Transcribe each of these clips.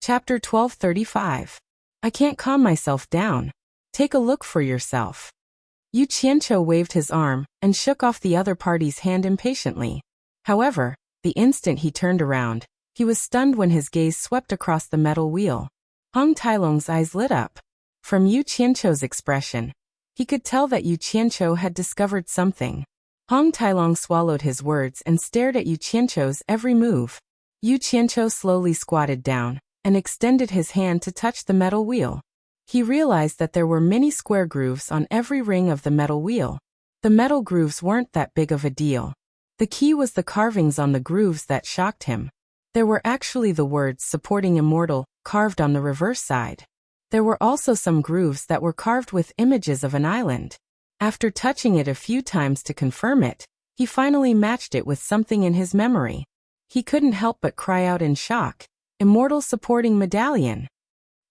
Chapter 1235. I can't calm myself down. Take a look for yourself. Yu Qianqiu waved his arm and shook off the other party's hand impatiently. However, the instant he turned around, he was stunned when his gaze swept across the metal wheel. Hong Tailong's eyes lit up. From Yu Qianqiu's expression, he could tell that Yu Qianqiu had discovered something. Hong Tailong swallowed his words and stared at Yu Qianqiu's every move. Yu Qianqiu slowly squatted down and extended his hand to touch the metal wheel. He realized that there were many square grooves on every ring of the metal wheel. The metal grooves weren't that big of a deal. The key was the carvings on the grooves that shocked him. There were actually the words "supporting immortal" carved on the reverse side. There were also some grooves that were carved with images of an island. After touching it a few times to confirm it, he finally matched it with something in his memory. He couldn't help but cry out in shock. Immortal supporting medallion.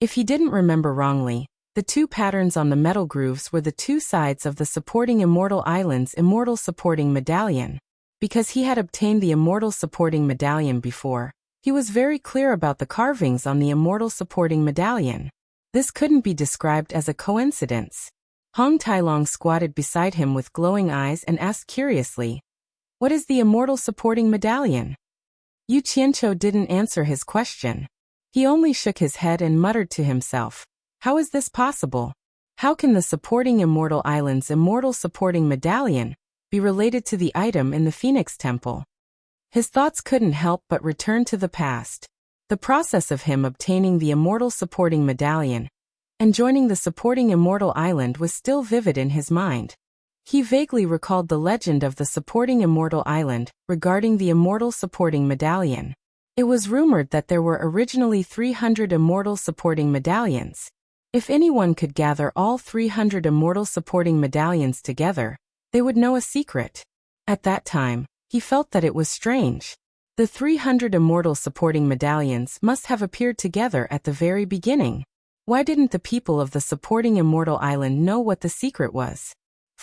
If he didn't remember wrongly, the two patterns on the metal grooves were the two sides of the supporting immortal island's immortal supporting medallion. Because he had obtained the immortal supporting medallion before, he was very clear about the carvings on the immortal supporting medallion. This couldn't be described as a coincidence. Hong Tailong squatted beside him with glowing eyes and asked curiously, "What is the immortal supporting medallion?" Yu Qianqiu didn't answer his question. He only shook his head and muttered to himself, "How is this possible? How can the supporting immortal island's immortal supporting medallion be related to the item in the Phoenix Temple?" His thoughts couldn't help but return to the past. The process of him obtaining the immortal supporting medallion and joining the supporting immortal island was still vivid in his mind. He vaguely recalled the legend of the supporting immortal island regarding the immortal supporting medallion. It was rumored that there were originally 300 immortal supporting medallions. If anyone could gather all 300 immortal supporting medallions together, they would know a secret. At that time, he felt that it was strange. The 300 immortal supporting medallions must have appeared together at the very beginning. Why didn't the people of the supporting immortal island know what the secret was?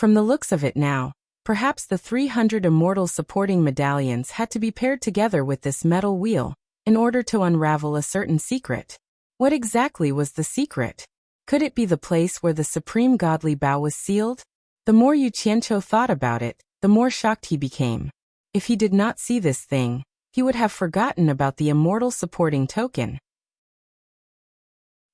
From the looks of it now, perhaps the 300 immortal supporting medallions had to be paired together with this metal wheel in order to unravel a certain secret. What exactly was the secret? Could it be the place where the supreme godly bow was sealed? The more Yu Qianqiu thought about it, the more shocked he became. If he did not see this thing, he would have forgotten about the immortal supporting token.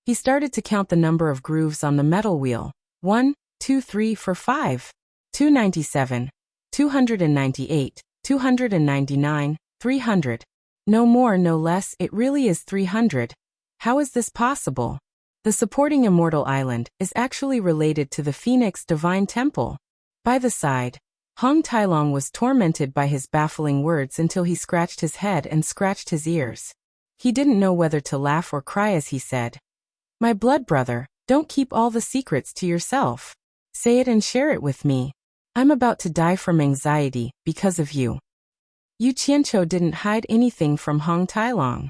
He started to count the number of grooves on the metal wheel. 1, 2, 3, 4, 5, 297, 298, 299, 300. No more, no less, it really is 300. How is this possible? The supporting immortal island is actually related to the Phoenix Divine Temple. By the side, Hong Tailong was tormented by his baffling words until he scratched his head and scratched his ears. He didn't know whether to laugh or cry as he said, "My blood brother, don't keep all the secrets to yourself. Say it and share it with me. I'm about to die from anxiety because of you." Yu Qianqiu didn't hide anything from Hong Tailong.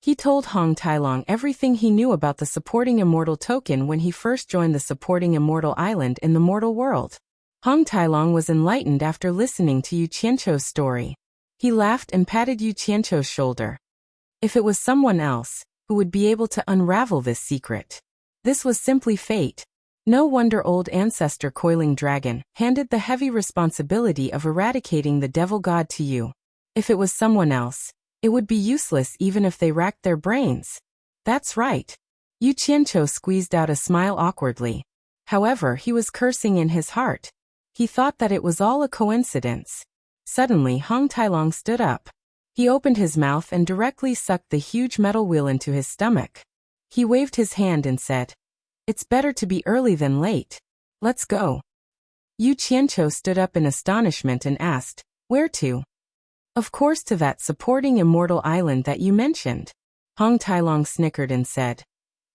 He told Hong Tailong everything he knew about the supporting immortal token when he first joined the supporting immortal island in the mortal world. Hong Tailong was enlightened after listening to Yu Qianqiu's story. He laughed and patted Yu Qianqiu's shoulder. If it was someone else who would be able to unravel this secret, this was simply fate. No wonder old ancestor Coiling Dragon handed the heavy responsibility of eradicating the devil god to you. If it was someone else, it would be useless even if they racked their brains. That's right. Yu Qianqiu squeezed out a smile awkwardly. However, he was cursing in his heart. He thought that it was all a coincidence. Suddenly, Hong Tailong stood up. He opened his mouth and directly sucked the huge metal wheel into his stomach. He waved his hand and said, "It's better to be early than late. Let's go." Yu Qianqiu stood up in astonishment and asked, "Where to?" "Of course to that supporting immortal island that you mentioned." Hong Tailong snickered and said,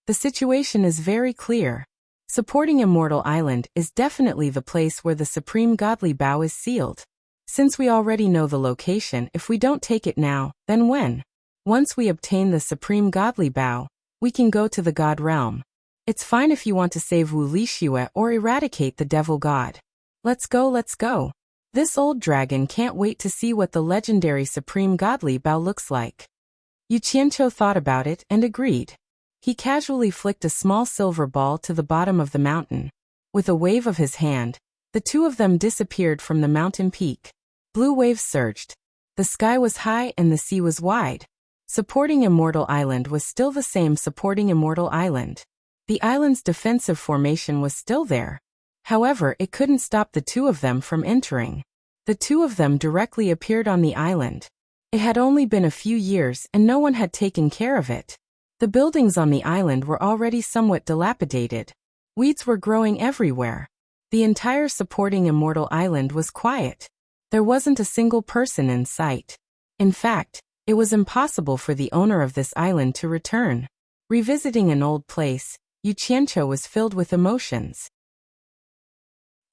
"The situation is very clear. Supporting immortal island is definitely the place where the supreme godly bow is sealed. Since we already know the location, if we don't take it now, then when? Once we obtain the supreme godly bow, we can go to the god realm. It's fine if you want to save Wu Lixue or eradicate the devil god. Let's go, let's go. This old dragon can't wait to see what the legendary supreme godly bow looks like." Yu Qianqiu thought about it and agreed. He casually flicked a small silver ball to the bottom of the mountain. With a wave of his hand, the two of them disappeared from the mountain peak. Blue waves surged. The sky was high and the sea was wide. Supporting Immortal Island was still the same Supporting Immortal Island. The island's defensive formation was still there. However, it couldn't stop the two of them from entering. The two of them directly appeared on the island. It had only been a few years and no one had taken care of it. The buildings on the island were already somewhat dilapidated. Weeds were growing everywhere. The entire Supporting Immortal Island was quiet. There wasn't a single person in sight. In fact, it was impossible for the owner of this island to return. Revisiting an old place, Yu Qianqiu was filled with emotions.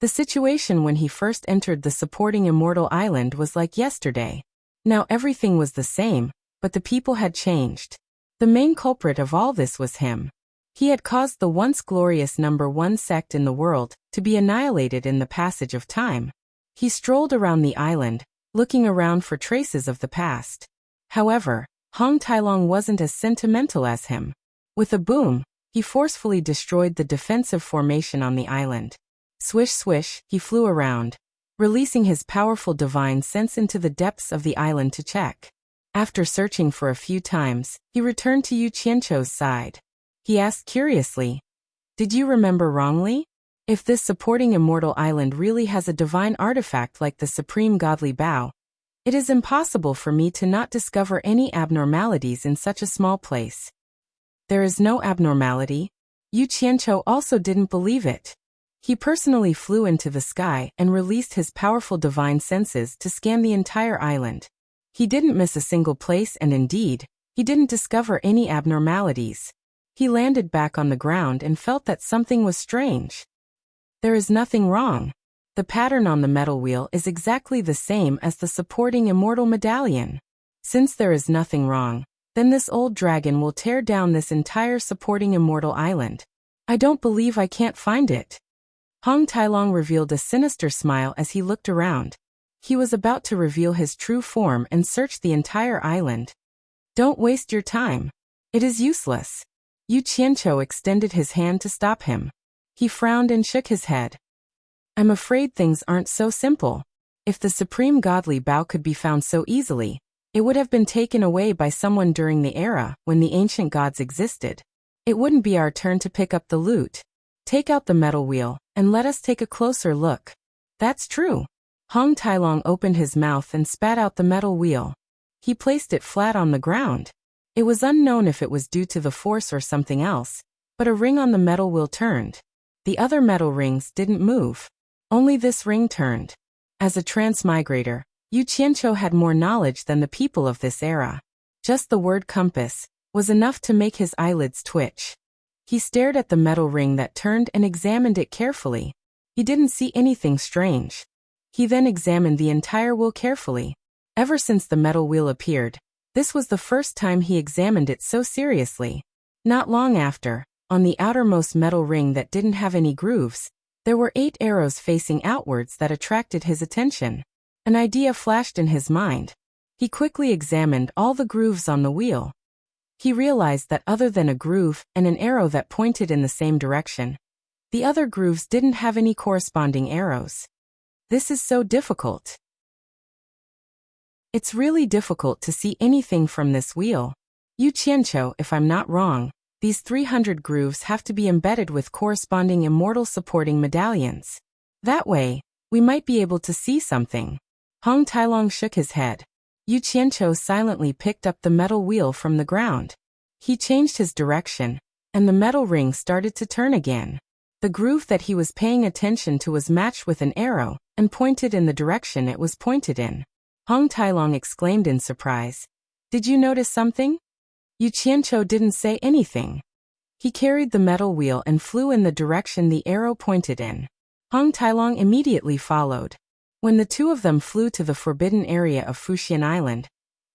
The situation when he first entered the Supporting Immortal Island was like yesterday. Now everything was the same, but the people had changed. The main culprit of all this was him. He had caused the once glorious #1 sect in the world to be annihilated in the passage of time. He strolled around the island, looking around for traces of the past. However, Hong Tailong wasn't as sentimental as him. With a boom, he forcefully destroyed the defensive formation on the island. Swish swish, he flew around, releasing his powerful divine sense into the depths of the island to check. After searching for a few times, he returned to Yu Qianqiu's side. He asked curiously, "Did you remember wrongly? If this Supporting Immortal Island really has a divine artifact like the Supreme Godly Bow, it is impossible for me to not discover any abnormalities in such a small place." There is no abnormality. Yu Qianqiu also didn't believe it. He personally flew into the sky and released his powerful divine senses to scan the entire island. He didn't miss a single place and indeed, he didn't discover any abnormalities. He landed back on the ground and felt that something was strange. There is nothing wrong. The pattern on the metal wheel is exactly the same as the Supporting Immortal Medallion. Since there is nothing wrong, then this old dragon will tear down this entire Supporting Immortal Island. I don't believe I can't find it. Hong Tailong revealed a sinister smile as he looked around. He was about to reveal his true form and search the entire island. Don't waste your time. It is useless. Yu Qianqiu extended his hand to stop him. He frowned and shook his head. I'm afraid things aren't so simple. If the Supreme Godly Bow could be found so easily, it would have been taken away by someone during the era when the ancient gods existed. It wouldn't be our turn to pick up the loot. Take out the metal wheel, and let us take a closer look. That's true. Hong Tailong opened his mouth and spat out the metal wheel. He placed it flat on the ground. It was unknown if it was due to the force or something else, but a ring on the metal wheel turned. The other metal rings didn't move. Only this ring turned. As a transmigrator, Yu Qianqiu had more knowledge than the people of this era. Just the word compass was enough to make his eyelids twitch. He stared at the metal ring that turned and examined it carefully. He didn't see anything strange. He then examined the entire wheel carefully. Ever since the metal wheel appeared, this was the first time he examined it so seriously. Not long after, on the outermost metal ring that didn't have any grooves, there were 8 arrows facing outwards that attracted his attention. An idea flashed in his mind. He quickly examined all the grooves on the wheel. He realized that other than a groove and an arrow that pointed in the same direction, the other grooves didn't have any corresponding arrows. This is so difficult. It's really difficult to see anything from this wheel. Yu Qianqiu, if I'm not wrong, these 300 grooves have to be embedded with corresponding immortal supporting medallions. That way, we might be able to see something. Hong Tailong shook his head. Yu Qianqiu silently picked up the metal wheel from the ground. He changed his direction, and the metal ring started to turn again. The groove that he was paying attention to was matched with an arrow, and pointed in the direction it was pointed in. Hong Tailong exclaimed in surprise. Did you notice something? Yu Qianqiu didn't say anything. He carried the metal wheel and flew in the direction the arrow pointed in. Hong Tailong immediately followed. When the two of them flew to the forbidden area of Fuxian Island,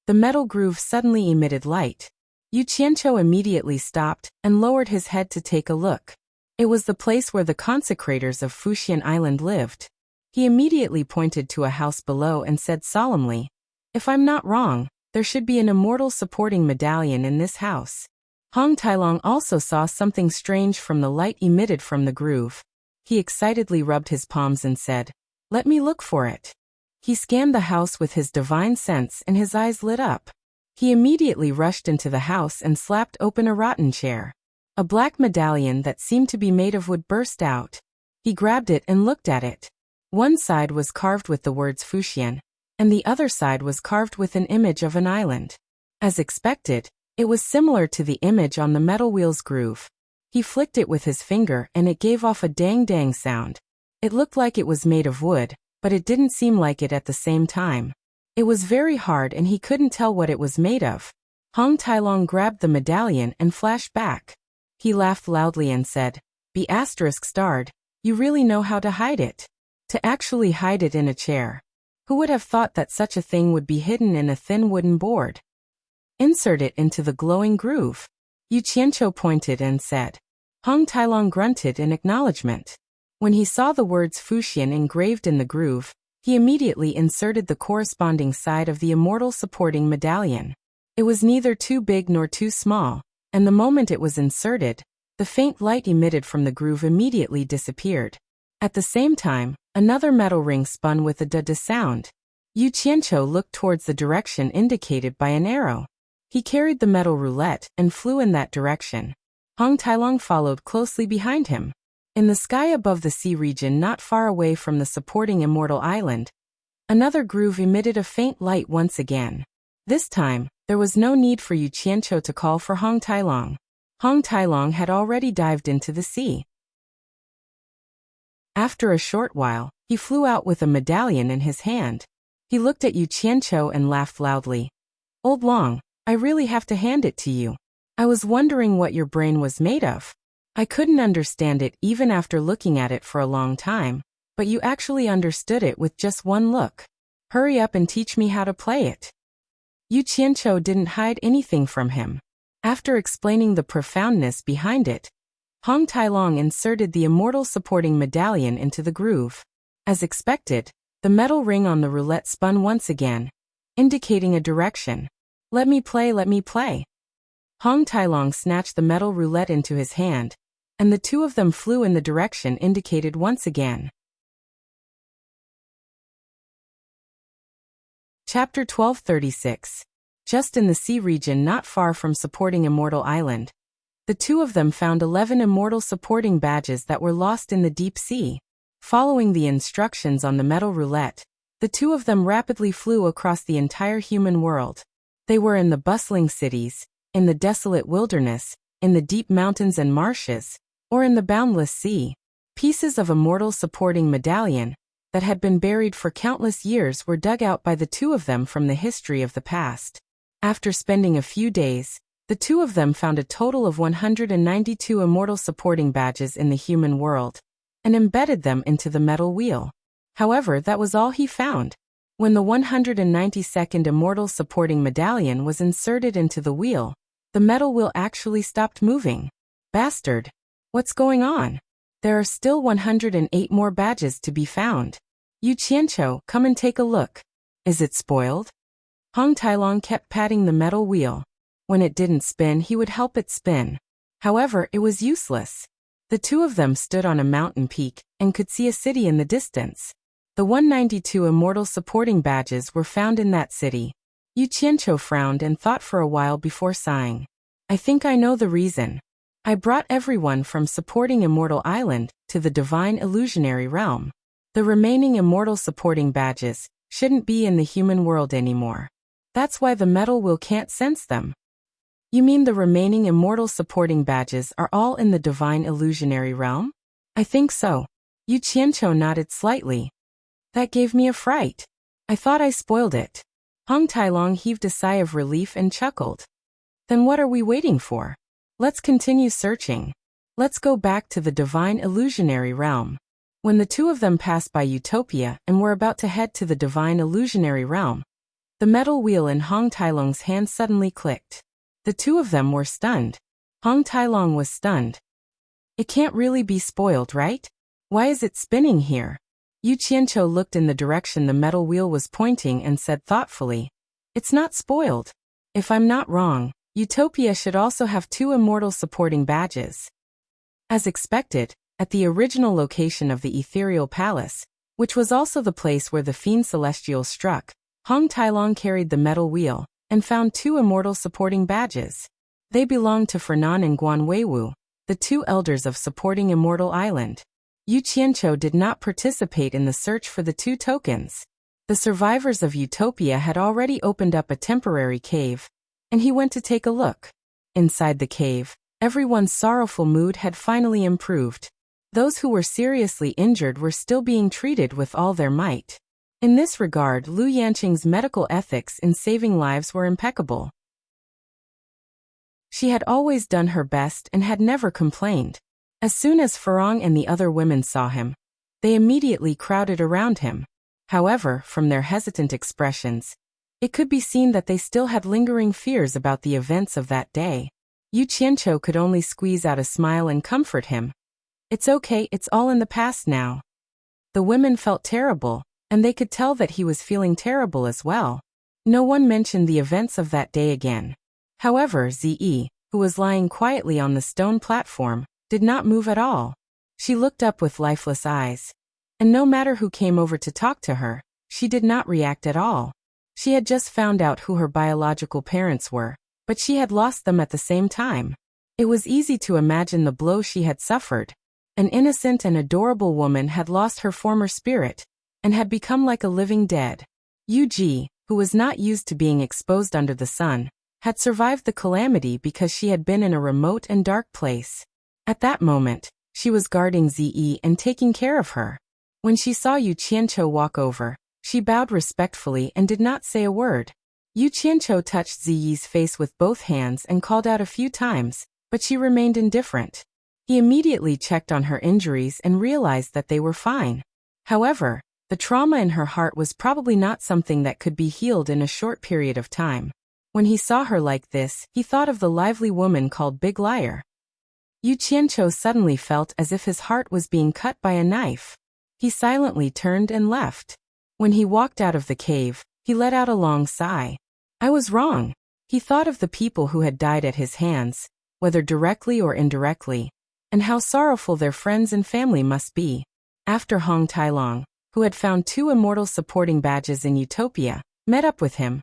the metal groove suddenly emitted light. Yu Qianqiu immediately stopped and lowered his head to take a look. It was the place where the consecrators of Fuxian Island lived. He immediately pointed to a house below and said solemnly, "If I'm not wrong, There should be an immortal supporting medallion in this house. Hong Tailong also saw something strange from the light emitted from the groove. He excitedly rubbed his palms and said, "Let me look for it." He scanned the house with his divine sense and his eyes lit up. He immediately rushed into the house and slapped open a rotten chair. A black medallion that seemed to be made of wood burst out. He grabbed it and looked at it. One side was carved with the words Fuxian, and the other side was carved with an image of an island. As expected, it was similar to the image on the metal wheel's groove. He flicked it with his finger and it gave off a dang-dang sound. It looked like it was made of wood, but it didn't seem like it at the same time. It was very hard and he couldn't tell what it was made of. Hong Tailong grabbed the medallion and flashed back. He laughed loudly and said, "Be ****starred, you really know how to hide it. To actually hide it in a chair. Who would have thought that such a thing would be hidden in a thin wooden board? Insert it into the glowing groove." Yu Qianqiu pointed and said. Hong Tailong grunted in acknowledgement. When he saw the words Fuxian engraved in the groove, he immediately inserted the corresponding side of the immortal supporting medallion. It was neither too big nor too small, and the moment it was inserted, the faint light emitted from the groove immediately disappeared. At the same time, another metal ring spun with a da-da sound. Yu Qianqiu looked towards the direction indicated by an arrow. He carried the metal roulette and flew in that direction. Hong Tailong followed closely behind him. In the sky above the sea region not far away from the supporting immortal island, another groove emitted a faint light once again. This time, there was no need for Yu Qianqiu to call for Hong Tailong. Hong Tailong had already dived into the sea. After a short while, he flew out with a medallion in his hand. He looked at Yu Qianqiu and laughed loudly. "Old Long, I really have to hand it to you. I was wondering what your brain was made of. I couldn't understand it even after looking at it for a long time, but you actually understood it with just one look. Hurry up and teach me how to play it." Yu Qianqiu didn't hide anything from him. After explaining the profoundness behind it, Hong Tailong inserted the immortal supporting medallion into the groove. As expected, the metal ring on the roulette spun once again, indicating a direction. "Let me play, let me play." Hong Tailong snatched the metal roulette into his hand, and the two of them flew in the direction indicated once again. Chapter 1236. Just in the sea region not far from supporting Immortal Island, the two of them found 11 immortal supporting badges that were lost in the deep sea. Following the instructions on the metal roulette, the two of them rapidly flew across the entire human world. They were in the bustling cities, in the desolate wilderness, in the deep mountains and marshes, or in the boundless sea. Pieces of immortal supporting medallion that had been buried for countless years were dug out by the two of them from the history of the past. After spending a few days, the two of them found a total of 192 immortal supporting badges in the human world, and embedded them into the metal wheel. However, that was all he found. When the 192nd immortal supporting medallion was inserted into the wheel, the metal wheel actually stopped moving. "Bastard! What's going on? There are still 108 more badges to be found. Yu Qianqiu, come and take a look. Is it spoiled?" Hong Tailong kept patting the metal wheel. When it didn't spin, he would help it spin. However, it was useless. The two of them stood on a mountain peak and could see a city in the distance. The 192 immortal supporting badges were found in that city. Yu Qianqiu frowned and thought for a while before sighing. "I think I know the reason. I brought everyone from supporting Immortal Island to the divine illusionary realm. The remaining immortal supporting badges shouldn't be in the human world anymore. That's why the metal wheel can't sense them." "You mean the remaining immortal supporting badges are all in the divine illusionary realm?" "I think so." Yu Qianqiu nodded slightly. "That gave me a fright. I thought I spoiled it." Hong Tailong heaved a sigh of relief and chuckled. "Then what are we waiting for? Let's continue searching. Let's go back to the divine illusionary realm." When the two of them passed by Utopia and were about to head to the divine illusionary realm, the metal wheel in Hong Tailong's hand suddenly clicked. The two of them were stunned. Hong Tailong was stunned. "It can't really be spoiled, right? Why is it spinning here?" Yu Qianqiu looked in the direction the metal wheel was pointing and said thoughtfully, It's not spoiled. If I'm not wrong, Utopia should also have 2 immortal supporting badges. As expected, at the original location of the Ethereal Palace, which was also the place where the Fiend Celestial struck, Hong Tailong carried the metal wheel and found 2 immortal supporting badges. They belonged to Fernan and Guan Weiwu, the 2 elders of supporting Immortal Island. Yu Qianqiu did not participate in the search for the 2 tokens. The survivors of Utopia had already opened up a temporary cave, and he went to take a look. Inside the cave, everyone's sorrowful mood had finally improved. Those who were seriously injured were still being treated with all their might. In this regard, Lu Yanqing's medical ethics in saving lives were impeccable. She had always done her best and had never complained. As soon as Farong and the other women saw him, they immediately crowded around him. However, from their hesitant expressions, it could be seen that they still had lingering fears about the events of that day. Yu Qianqiu could only squeeze out a smile and comfort him. It's okay, it's all in the past now. The women felt terrible, and they could tell that he was feeling terrible as well. No one mentioned the events of that day again. However, Ziyi, who was lying quietly on the stone platform, did not move at all. She looked up with lifeless eyes. And no matter who came over to talk to her, she did not react at all. She had just found out who her biological parents were, but she had lost them at the same time. It was easy to imagine the blow she had suffered. An innocent and adorable woman had lost her former spirit, and had become like a living dead. Yu Ji, who was not used to being exposed under the sun, had survived the calamity because she had been in a remote and dark place. At that moment, she was guarding Ziyi and taking care of her. When she saw Yu Qianqiu walk over, she bowed respectfully and did not say a word. Yu Qianqiu touched Ziyi's face with both hands and called out a few times, but she remained indifferent. He immediately checked on her injuries and realized that they were fine. However, the trauma in her heart was probably not something that could be healed in a short period of time. When he saw her like this, he thought of the lively woman called Big Liar. Yu Qianqiu suddenly felt as if his heart was being cut by a knife. He silently turned and left. When he walked out of the cave, he let out a long sigh. I was wrong. He thought of the people who had died at his hands, whether directly or indirectly, and how sorrowful their friends and family must be. After Hong Tailong, who had found 2 immortal supporting badges in Utopia, met up with him,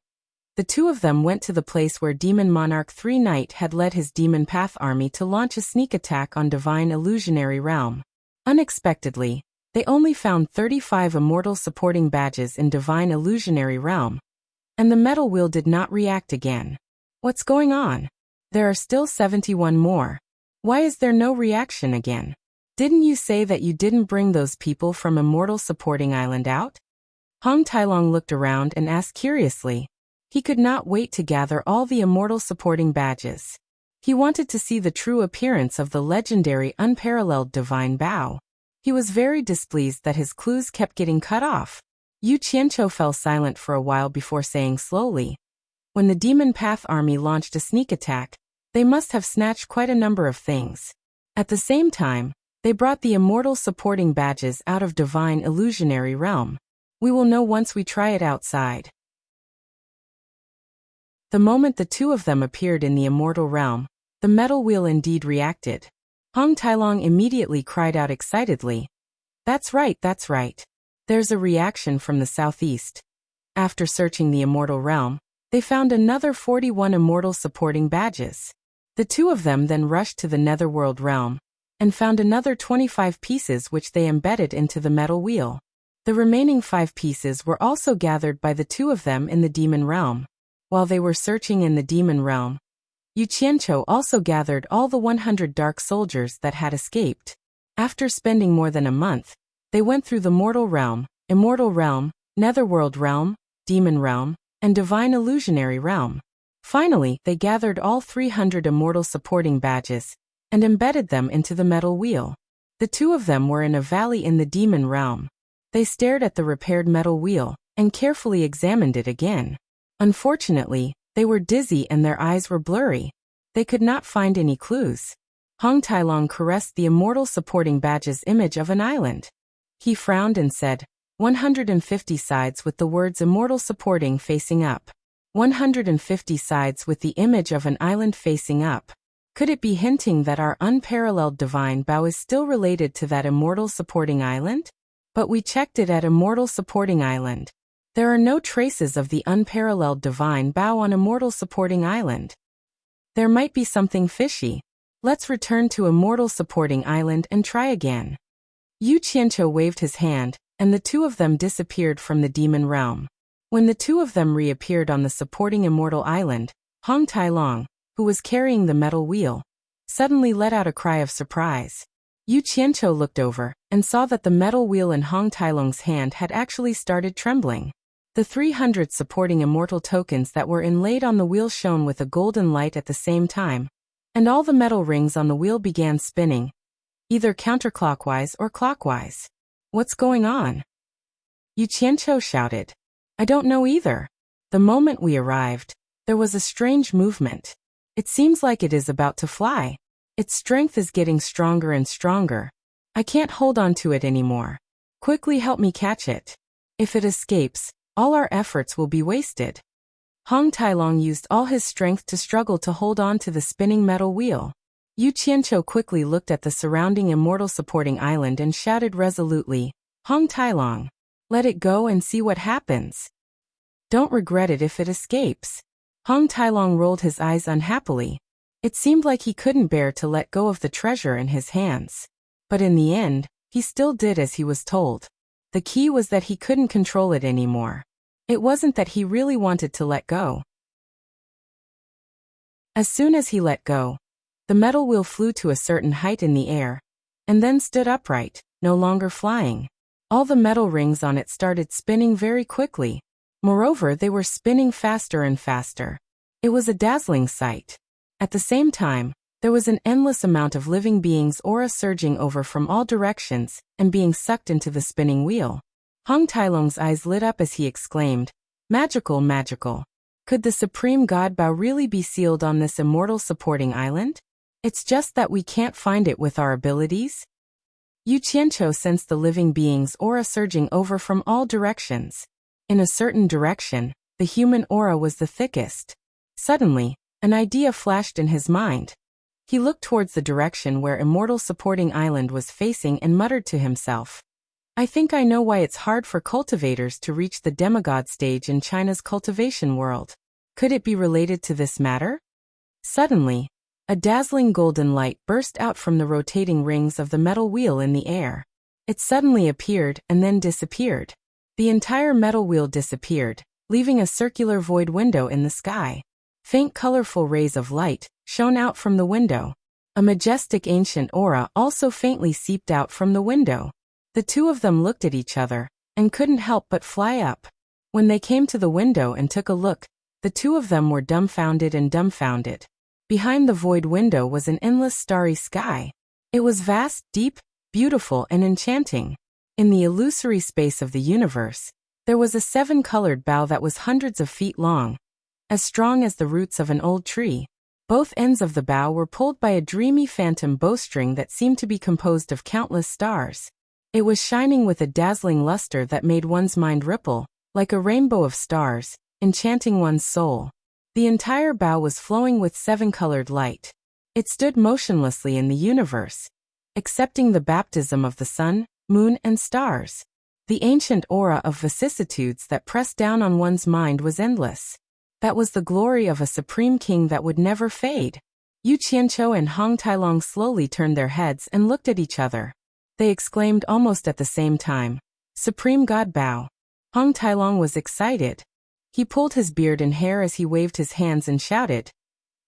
the 2 of them went to the place where Demon Monarch 3 Knight had led his Demon Path army to launch a sneak attack on Divine Illusionary Realm. Unexpectedly, they only found 35 immortal supporting badges in Divine Illusionary Realm, and the metal wheel did not react again. What's going on? There are still 71 more. Why is there no reaction again? Didn't you say that you didn't bring those people from Immortal Supporting Island out? Hong Tailong looked around and asked curiously. He could not wait to gather all the immortal supporting badges. He wanted to see the true appearance of the legendary unparalleled Divine Bow. He was very displeased that his clues kept getting cut off. Yu Qianqiu fell silent for a while before saying slowly, when the Demon Path army launched a sneak attack, they must have snatched quite a number of things. At the same time, they brought the immortal supporting badges out of Divine Illusionary Realm. We will know once we try it outside. The moment the 2 of them appeared in the immortal realm, the metal wheel indeed reacted. Hong Tailong immediately cried out excitedly. That's right, that's right. There's a reaction from the southeast. After searching the immortal realm, they found another 41 immortal supporting badges. The 2 of them then rushed to the netherworld realm, and found another 25 pieces which they embedded into the metal wheel. The remaining 5 pieces were also gathered by the 2 of them in the demon realm. While they were searching in the demon realm, Yu Qianqiu also gathered all the 100 dark soldiers that had escaped. After spending more than a month, they went through the mortal realm, immortal realm, netherworld realm, demon realm, and divine illusionary realm. Finally, they gathered all 300 immortal supporting badges and embedded them into the metal wheel. The 2 of them were in a valley in the demon realm. They stared at the repaired metal wheel and carefully examined it again. Unfortunately, they were dizzy and their eyes were blurry. They could not find any clues. Hong Tailong caressed the immortal supporting badge's image of an island. He frowned and said, 150 sides with the words immortal supporting facing up. 150 sides with the image of an island facing up. Could it be hinting that our unparalleled divine bow is still related to that immortal supporting island? But we checked it at immortal supporting island. There are no traces of the unparalleled divine bow on immortal supporting island. There might be something fishy. Let's return to immortal supporting island and try again. Yu Qianqiu waved his hand, and the two of them disappeared from the demon realm. When the two of them reappeared on the supporting immortal island, Hong Tailong, who was carrying the metal wheel, suddenly let out a cry of surprise. Yu Qianqiu looked over and saw that the metal wheel in Hong Tailong's hand had actually started trembling. The 300 supporting immortal tokens that were inlaid on the wheel shone with a golden light at the same time, and all the metal rings on the wheel began spinning, either counterclockwise or clockwise. What's going on? Yu Qianqiu shouted. I don't know either. The moment we arrived, there was a strange movement. It seems like it is about to fly. Its strength is getting stronger and stronger. I can't hold on to it anymore. Quickly help me catch it. If it escapes, all our efforts will be wasted. Hong Tailong used all his strength to struggle to hold on to the spinning metal wheel. Yu Qianqiu quickly looked at the surrounding immortal supporting island and shouted resolutely, Hong Tailong, let it go and see what happens. Don't regret it if it escapes. Hong Tailong rolled his eyes unhappily. It seemed like he couldn't bear to let go of the treasure in his hands. But in the end, he still did as he was told. The key was that he couldn't control it anymore. It wasn't that he really wanted to let go. As soon as he let go, the metal wheel flew to a certain height in the air, and then stood upright, no longer flying. All the metal rings on it started spinning very quickly. Moreover, they were spinning faster and faster. It was a dazzling sight. At the same time, there was an endless amount of living beings' aura surging over from all directions and being sucked into the spinning wheel. Hong Tailong's eyes lit up as he exclaimed, Magical, magical. Could the Supreme God Bao really be sealed on this immortal supporting island? It's just that we can't find it with our abilities. Yu Qianqiu sensed the living being's aura surging over from all directions. In a certain direction, the human aura was the thickest. Suddenly, an idea flashed in his mind. He looked towards the direction where immortal supporting island was facing and muttered to himself, I think I know why it's hard for cultivators to reach the demigod stage in China's cultivation world. Could it be related to this matter? Suddenly, a dazzling golden light burst out from the rotating rings of the metal wheel in the air. It suddenly appeared and then disappeared. The entire metal wheel disappeared, leaving a circular void window in the sky. Faint colorful rays of light shone out from the window. A majestic ancient aura also faintly seeped out from the window. The two of them looked at each other and couldn't help but fly up. When they came to the window and took a look, the two of them were dumbfounded and dumbfounded. Behind the void window was an endless starry sky. It was vast, deep, beautiful, and enchanting. In the illusory space of the universe, there was a 7-colored bow that was hundreds of feet long, as strong as the roots of an old tree. Both ends of the bow were pulled by a dreamy phantom bowstring that seemed to be composed of countless stars. It was shining with a dazzling luster that made one's mind ripple, like a rainbow of stars, enchanting one's soul. The entire bow was flowing with 7-colored light. It stood motionlessly in the universe, accepting the baptism of the sun, moon, and stars. The ancient aura of vicissitudes that pressed down on one's mind was endless. That was the glory of a supreme king that would never fade. Yu Qianqiu and Hong Tailong slowly turned their heads and looked at each other. They exclaimed almost at the same time, Supreme God Bao. Hong Tailong was excited. He pulled his beard and hair as he waved his hands and shouted,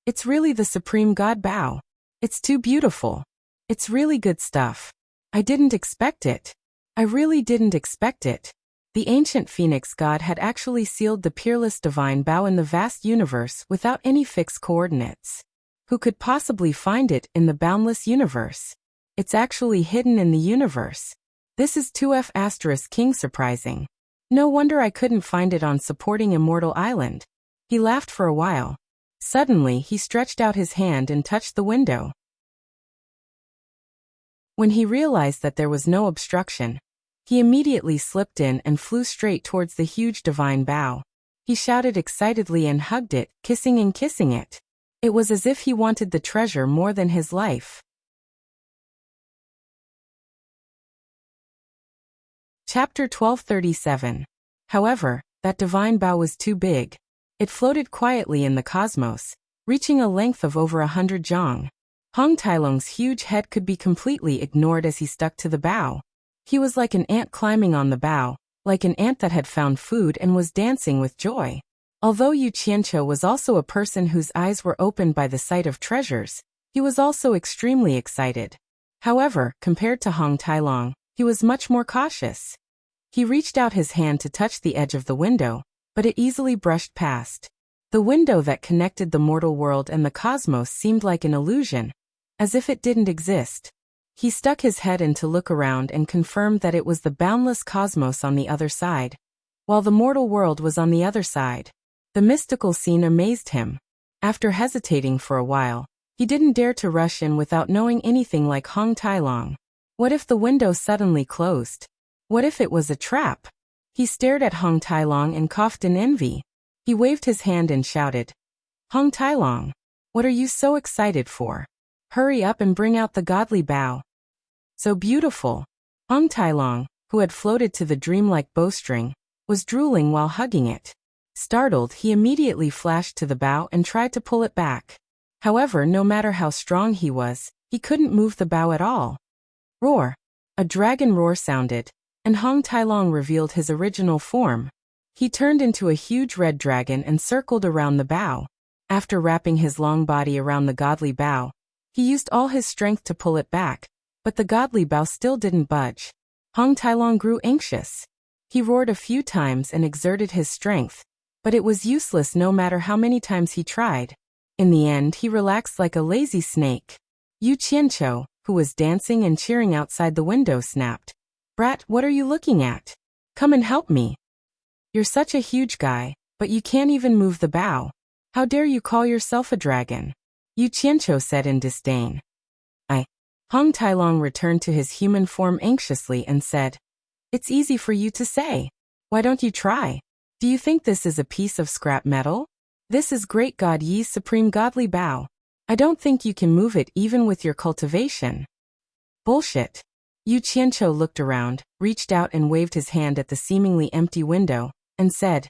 It's really the Supreme God Bao. It's too beautiful. It's really good stuff. I didn't expect it. I really didn't expect it. The ancient phoenix god had actually sealed the peerless divine Bao in the vast universe without any fixed coordinates. Who could possibly find it in the boundless universe? It's actually hidden in the universe. This is 2F** king surprising. No wonder I couldn't find it on supporting Immortal Island. He laughed for a while. Suddenly he stretched out his hand and touched the window. When he realized that there was no obstruction, he immediately slipped in and flew straight towards the huge divine Bao. He shouted excitedly and hugged it, kissing and kissing it. It was as if he wanted the treasure more than his life. Chapter 1237. However, that divine bow was too big. It floated quietly in the cosmos, reaching a length of over 100 zhang. Hong Tailong's huge head could be completely ignored as he stuck to the bow. He was like an ant climbing on the bow, like an ant that had found food and was dancing with joy. Although Yu Qianqiu was also a person whose eyes were opened by the sight of treasures, he was also extremely excited. However, compared to Hong Tailong, he was much more cautious. He reached out his hand to touch the edge of the window, but it easily brushed past. The window that connected the mortal world and the cosmos seemed like an illusion, as if it didn't exist. He stuck his head in to look around and confirmed that it was the boundless cosmos on the other side, while the mortal world was on the other side. The mystical scene amazed him. After hesitating for a while, he didn't dare to rush in without knowing anything like Hong Tailong. What if the window suddenly closed? What if it was a trap? He stared at Hong Tailong and coughed in envy. He waved his hand and shouted, "Hong Tailong, what are you so excited for? Hurry up and bring out the godly bow." So beautiful. Hong Tailong, who had floated to the dreamlike bowstring, was drooling while hugging it. Startled, he immediately flashed to the bow and tried to pull it back. However, no matter how strong he was, he couldn't move the bow at all. Roar! A dragon roar sounded, and Hong Tailong revealed his original form. He turned into a huge red dragon and circled around the bow. After wrapping his long body around the godly bow, he used all his strength to pull it back, but the godly bow still didn't budge. Hong Tailong grew anxious. He roared a few times and exerted his strength, but it was useless no matter how many times he tried. In the end, he relaxed like a lazy snake. Yu Qianqiu, who was dancing and cheering outside the window, snapped, "Brat, what are you looking at? Come and help me. You're such a huge guy, but you can't even move the bow. How dare you call yourself a dragon?" Yu Qianqiu said in disdain. Hong Tailong returned to his human form anxiously and said, "It's easy for you to say. Why don't you try? Do you think this is a piece of scrap metal? This is great God Yi's supreme godly bow. I don't think you can move it even with your cultivation." Bullshit. Yu Qianqiu looked around, reached out and waved his hand at the seemingly empty window, and said,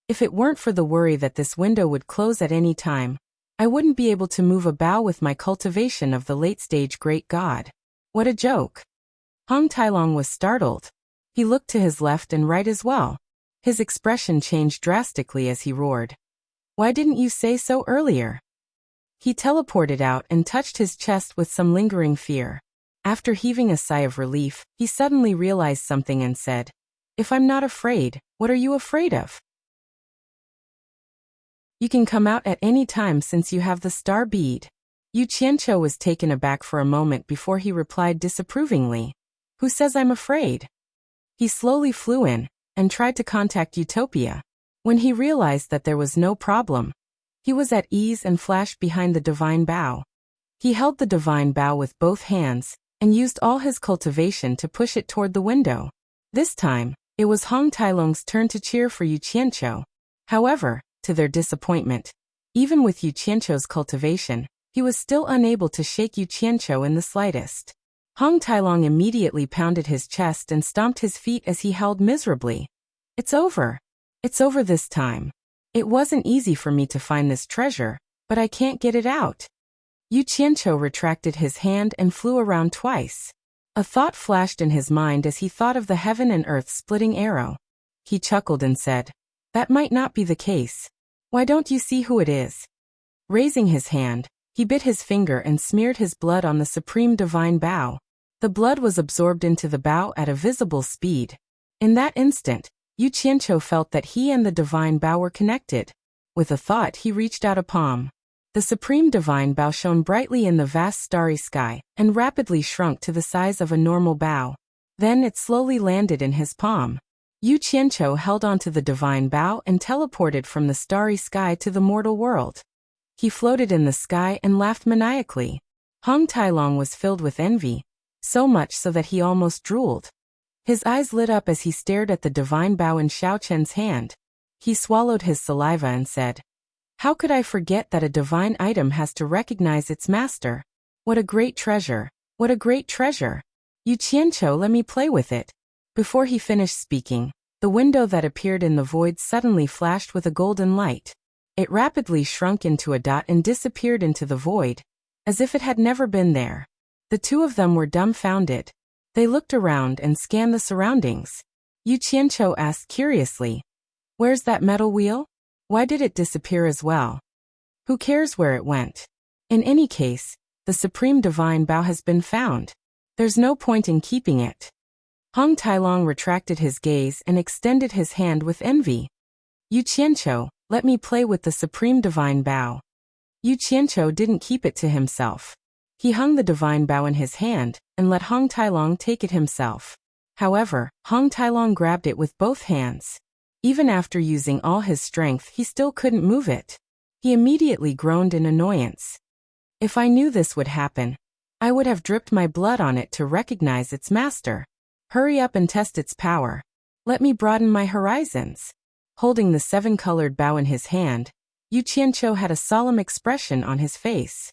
"If it weren't for the worry that this window would close at any time, I wouldn't be able to move a bow with my cultivation of the late-stage great god." What a joke. Hong Tailong was startled. He looked to his left and right as well. His expression changed drastically as he roared, "Why didn't you say so earlier?" He teleported out and touched his chest with some lingering fear. After heaving a sigh of relief, he suddenly realized something and said, "If I'm not afraid, what are you afraid of? You can come out at any time since you have the star bead." Yu Qianqiu was taken aback for a moment before he replied disapprovingly, "Who says I'm afraid?" He slowly flew in and tried to contact Utopia. When he realized that there was no problem, he was at ease and flashed behind the divine bow. He held the divine bow with both hands and used all his cultivation to push it toward the window. This time, it was Hong Tailong's turn to cheer for Yu Qianqiu. However, to their disappointment, even with Yu Qianqiu's cultivation, he was still unable to shake Yu Qianqiu in the slightest. Hong Tailong immediately pounded his chest and stomped his feet as he howled miserably. "It's over. It's over this time. It wasn't easy for me to find this treasure, but I can't get it out." Yu Qianqiu retracted his hand and flew around twice. A thought flashed in his mind as he thought of the heaven and earth splitting arrow. He chuckled and said, "That might not be the case. Why don't you see who it is?" Raising his hand, he bit his finger and smeared his blood on the supreme divine bow. The blood was absorbed into the bow at a visible speed. In that instant, Yu Qianqiu felt that he and the divine bow were connected. With a thought, he reached out a palm. The supreme divine bow shone brightly in the vast starry sky and rapidly shrunk to the size of a normal bow. Then it slowly landed in his palm. Yu Qianqiu held onto the divine bow and teleported from the starry sky to the mortal world. He floated in the sky and laughed maniacally. Hong Tailong was filled with envy, so much so that he almost drooled. His eyes lit up as he stared at the divine bow in Xiao Chen's hand. He swallowed his saliva and said, "How could I forget that a divine item has to recognize its master? What a great treasure! What a great treasure! Yu Qianqiu, let me play with it." Before he finished speaking, the window that appeared in the void suddenly flashed with a golden light. It rapidly shrunk into a dot and disappeared into the void, as if it had never been there. The two of them were dumbfounded. They looked around and scanned the surroundings. Yu Qianqiu asked curiously, "Where's that metal wheel? Why did it disappear as well? Who cares where it went? In any case, the supreme divine bow has been found. There's no point in keeping it." Hong Tailong retracted his gaze and extended his hand with envy. "Yu Qianqiu, let me play with the supreme divine bow." Yu Qianqiu didn't keep it to himself. He hung the divine bow in his hand and let Hong Tailong take it himself. However, Hong Tailong grabbed it with both hands. Even after using all his strength, he still couldn't move it. He immediately groaned in annoyance. "If I knew this would happen, I would have dripped my blood on it to recognize its master. Hurry up and test its power. Let me broaden my horizons." Holding the seven-colored bow in his hand, Yu Qianqiu had a solemn expression on his face.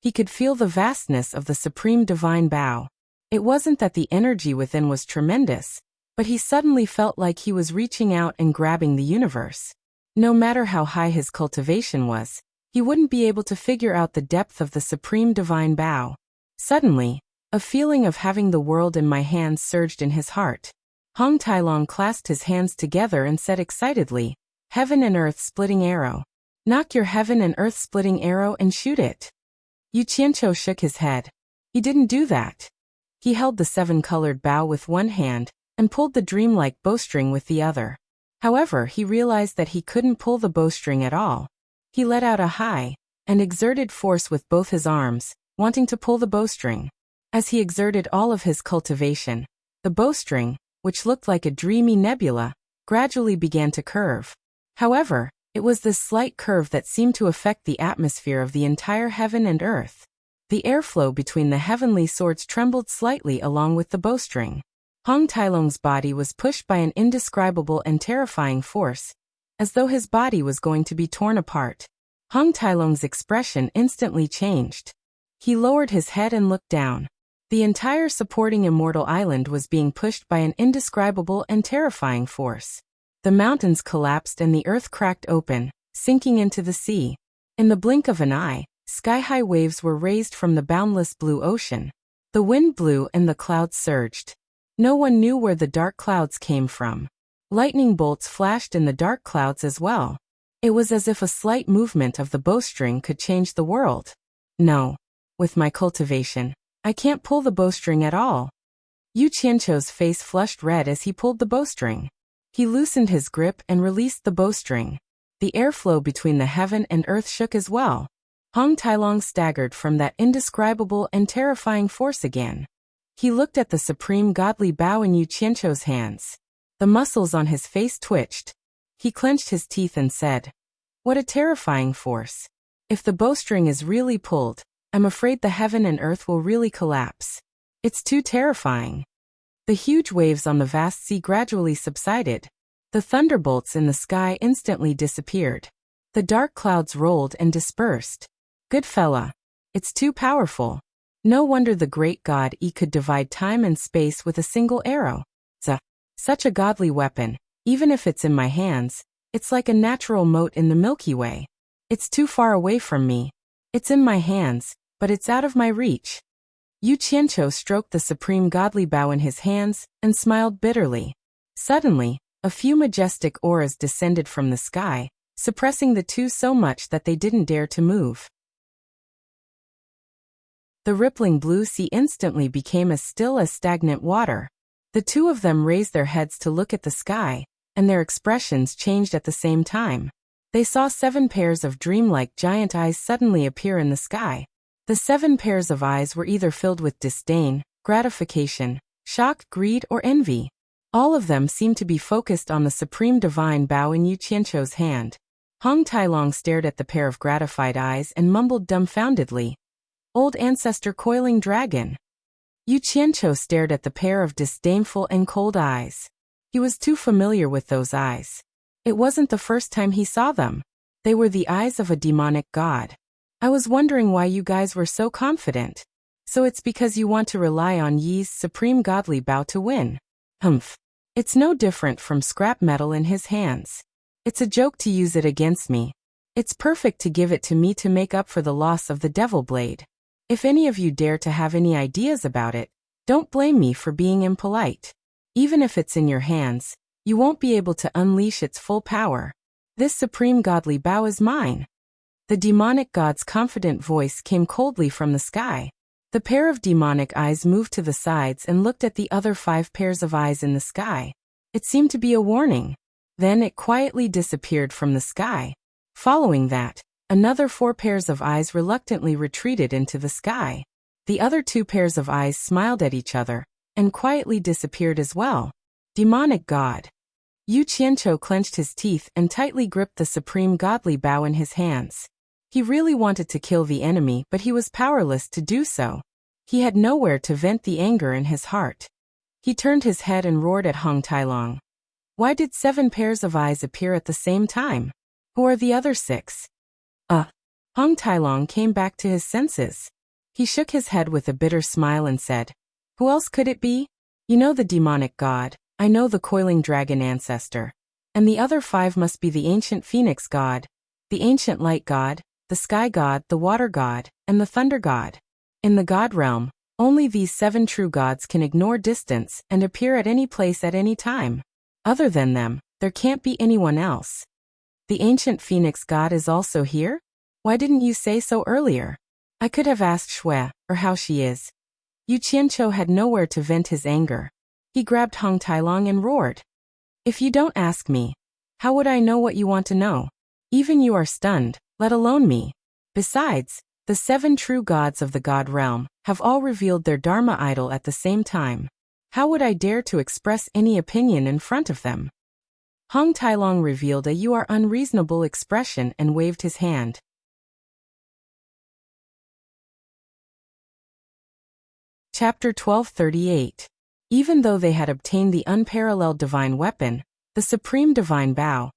He could feel the vastness of the supreme divine bow. It wasn't that the energy within was tremendous, but he suddenly felt like he was reaching out and grabbing the universe. No matter how high his cultivation was, he wouldn't be able to figure out the depth of the supreme divine bow. Suddenly, a feeling of having the world in my hands surged in his heart. Hong Tailong clasped his hands together and said excitedly, "Heaven and earth splitting arrow. Knock your heaven and earth splitting arrow and shoot it." Yu Qianqiu shook his head. He didn't do that. He held the seven-colored bow with one hand and pulled the dreamlike bowstring with the other. However, he realized that he couldn't pull the bowstring at all. He let out a sigh and exerted force with both his arms, wanting to pull the bowstring. As he exerted all of his cultivation, the bowstring, which looked like a dreamy nebula, gradually began to curve. However, it was this slight curve that seemed to affect the atmosphere of the entire heaven and earth. The airflow between the heavenly swords trembled slightly along with the bowstring. Hong Tailong's body was pushed by an indescribable and terrifying force, as though his body was going to be torn apart. Hong Tailong's expression instantly changed. He lowered his head and looked down. The entire supporting immortal island was being pushed by an indescribable and terrifying force. The mountains collapsed and the earth cracked open, sinking into the sea. In the blink of an eye, sky-high waves were raised from the boundless blue ocean. The wind blew and the clouds surged. No one knew where the dark clouds came from. Lightning bolts flashed in the dark clouds as well. It was as if a slight movement of the bowstring could change the world. "No. With my cultivation, I can't pull the bowstring at all." Yu Qianqiu's face flushed red as he pulled the bowstring. He loosened his grip and released the bowstring. The airflow between the heaven and earth shook as well. Hong Tailong staggered from that indescribable and terrifying force again. He looked at the supreme godly bow in Yu Qianqiu's hands. The muscles on his face twitched. He clenched his teeth and said, "What a terrifying force. If the bowstring is really pulled, I'm afraid the heaven and earth will really collapse. It's too terrifying." The huge waves on the vast sea gradually subsided. The thunderbolts in the sky instantly disappeared. The dark clouds rolled and dispersed. "Good fella. It's too powerful. No wonder the great god E could divide time and space with a single arrow. Such a godly weapon. Even if it's in my hands, it's like a natural mote in the Milky Way. It's too far away from me. It's in my hands, but it's out of my reach." Yu Qianqiu stroked the supreme godly bow in his hands and smiled bitterly. Suddenly, a few majestic auras descended from the sky, suppressing the two so much that they didn't dare to move. The rippling blue sea instantly became as still as stagnant water. The two of them raised their heads to look at the sky, and their expressions changed at the same time. They saw 7 pairs of dreamlike giant eyes suddenly appear in the sky. The 7 pairs of eyes were either filled with disdain, gratification, shock, greed, or envy. All of them seemed to be focused on the supreme divine bow in Yu Qianqiu's hand. Hong Tailong stared at the pair of gratified eyes and mumbled dumbfoundedly, "Old ancestor coiling dragon." Yu Qianqiu stared at the pair of disdainful and cold eyes. He He was too familiar with those eyes. It wasn't the first time he saw them. They were the eyes of a demonic god. I was wondering why you guys were so confident. So it's because you want to rely on Yi's supreme godly bow to win. Humph. It's no different from scrap metal in his hands. It's a joke to use it against me. It's perfect to give it to me to make up for the loss of the devil blade. If any of you dare to have any ideas about it, don't blame me for being impolite. Even if it's in your hands, you won't be able to unleash its full power. This supreme godly bow is mine. The demonic god's confident voice came coldly from the sky. The pair of demonic eyes moved to the sides and looked at the other 5 pairs of eyes in the sky. It seemed to be a warning. Then it quietly disappeared from the sky. Following that, another 4 pairs of eyes reluctantly retreated into the sky. The other 2 pairs of eyes smiled at each other and quietly disappeared as well. Demonic god. Yu Qianqiu clenched his teeth and tightly gripped the supreme godly bow in his hands. He really wanted to kill the enemy, but he was powerless to do so. He had nowhere to vent the anger in his heart. He turned his head and roared at Hong Tailong. Why did 7 pairs of eyes appear at the same time? Who are the other 6? Hong Tailong came back to his senses. He shook his head with a bitter smile and said, who else could it be? You know the demonic god, I know the coiling dragon ancestor. And the other 5 must be the ancient phoenix god, the ancient light god, the sky god, the water god, and the thunder god. In the god realm, only these 7 true gods can ignore distance and appear at any place at any time. Other than them, there can't be anyone else. The ancient phoenix god is also here? Why didn't you say so earlier? I could have asked Shui, or how she is. Yu Qianqiu had nowhere to vent his anger. He grabbed Hong Tailong and roared. If you don't ask me, how would I know what you want to know? Even you are stunned, let alone me. Besides, the 7 true gods of the god realm have all revealed their Dharma idol at the same time. How would I dare to express any opinion in front of them? Hong Tailong revealed a "you are unreasonable" expression and waved his hand. Chapter 1238. Even though they had obtained the unparalleled divine weapon, the supreme divine bow,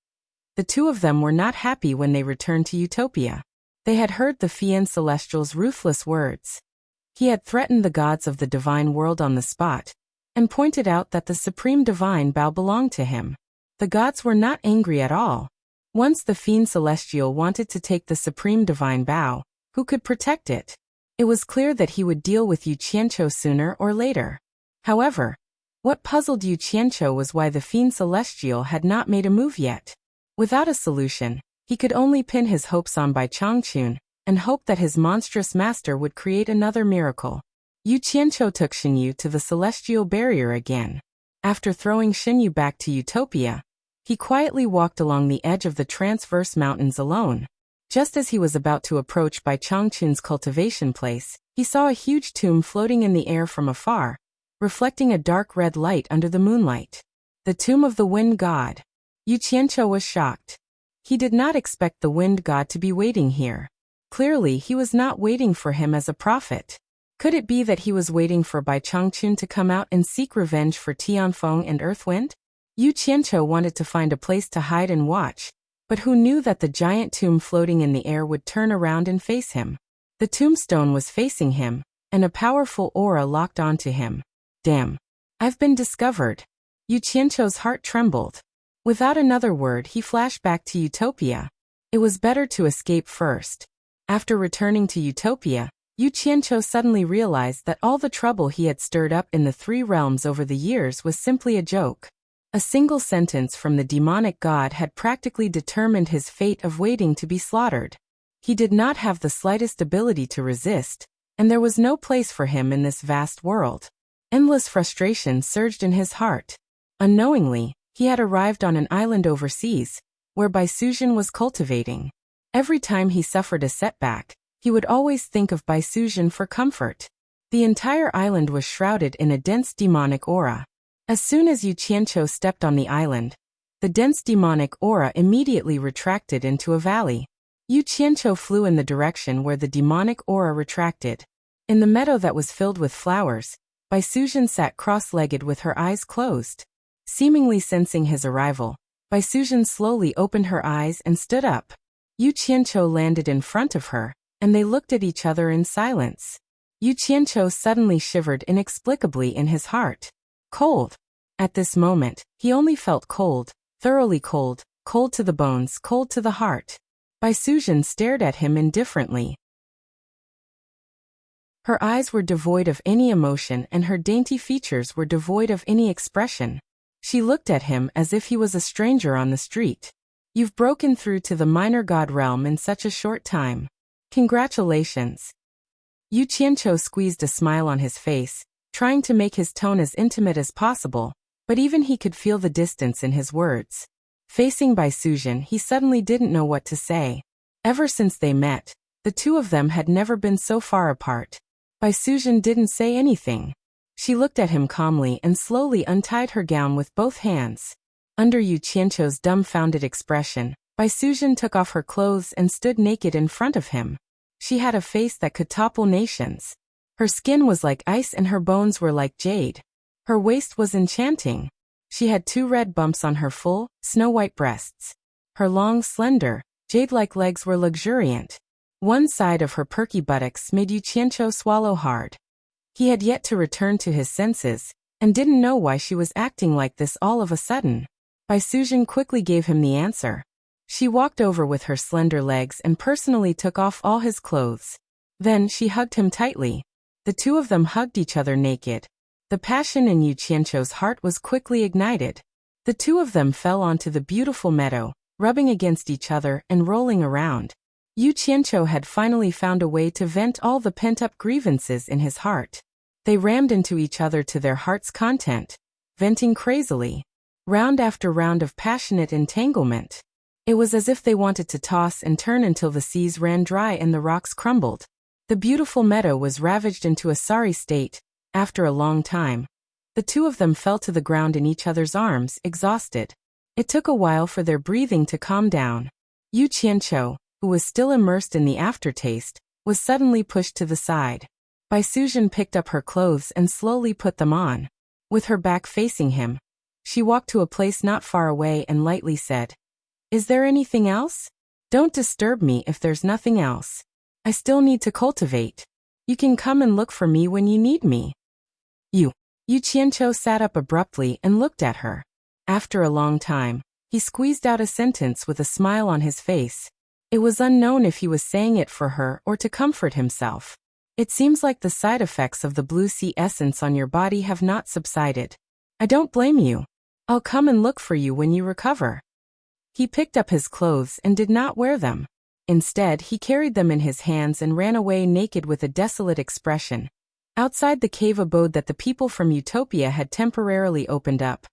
the 2 of them were not happy when they returned to Utopia. They had heard the Fian Celestial's ruthless words. He had threatened the gods of the divine world on the spot, and pointed out that the supreme divine bow belonged to him. The gods were not angry at all. Once the Fian Celestial wanted to take the supreme divine bow, who could protect it? It was clear that he would deal with Yu Qianqiu sooner or later. However, what puzzled Yu Qianqiu was why the Fian Celestial had not made a move yet. Without a solution, he could only pin his hopes on Bai Changchun, and hope that his monstrous master would create another miracle. Yu Qianqiu took Xinyu to the celestial barrier again. After throwing Xinyu back to Utopia, he quietly walked along the edge of the transverse mountains alone. Just as he was about to approach Bai Changchun's cultivation place, he saw a huge tomb floating in the air from afar, reflecting a dark red light under the moonlight. The tomb of the wind god. Yu Qianqiu was shocked. He did not expect the wind god to be waiting here. Clearly he was not waiting for him as a prophet. Could it be that he was waiting for Bai Changchun to come out and seek revenge for Tianfeng and Earthwind? Yu Qianqiu wanted to find a place to hide and watch, but who knew that the giant tomb floating in the air would turn around and face him? The tombstone was facing him, and a powerful aura locked onto him. Damn. I've been discovered. Yu Qianqiu's heart trembled. Without another word he flashed back to Utopia. It was better to escape first. After returning to Utopia, Yu Qianqiu suddenly realized that all the trouble he had stirred up in the 3 realms over the years was simply a joke. A single sentence from the demonic god had practically determined his fate of waiting to be slaughtered. He did not have the slightest ability to resist, and there was no place for him in this vast world. Endless frustration surged in his heart. Unknowingly, he had arrived on an island overseas, where Bai Suzhen was cultivating. Every time he suffered a setback, he would always think of Bai Suzhen for comfort. The entire island was shrouded in a dense demonic aura. As soon as Yu Qianqiu stepped on the island, the dense demonic aura immediately retracted into a valley. Yu Qianqiu flew in the direction where the demonic aura retracted. In the meadow that was filled with flowers, Bai Suzhen sat cross-legged with her eyes closed. Seemingly sensing his arrival, Bai Suzhen slowly opened her eyes and stood up. Yu Qianqiu landed in front of her, and they looked at each other in silence. Yu Qianqiu suddenly shivered inexplicably in his heart. Cold. At this moment, he only felt cold, thoroughly cold, cold to the bones, cold to the heart. Bai Suzhen stared at him indifferently. Her eyes were devoid of any emotion and her dainty features were devoid of any expression. She looked at him as if he was a stranger on the street. You've broken through to the minor god realm in such a short time. Congratulations. Yu Qianqiu squeezed a smile on his face, trying to make his tone as intimate as possible, but even he could feel the distance in his words. Facing Bai Suzhen, he suddenly didn't know what to say. Ever since they met, the two of them had never been so far apart. Bai Suzhen didn't say anything. She looked at him calmly and slowly untied her gown with both hands. Under Yu Qianqiu's dumbfounded expression, Bai Suzhen took off her clothes and stood naked in front of him. She had a face that could topple nations. Her skin was like ice and her bones were like jade. Her waist was enchanting. She had 2 red bumps on her full, snow-white breasts. Her long, slender, jade-like legs were luxuriant. One side of her perky buttocks made Yu Qianqiu swallow hard. He had yet to return to his senses, and didn't know why she was acting like this all of a sudden. Bai Suzhen quickly gave him the answer. She walked over with her slender legs and personally took off all his clothes. Then she hugged him tightly. The two of them hugged each other naked. The passion in Yu Qianqiu's heart was quickly ignited. The two of them fell onto the beautiful meadow, rubbing against each other and rolling around. Yu Qianqiu had finally found a way to vent all the pent-up grievances in his heart. They rammed into each other to their heart's content, venting crazily. Round after round of passionate entanglement. It was as if they wanted to toss and turn until the seas ran dry and the rocks crumbled. The beautiful meadow was ravaged into a sorry state. After a long time, the two of them fell to the ground in each other's arms, exhausted. It took a while for their breathing to calm down. Yu Qianqiu, who was still immersed in the aftertaste, was suddenly pushed to the side. Bai Suzhen picked up her clothes and slowly put them on. With her back facing him, she walked to a place not far away and lightly said, "Is there anything else? Don't disturb me if there's nothing else. I still need to cultivate. You can come and look for me when you need me." Yu Qianqiu sat up abruptly and looked at her. After a long time, he squeezed out a sentence with a smile on his face. It was unknown if he was saying it for her or to comfort himself. "It seems like the side effects of the blue sea essence on your body have not subsided. I don't blame you. I'll come and look for you when you recover." He picked up his clothes and did not wear them. Instead, he carried them in his hands and ran away naked with a desolate expression. Outside the cave abode that the people from Utopia had temporarily opened up,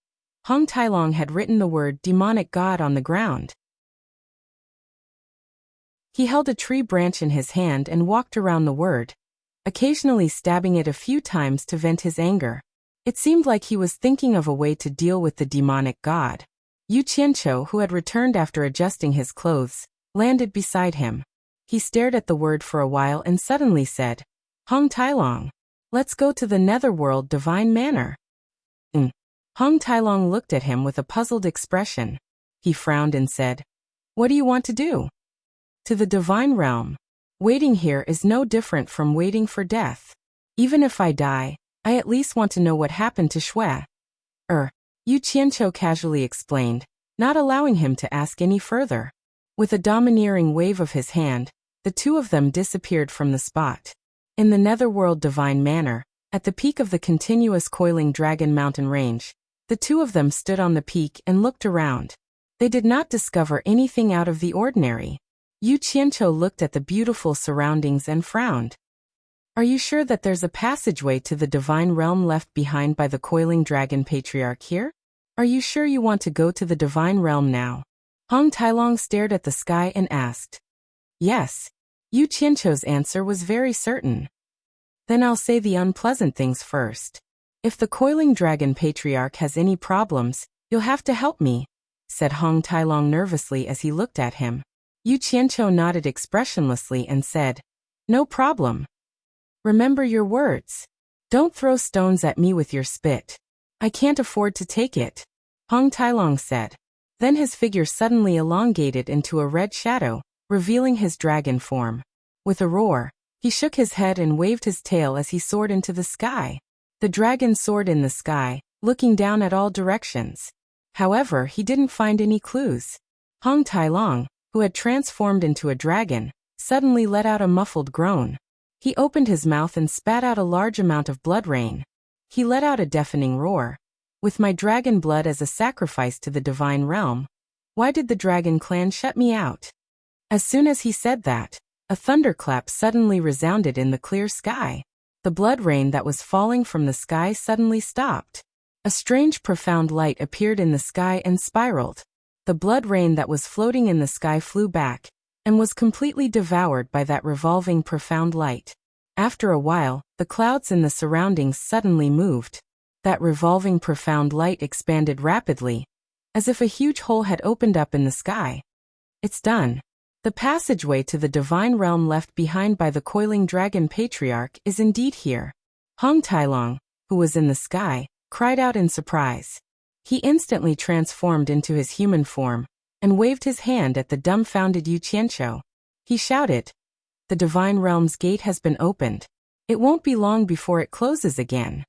Hong Tailong had written the word demonic god on the ground. He held a tree branch in his hand and walked around the word, occasionally stabbing it a few times to vent his anger. It seemed like he was thinking of a way to deal with the demonic god. Yu Qianqiu, who had returned after adjusting his clothes, landed beside him. He stared at the word for a while and suddenly said, "Hong Tailong, let's go to the netherworld divine manor." Hong Tailong looked at him with a puzzled expression. He frowned and said, "What do you want to do?" "To the divine realm. Waiting here is no different from waiting for death. Even if I die, I at least want to know what happened to Shui." Yu Qianqiu casually explained, not allowing him to ask any further. With a domineering wave of his hand, the two of them disappeared from the spot. In the netherworld divine manor, at the peak of the continuous coiling dragon mountain range, the two of them stood on the peak and looked around. They did not discover anything out of the ordinary. Yu Qianqiu looked at the beautiful surroundings and frowned. "Are you sure that there's a passageway to the divine realm left behind by the coiling dragon patriarch here? Are you sure you want to go to the divine realm now?" Hong Tailong stared at the sky and asked. "Yes." Yu Qianqiu's answer was very certain. "Then I'll say the unpleasant things first. If the coiling dragon patriarch has any problems, you'll have to help me," said Hong Tailong nervously as he looked at him. Yu Qianqiu nodded expressionlessly and said, "No problem. Remember your words. Don't throw stones at me with your spit. I can't afford to take it." Hong Tailong said. Then his figure suddenly elongated into a red shadow, revealing his dragon form. With a roar, he shook his head and waved his tail as he soared into the sky. The dragon soared in the sky, looking down at all directions. However, he didn't find any clues. Hong Tailong, who had transformed into a dragon, suddenly let out a muffled groan. He opened his mouth and spat out a large amount of blood rain. He let out a deafening roar. With my dragon blood as a sacrifice to the divine realm, why did the dragon clan shut me out? As soon as he said that, a thunderclap suddenly resounded in the clear sky. The blood rain that was falling from the sky suddenly stopped. A strange profound light appeared in the sky and spiraled. The blood rain that was floating in the sky flew back, and was completely devoured by that revolving profound light. After a while, the clouds in the surroundings suddenly moved. That revolving profound light expanded rapidly, as if a huge hole had opened up in the sky. It's done. The passageway to the divine realm left behind by the coiling dragon patriarch is indeed here. Hong Tailong, who was in the sky, cried out in surprise. He instantly transformed into his human form, and waved his hand at the dumbfounded Yu Qianqiu. He shouted, "The divine realm's gate has been opened. It won't be long before it closes again."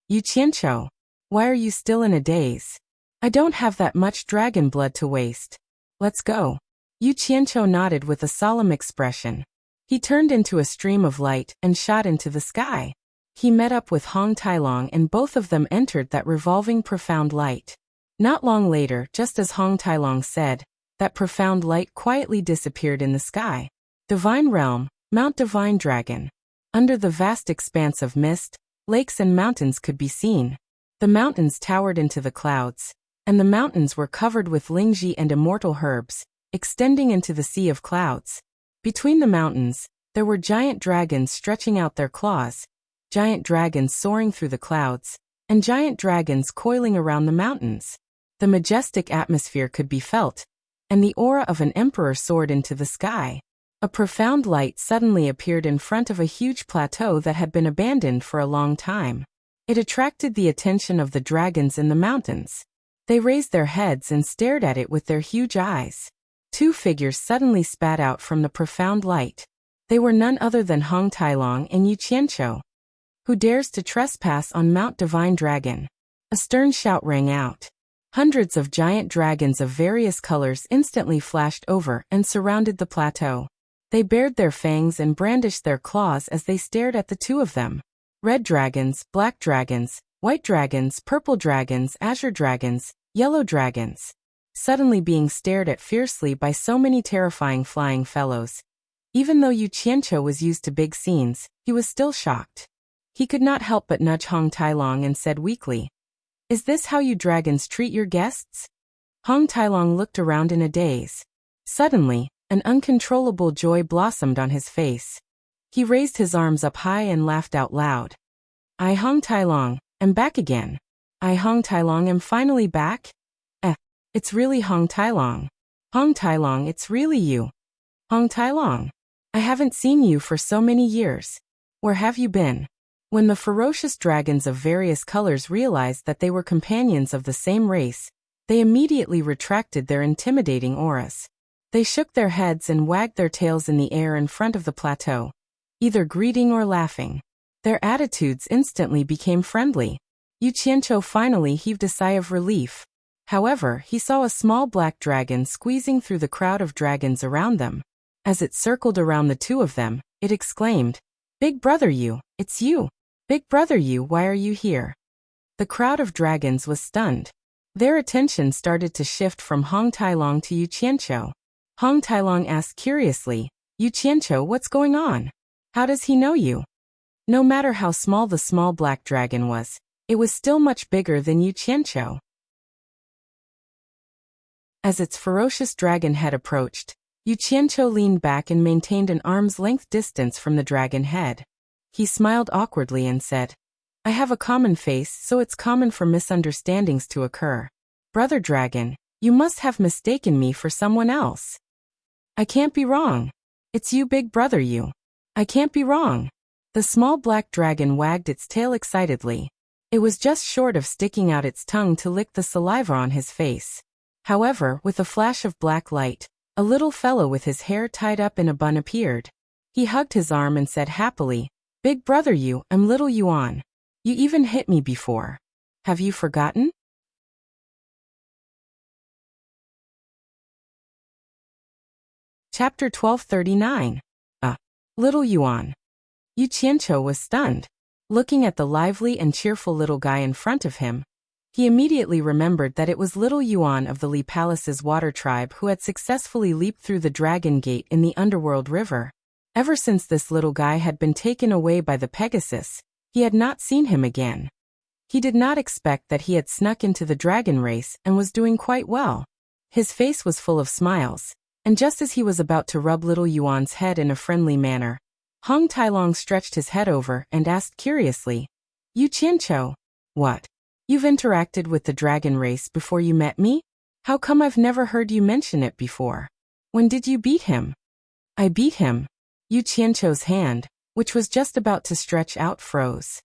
Yu Qianqiu, why are you still in a daze? I don't have that much dragon blood to waste. Let's go. Yu Qianqiu nodded with a solemn expression. He turned into a stream of light and shot into the sky. He met up with Hong Tailong and both of them entered that revolving profound light. Not long later, just as Hong Tailong said, that profound light quietly disappeared in the sky. Divine Realm, Mount Divine Dragon. Under the vast expanse of mist, lakes and mountains could be seen. The mountains towered into the clouds, and the mountains were covered with lingji and immortal herbs, extending into the sea of clouds. Between the mountains, there were giant dragons stretching out their claws, giant dragons soaring through the clouds, and giant dragons coiling around the mountains. The majestic atmosphere could be felt, and the aura of an emperor soared into the sky. A profound light suddenly appeared in front of a huge plateau that had been abandoned for a long time. It attracted the attention of the dragons in the mountains. They raised their heads and stared at it with their huge eyes. Two figures suddenly spat out from the profound light. They were none other than Hong Tailong and Yu Qianqiu. Who dares to trespass on Mount Divine Dragon? A stern shout rang out. Hundreds of giant dragons of various colors instantly flashed over and surrounded the plateau. They bared their fangs and brandished their claws as they stared at the two of them. Red dragons, black dragons, white dragons, purple dragons, azure dragons, yellow dragons. Suddenly being stared at fiercely by so many terrifying flying fellows. Even though Yu Qianqiu was used to big scenes, he was still shocked. He could not help but nudge Hong Tailong and said weakly, "Is this how you dragons treat your guests?" Hong Tailong looked around in a daze. Suddenly, an uncontrollable joy blossomed on his face. He raised his arms up high and laughed out loud. "I, Hong Tailong, am back again. I, Hong Tailong, am finally back? It's really Hong Tailong. Hong Tailong, it's really you. Hong Tailong. I haven't seen you for so many years. Where have you been?" When the ferocious dragons of various colors realized that they were companions of the same race, they immediately retracted their intimidating auras. They shook their heads and wagged their tails in the air in front of the plateau, either greeting or laughing. Their attitudes instantly became friendly. Yu Qianqiu finally heaved a sigh of relief. However, he saw a small black dragon squeezing through the crowd of dragons around them. As it circled around the two of them, it exclaimed, "Big brother Yu, it's you. Big brother Yu, why are you here?" The crowd of dragons was stunned. Their attention started to shift from Hong Tailong to Yu Qianqiu. Hong Tailong asked curiously, "Yu Qianqiu, what's going on? How does he know you?" No matter how small the small black dragon was, it was still much bigger than Yu Qianqiu. As its ferocious dragon head approached, Yu Qianqiu leaned back and maintained an arm's length distance from the dragon head. He smiled awkwardly and said, "I have a common face, so it's common for misunderstandings to occur. Brother Dragon, you must have mistaken me for someone else. I can't be wrong. It's you, big brother Yu. I can't be wrong." The small black dragon wagged its tail excitedly. It was just short of sticking out its tongue to lick the saliva on his face. However, with a flash of black light, a little fellow with his hair tied up in a bun appeared. He hugged his arm and said happily, "Big brother, I'm little Yuan. You even hit me before. Have you forgotten?" Chapter 1239. Little Yuan. Yu Qianqiu was stunned. Looking at the lively and cheerful little guy in front of him, he immediately remembered that it was little Yuan of the Li Palace's water tribe who had successfully leaped through the Dragon Gate in the Underworld River. Ever since this little guy had been taken away by the Pegasus, he had not seen him again. He did not expect that he had snuck into the dragon race and was doing quite well. His face was full of smiles, and just as he was about to rub little Yuan's head in a friendly manner, Hong Tailong stretched his head over and asked curiously, "Yu Qianqiu, what? You've interacted with the dragon race before you met me? How come I've never heard you mention it before? When did you beat him?" "I beat him." Yu Qianqiu's hand, which was just about to stretch out, froze.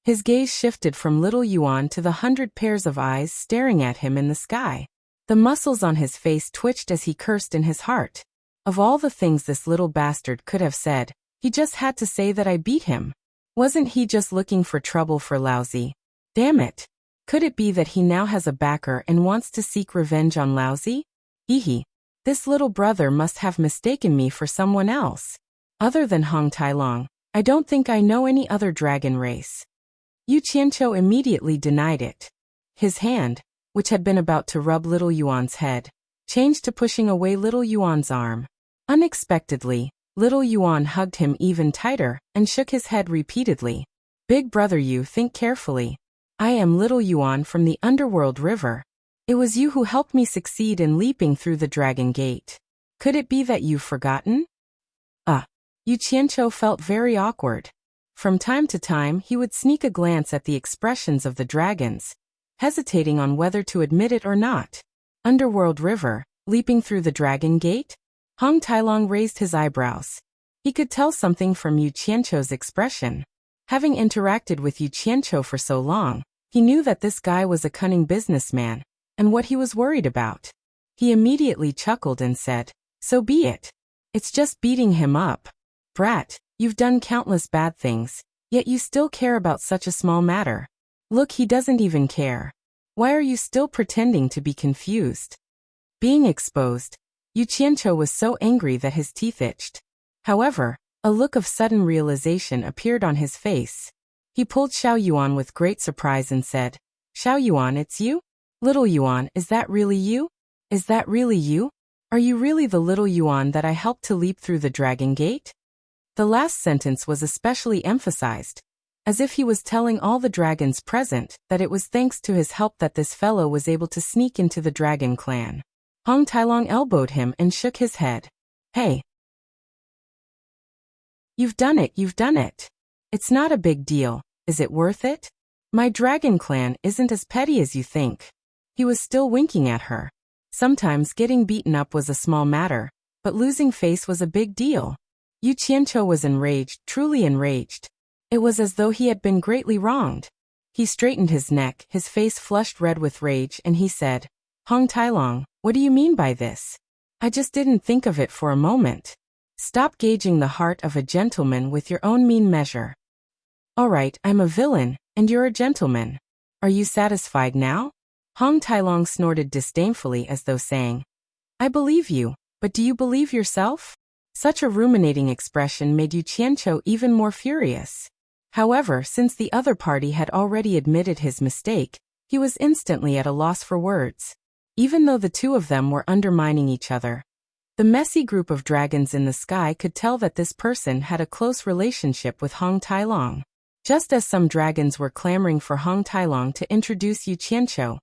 His gaze shifted from little Yuan to the 100 pairs of eyes staring at him in the sky. The muscles on his face twitched as he cursed in his heart. Of all the things this little bastard could have said, he just had to say that I beat him. Wasn't he just looking for trouble for Laozi? Damn it. Could it be that he now has a backer and wants to seek revenge on Laozi? Hehe. This little brother must have mistaken me for someone else. Other than Hong Tailong, I don't think I know any other dragon race. Yu Qianqiu immediately denied it. His hand, which had been about to rub little Yuan's head, changed to pushing away little Yuan's arm. Unexpectedly, little Yuan hugged him even tighter and shook his head repeatedly. "Big brother, you think carefully. I am little Yuan from the Underworld River. It was you who helped me succeed in leaping through the Dragon Gate. Could it be that you've forgotten?" Yu Qianqiu felt very awkward. From time to time he would sneak a glance at the expressions of the dragons, hesitating on whether to admit it or not. Underworld River, leaping through the Dragon Gate? Hong Tailong raised his eyebrows. He could tell something from Yu Qianqiu's expression. Having interacted with Yu Qianqiu for so long, he knew that this guy was a cunning businessman, and what he was worried about. He immediately chuckled and said, "So be it. It's just beating him up. Brat, you've done countless bad things, yet you still care about such a small matter. Look, he doesn't even care. Why are you still pretending to be confused?" Being exposed, Yu Qianqiu was so angry that his teeth itched. However, a look of sudden realization appeared on his face. He pulled Xiao Yuan with great surprise and said, "Xiao Yuan, it's you? Little Yuan, is that really you? Is that really you? Are you really the little Yuan that I helped to leap through the Dragon Gate?" The last sentence was especially emphasized, as if he was telling all the dragons present that it was thanks to his help that this fellow was able to sneak into the dragon clan. Hong Tailong elbowed him and shook his head. "Hey. You've done it, you've done it. It's not a big deal, is it worth it? My dragon clan isn't as petty as you think." He was still winking at her. Sometimes getting beaten up was a small matter, but losing face was a big deal. Yu Qianqiu was enraged, truly enraged. It was as though he had been greatly wronged. He straightened his neck, his face flushed red with rage, and he said, "Hong Tailong, what do you mean by this? I just didn't think of it for a moment. Stop gauging the heart of a gentleman with your own mean measure. All right, I'm a villain, and you're a gentleman. Are you satisfied now?" Hong Tailong snorted disdainfully as though saying, "I believe you, but do you believe yourself?" Such a ruminating expression made Yu Qianqiu even more furious. However, since the other party had already admitted his mistake, he was instantly at a loss for words. Even though the two of them were undermining each other, the messy group of dragons in the sky could tell that this person had a close relationship with Hong Tailong. Just as some dragons were clamoring for Hong Tailong to introduce Yu Qianqiu,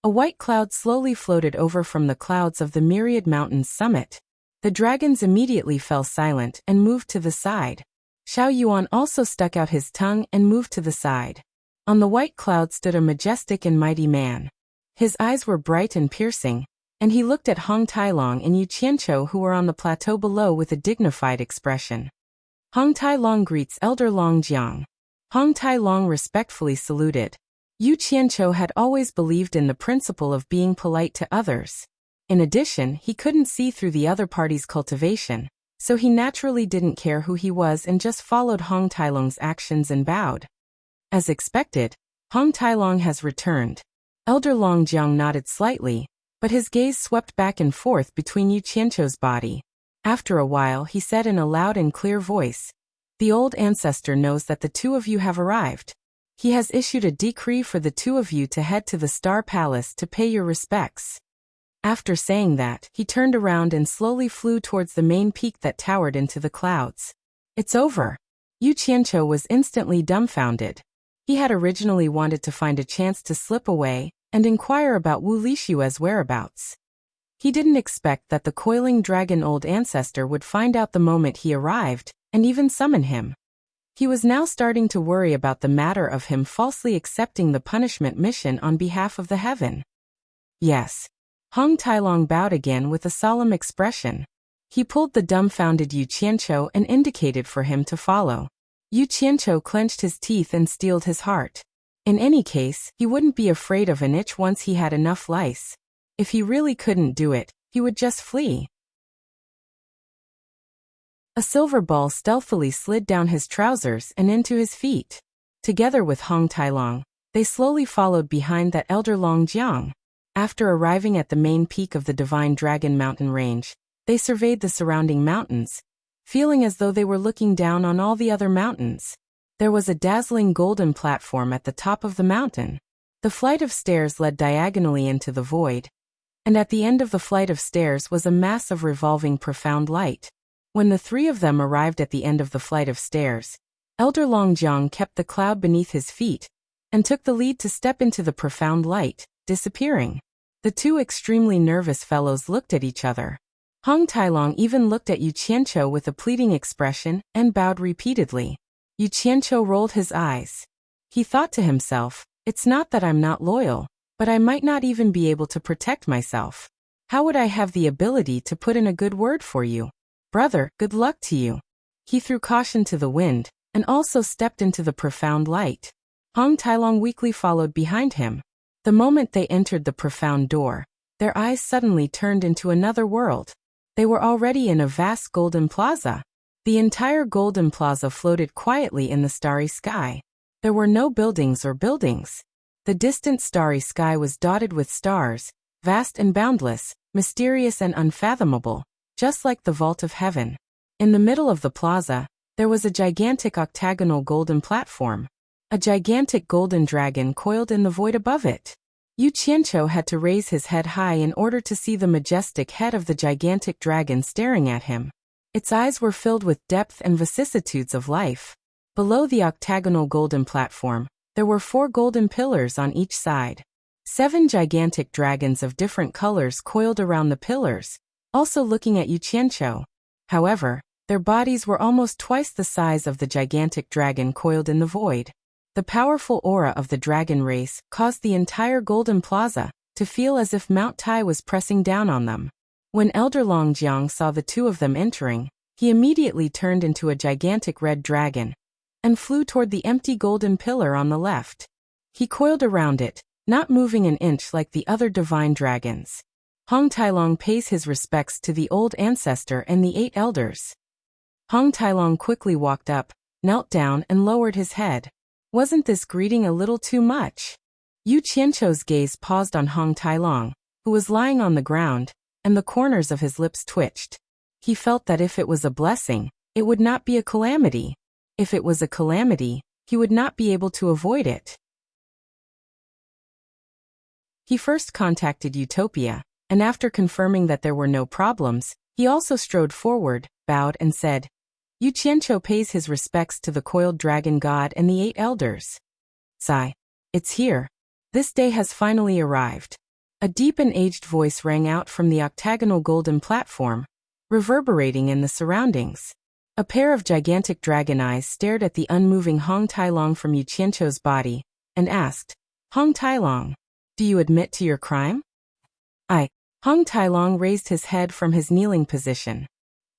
a white cloud slowly floated over from the clouds of the Myriad Mountains summit. The dragons immediately fell silent and moved to the side. Xiao Yuan also stuck out his tongue and moved to the side. On the white cloud stood a majestic and mighty man. His eyes were bright and piercing, and he looked at Hong Tailong and Yu Qianqiu, who were on the plateau below, with a dignified expression. Hong Tailong greets Elder Long Jiang. Hong Tailong respectfully saluted. Yu Qianqiu had always believed in the principle of being polite to others. In addition, he couldn't see through the other party's cultivation, so he naturally didn't care who he was and just followed Hong Tailong's actions and bowed. As expected, Hong Tailong has returned. Elder Long Jiang nodded slightly, but his gaze swept back and forth between Yu Qianqiu's body. After a while, he said in a loud and clear voice, "The old ancestor knows that the two of you have arrived. He has issued a decree for the two of you to head to the Star Palace to pay your respects." After saying that, he turned around and slowly flew towards the main peak that towered into the clouds. "It's over." Yu Qianqiu was instantly dumbfounded. He had originally wanted to find a chance to slip away and inquire about Wu Lishue's whereabouts. He didn't expect that the coiling dragon old ancestor would find out the moment he arrived, and even summon him. He was now starting to worry about the matter of him falsely accepting the punishment mission on behalf of the heaven. "Yes." Hong Tailong bowed again with a solemn expression. He pulled the dumbfounded Yu Qianqiu and indicated for him to follow. Yu Qianqiu clenched his teeth and steeled his heart. In any case, he wouldn't be afraid of an itch once he had enough lice. If he really couldn't do it, he would just flee. A silver ball stealthily slid down his trousers and into his feet. Together with Hong Tailong, they slowly followed behind that elder Long Jiang. After arriving at the main peak of the Divine Dragon Mountain range, they surveyed the surrounding mountains, feeling as though they were looking down on all the other mountains. There was a dazzling golden platform at the top of the mountain. The flight of stairs led diagonally into the void, and at the end of the flight of stairs was a mass of revolving profound light. When the three of them arrived at the end of the flight of stairs, Elder Long Jiang kept the cloud beneath his feet and took the lead to step into the profound light, disappearing. The two extremely nervous fellows looked at each other. Hong Tailong even looked at Yu Qianqiu with a pleading expression and bowed repeatedly. Yu Qianqiu rolled his eyes. He thought to himself, "It's not that I'm not loyal, but I might not even be able to protect myself. How would I have the ability to put in a good word for you? Brother, good luck to you." He threw caution to the wind and also stepped into the profound light. Hong Tailong weakly followed behind him. The moment they entered the profound door, their eyes suddenly turned into another world. They were already in a vast golden plaza. The entire golden plaza floated quietly in the starry sky. There were no buildings or buildings. The distant starry sky was dotted with stars, vast and boundless, mysterious and unfathomable, just like the vault of heaven. In the middle of the plaza, there was a gigantic octagonal golden platform. A gigantic golden dragon coiled in the void above it. Yu Qianqiu had to raise his head high in order to see the majestic head of the gigantic dragon staring at him. Its eyes were filled with depth and vicissitudes of life. Below the octagonal golden platform, there were 4 golden pillars on each side. 7 gigantic dragons of different colors coiled around the pillars, also looking at Yu Qianqiu. However, their bodies were almost twice the size of the gigantic dragon coiled in the void. The powerful aura of the dragon race caused the entire golden plaza to feel as if Mount Tai was pressing down on them. When Elder Long Jiang saw the two of them entering, he immediately turned into a gigantic red dragon and flew toward the empty golden pillar on the left. He coiled around it, not moving an inch like the other divine dragons. Hong Tailong pays his respects to the old ancestor and the 8 elders. Hong Tailong quickly walked up, knelt down and lowered his head. Wasn't this greeting a little too much? Yu Qianqiu's gaze paused on Hong Tailong, who was lying on the ground, and the corners of his lips twitched. He felt that if it was a blessing, it would not be a calamity. If it was a calamity, he would not be able to avoid it. He first contacted Utopia, and after confirming that there were no problems, he also strode forward, bowed and said, "Yu Qianqiu pays his respects to the coiled dragon god and the 8 elders. Sigh. It's here. This day has finally arrived." A deep and aged voice rang out from the octagonal golden platform, reverberating in the surroundings. A pair of gigantic dragon eyes stared at the unmoving Hong Tailong from Yu Qianqiu's body, and asked, "Hong Tailong, do you admit to your crime?" Hong Tailong raised his head from his kneeling position.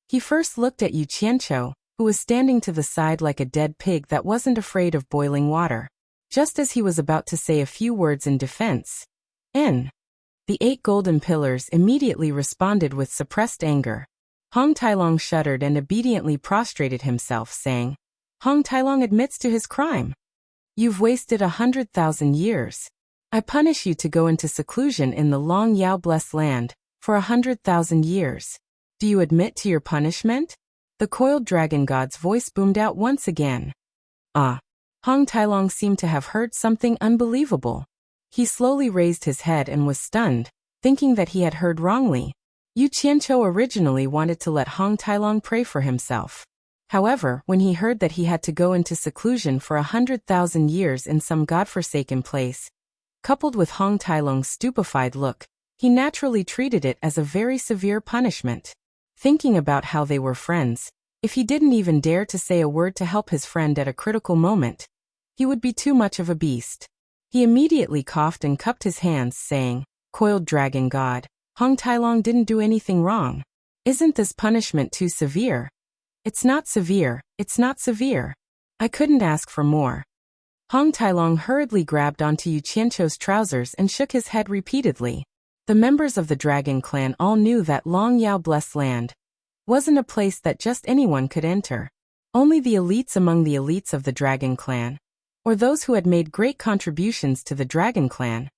He first looked at Yu Qianqiu, who was standing to the side like a dead pig that wasn't afraid of boiling water. Just as he was about to say a few words in defense, the 8 golden pillars immediately responded with suppressed anger. Hong Tailong shuddered and obediently prostrated himself, saying, Hong Tailong admits to his crime. You've wasted 100,000 years. I punish you to go into seclusion in the Long Yao blessed land for 100,000 years. Do you admit to your punishment? The coiled dragon god's voice boomed out once again. Ah! Hong Tailong seemed to have heard something unbelievable. He slowly raised his head and was stunned, thinking that he had heard wrongly. Yu Qianqiu originally wanted to let Hong Tailong pray for himself. However, when he heard that he had to go into seclusion for 100,000 years in some godforsaken place, coupled with Hong Tailong's stupefied look, he naturally treated it as a very severe punishment. Thinking about how they were friends, if he didn't even dare to say a word to help his friend at a critical moment, he would be too much of a beast. He immediately coughed and cupped his hands, saying, Coiled dragon god, Hong Tailong didn't do anything wrong. Isn't this punishment too severe? It's not severe, it's not severe. I couldn't ask for more. Hong Tailong hurriedly grabbed onto Yu Qianqiu's trousers and shook his head repeatedly. The members of the dragon clan all knew that Long Yao blessed land wasn't a place that just anyone could enter. Only the elites among the elites of the dragon clan, or those who had made great contributions to the dragon clan,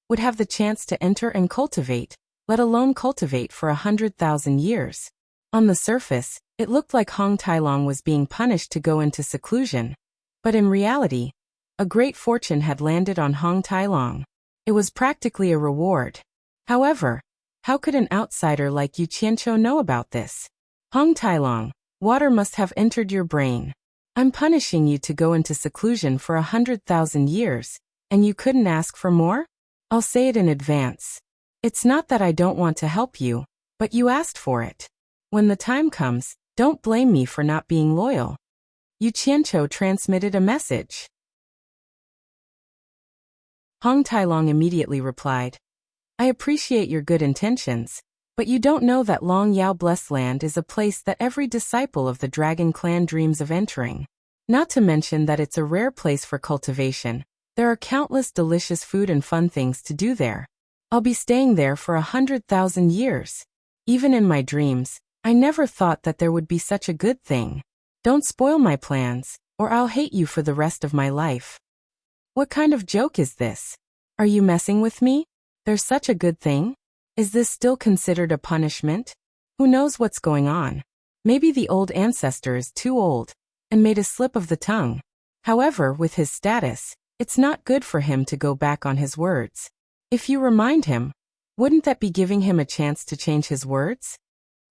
would have the chance to enter and cultivate, let alone cultivate for 100,000 years. On the surface, it looked like Hong Tailong was being punished to go into seclusion, but in reality, a great fortune had landed on Hong Tailong. It was practically a reward. However, how could an outsider like Yu Qianqiu know about this? Hong Tailong, water must have entered your brain. I'm punishing you to go into seclusion for 100,000 years, and you couldn't ask for more? I'll say it in advance. It's not that I don't want to help you, but you asked for it. When the time comes, don't blame me for not being loyal. Yu Qianqiu transmitted a message. Hong Tailong immediately replied, I appreciate your good intentions, but you don't know that Long Yao blessed land is a place that every disciple of the dragon clan dreams of entering. Not to mention that it's a rare place for cultivation. There are countless delicious food and fun things to do there. I'll be staying there for 100,000 years. Even in my dreams, I never thought that there would be such a good thing. Don't spoil my plans, or I'll hate you for the rest of my life. What kind of joke is this? Are you messing with me? There's such a good thing? Is this still considered a punishment? Who knows what's going on? Maybe the old ancestor is too old and made a slip of the tongue. However, with his status, it's not good for him to go back on his words. If you remind him, wouldn't that be giving him a chance to change his words?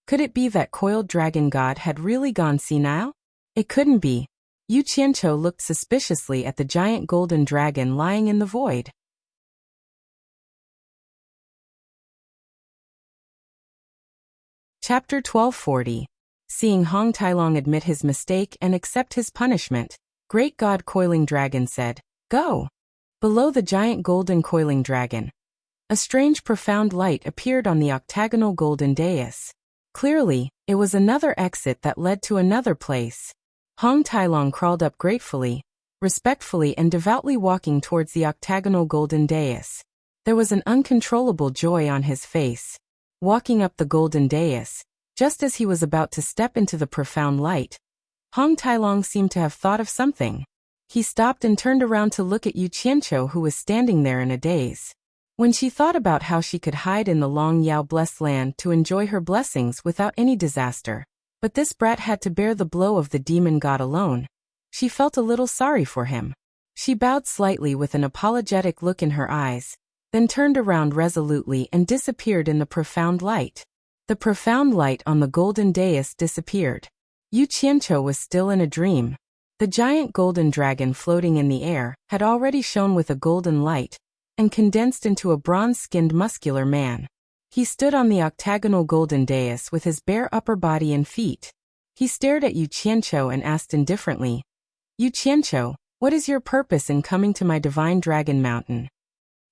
Could it be that coiled dragon god had really gone senile? It couldn't be. Yu Qianqiu looked suspiciously at the giant golden dragon lying in the void. Chapter 1240. Seeing Hong Tailong admit his mistake and accept his punishment, Great God Coiling Dragon said, Go! Below the giant golden coiling dragon, a strange profound light appeared on the octagonal golden dais. Clearly, it was another exit that led to another place. Hong Tailong crawled up gratefully, respectfully and devoutly walking towards the octagonal golden dais. There was an uncontrollable joy on his face. Walking up the golden dais, just as he was about to step into the profound light, Hong Tailong seemed to have thought of something. He stopped and turned around to look at Yu Qianqiu, who was standing there in a daze. When she thought about how she could hide in the Long Yao blessed land to enjoy her blessings without any disaster, but this brat had to bear the blow of the demon god alone, she felt a little sorry for him. She bowed slightly with an apologetic look in her eyes, then turned around resolutely and disappeared in the profound light. The profound light on the golden dais disappeared. Yu Qianqiu was still in a dream. The giant golden dragon floating in the air had already shone with a golden light and condensed into a bronze-skinned muscular man. He stood on the octagonal golden dais with his bare upper body and feet. He stared at Yu Qianqiu and asked indifferently, Yu Qianqiu, what is your purpose in coming to my divine dragon mountain?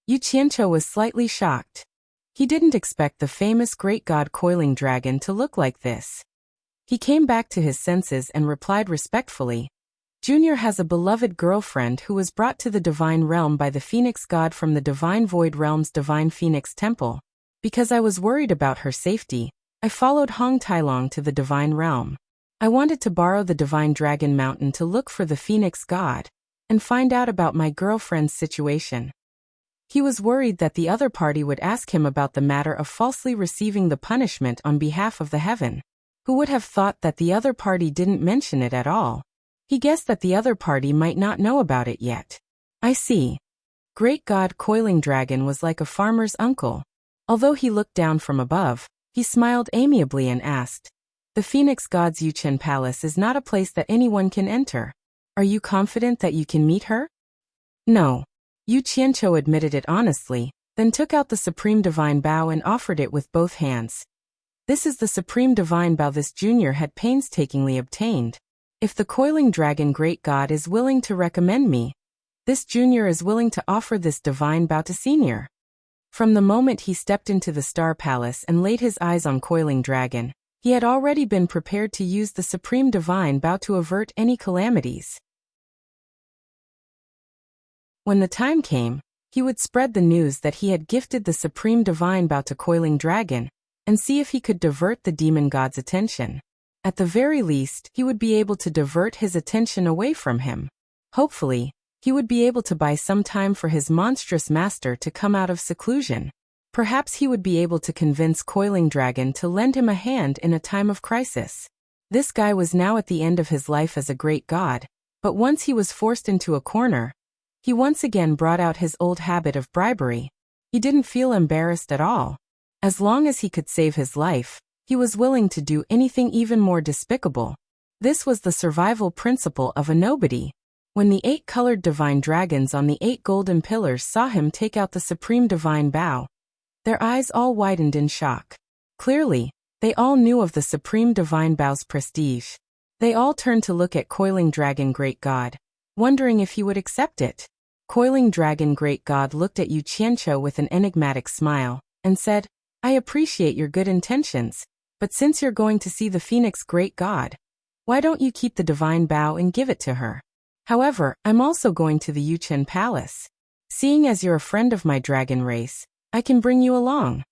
Yu Qianqiu was slightly shocked. He didn't expect the famous great god coiling dragon to look like this. He came back to his senses and replied respectfully, Junior has a beloved girlfriend who was brought to the divine realm by the Phoenix god from the divine void realm's divine Phoenix temple. Because I was worried about her safety, I followed Hong Tailong to the divine realm. I wanted to borrow the divine dragon mountain to look for the Phoenix god and find out about my girlfriend's situation. He was worried that the other party would ask him about the matter of falsely receiving the punishment on behalf of the heaven. Who would have thought that the other party didn't mention it at all? He guessed that the other party might not know about it yet. I see. Great God Coiling Dragon was like a farmer's uncle. Although he looked down from above, he smiled amiably and asked, "The Phoenix God's Yuchen Palace is not a place that anyone can enter. Are you confident that you can meet her?" "No." Yu Qianqiu admitted it honestly, then took out the Supreme Divine Bow and offered it with both hands. This is the Supreme Divine Bow this junior had painstakingly obtained. If the Coiling Dragon Great God is willing to recommend me, this junior is willing to offer this divine bow to senior. From the moment he stepped into the Star Palace and laid his eyes on Coiling Dragon, he had already been prepared to use the Supreme Divine Bow to avert any calamities. When the time came, he would spread the news that he had gifted the Supreme Divine Bow to Coiling Dragon and see if he could divert the demon god's attention. At the very least, he would be able to divert his attention away from him. Hopefully, he would be able to buy some time for his monstrous master to come out of seclusion. Perhaps he would be able to convince Coiling Dragon to lend him a hand in a time of crisis. This guy was now at the end of his life as a great god, but once he was forced into a corner, he once again brought out his old habit of bribery. He didn't feel embarrassed at all. As long as he could save his life, he was willing to do anything even more despicable. This was the survival principle of a nobody. When the 8 colored divine dragons on the 8 golden pillars saw him take out the Supreme Divine Bow, their eyes all widened in shock. Clearly, they all knew of the Supreme Divine Bow's prestige. They all turned to look at Coiling Dragon Great God, wondering if he would accept it. Coiling Dragon Great God looked at Yu Qianqiu with an enigmatic smile and said, "I appreciate your good intentions, but since you're going to see the Phoenix Great God, why don't you keep the divine bow and give it to her? However, I'm also going to the Yuchen Palace. Seeing as you're a friend of my dragon race, I can bring you along."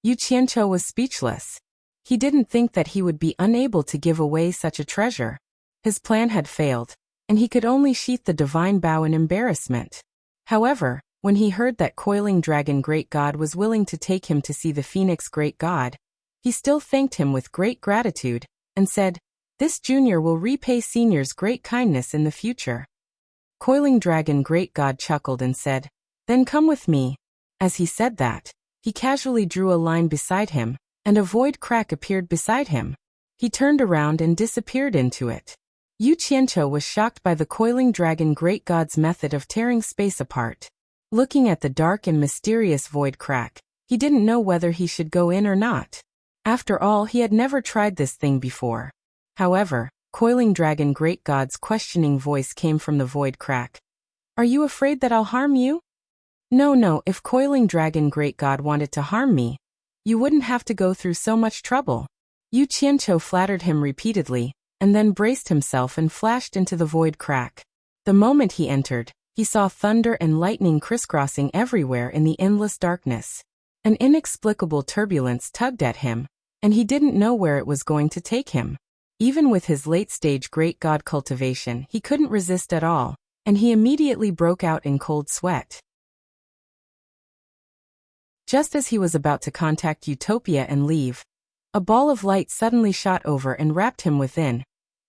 Yu Qianqiu was speechless. He didn't think that he would be unable to give away such a treasure. His plan had failed, and he could only sheath the divine bow in embarrassment. However, when he heard that Coiling Dragon Great God was willing to take him to see the Phoenix Great God, he still thanked him with great gratitude and said, "This junior will repay senior's great kindness in the future." Coiling Dragon Great God chuckled and said, "Then come with me." As he said that, he casually drew a line beside him, and a void crack appeared beside him. He turned around and disappeared into it. Yu Qianqiu was shocked by the Coiling Dragon Great God's method of tearing space apart. Looking at the dark and mysterious void crack, he didn't know whether he should go in or not. After all, he had never tried this thing before. However, Coiling Dragon Great God's questioning voice came from the void crack. "Are you afraid that I'll harm you?" No, if Coiling Dragon Great God wanted to harm me, you wouldn't have to go through so much trouble. Yu Qianqiu flattered him repeatedly, and then braced himself and flashed into the void crack. The moment he entered, he saw thunder and lightning crisscrossing everywhere in the endless darkness. An inexplicable turbulence tugged at him, and he didn't know where it was going to take him. Even with his late-stage great god cultivation, he couldn't resist at all, and he immediately broke out in cold sweat. Just as he was about to contact Utopia and leave, a ball of light suddenly shot over and wrapped him within,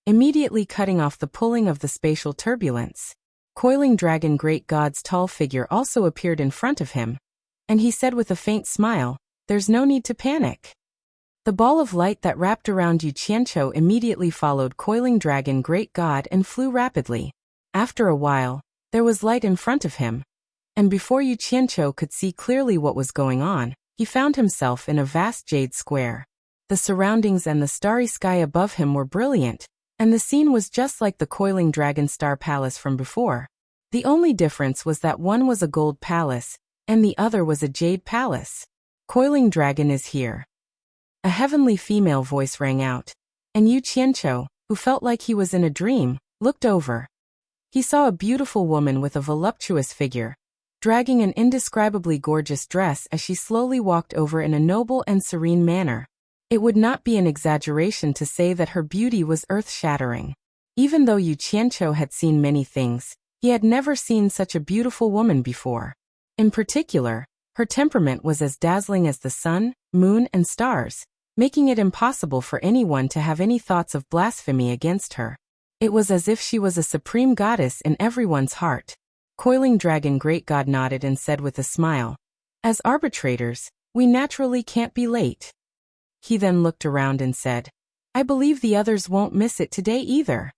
immediately cutting off the pulling of the spatial turbulence. Coiling Dragon Great God's tall figure also appeared in front of him, and he said with a faint smile, "There's no need to panic." The ball of light that wrapped around Yu Qianqiu immediately followed Coiling Dragon Great God and flew rapidly. After a while, there was light in front of him, and before Yu Qianqiu could see clearly what was going on, he found himself in a vast jade square. The surroundings and the starry sky above him were brilliant, and the scene was just like the Coiling Dragon Star Palace from before. The only difference was that one was a gold palace, and the other was a jade palace. "Coiling Dragon is here." A heavenly female voice rang out, and Yu Qianqiu, who felt like he was in a dream, looked over. He saw a beautiful woman with a voluptuous figure, dragging an indescribably gorgeous dress as she slowly walked over in a noble and serene manner. It would not be an exaggeration to say that her beauty was earth-shattering. Even though Yu Qianqiu had seen many things, he had never seen such a beautiful woman before. In particular, her temperament was as dazzling as the sun, moon, and stars, making it impossible for anyone to have any thoughts of blasphemy against her. It was as if she was a supreme goddess in everyone's heart. Coiling Dragon Great God nodded and said with a smile, "As arbitrators, we naturally can't be late." He then looked around and said, "I believe the others won't miss it today either.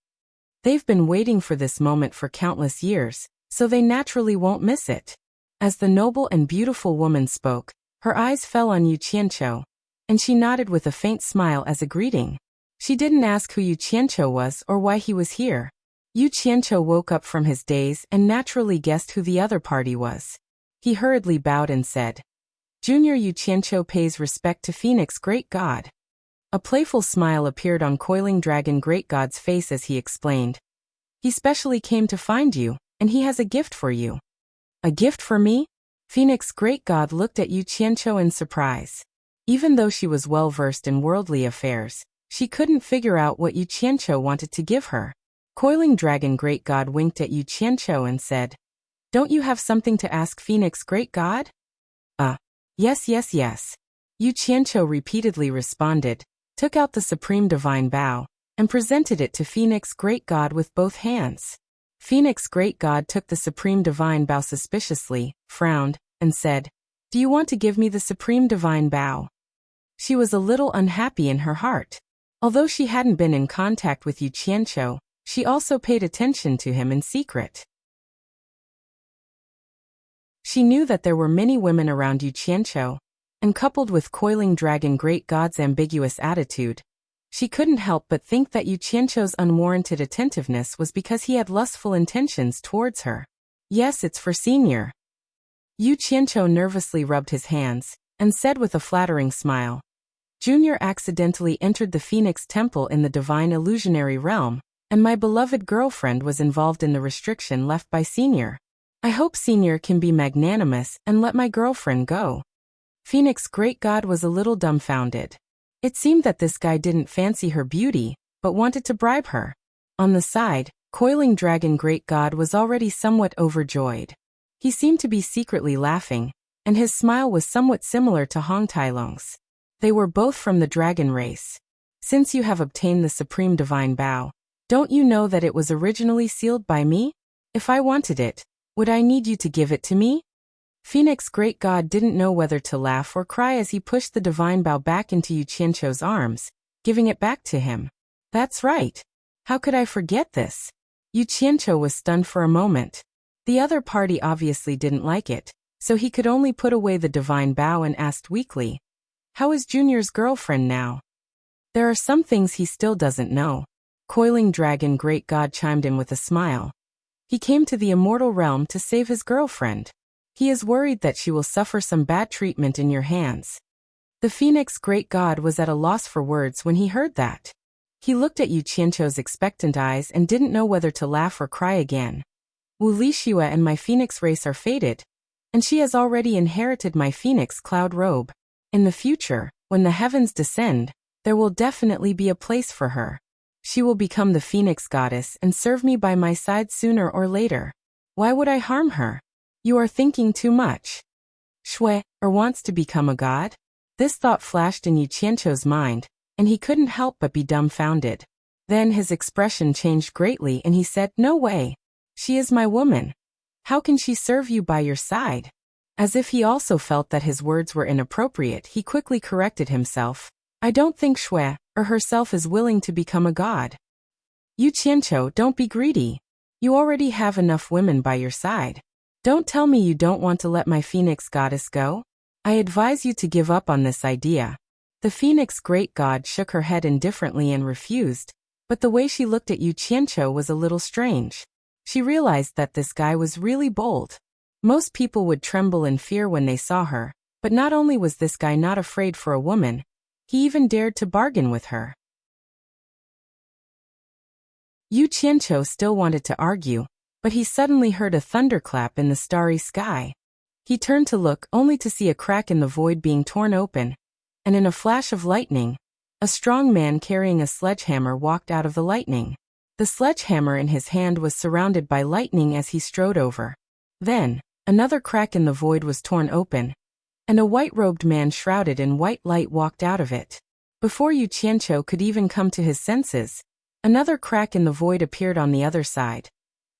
They've been waiting for this moment for countless years, so they naturally won't miss it." As the noble and beautiful woman spoke, her eyes fell on Yu Qianqiu, and she nodded with a faint smile as a greeting. She didn't ask who Yu Qianqiu was or why he was here. Yu Qianqiu woke up from his daze and naturally guessed who the other party was. He hurriedly bowed and said, "Junior Yu Qianqiu pays respect to Phoenix Great God." A playful smile appeared on Coiling Dragon Great God's face as he explained, "He specially came to find you, and he has a gift for you." "A gift for me?" Phoenix Great God looked at Yu Qianqiu in surprise. Even though she was well versed in worldly affairs, she couldn't figure out what Yu Qianqiu wanted to give her. Coiling Dragon Great God winked at Yu Qianqiu and said, "Don't you have something to ask Phoenix Great God?" Yes. Yu Qianqiu repeatedly responded, took out the Supreme Divine Bow, and presented it to Phoenix Great God with both hands. Phoenix Great God took the Supreme Divine Bow suspiciously, frowned, and said, "Do you want to give me the Supreme Divine Bow?" She was a little unhappy in her heart. Although she hadn't been in contact with Yu Qianqiu, she also paid attention to him in secret. She knew that there were many women around Yu Qianqiu, and coupled with Coiling Dragon Great God's ambiguous attitude, she couldn't help but think that Yu Qianqiu's unwarranted attentiveness was because he had lustful intentions towards her. "Yes, it's for Senior." Yu Qianqiu nervously rubbed his hands, and said with a flattering smile, "Junior accidentally entered the Phoenix Temple in the Divine Illusionary Realm, and my beloved girlfriend was involved in the restriction left by Senior. I hope Senior can be magnanimous and let my girlfriend go." Phoenix Great God was a little dumbfounded. It seemed that this guy didn't fancy her beauty, but wanted to bribe her. On the side, Coiling Dragon Great God was already somewhat overjoyed. He seemed to be secretly laughing, and his smile was somewhat similar to Hong Tailong's. They were both from the dragon race. "Since you have obtained the Supreme Divine Bow, don't you know that it was originally sealed by me? If I wanted it, would I need you to give it to me?" Phoenix Great God didn't know whether to laugh or cry as he pushed the Divine Bow back into Yu Qianqiu's arms, giving it back to him. "That's right. How could I forget this?" Yu Qianqiu was stunned for a moment. The other party obviously didn't like it, so he could only put away the Divine Bow and asked weakly, "How is Junior's girlfriend now?" "There are some things he still doesn't know." Coiling Dragon Great God chimed in with a smile. "He came to the immortal realm to save his girlfriend. He is worried that she will suffer some bad treatment in your hands." The Phoenix Great God was at a loss for words when he heard that. He looked at Yu Qianqiu's expectant eyes and didn't know whether to laugh or cry again. "Wu Lixue and my Phoenix race are fated, and she has already inherited my Phoenix cloud robe. In the future, when the heavens descend, there will definitely be a place for her. She will become the Phoenix goddess and serve me by my side sooner or later. Why would I harm her?" "You are thinking too much." "Shui, or wants to become a god?" This thought flashed in Yu Qianqiu's mind, and he couldn't help but be dumbfounded. Then his expression changed greatly and he said, "No way. She is my woman. How can she serve you by your side?" As if he also felt that his words were inappropriate, he quickly corrected himself. "I don't think Shui, or herself, is willing to become a god." "Yu Qianqiu, don't be greedy. You already have enough women by your side. Don't tell me you don't want to let my Phoenix goddess go. I advise you to give up on this idea." The Phoenix Great God shook her head indifferently and refused, but the way she looked at Yu Qianqiu was a little strange. She realized that this guy was really bold. Most people would tremble in fear when they saw her, but not only was this guy not afraid for a woman, he even dared to bargain with her. Yu Qianqiu still wanted to argue, but he suddenly heard a thunderclap in the starry sky. He turned to look only to see a crack in the void being torn open, and in a flash of lightning, a strong man carrying a sledgehammer walked out of the lightning. The sledgehammer in his hand was surrounded by lightning as he strode over. Then, another crack in the void was torn open, and a white-robed man shrouded in white light walked out of it. Before Yu Qianqiu could even come to his senses, another crack in the void appeared on the other side,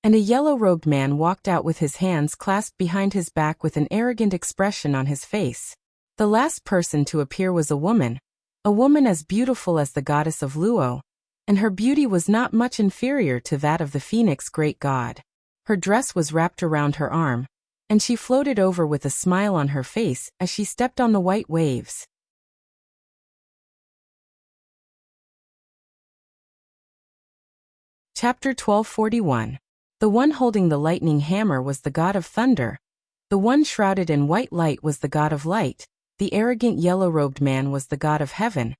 and a yellow-robed man walked out with his hands clasped behind his back with an arrogant expression on his face. The last person to appear was a woman as beautiful as the goddess of Luo, and her beauty was not much inferior to that of the phoenix great god. Her dress was wrapped around her arm, and she floated over with a smile on her face as she stepped on the white waves. Chapter 1241. The one holding the lightning hammer was the god of thunder. The one shrouded in white light was the god of light. The arrogant yellow-robed man was the god of heaven,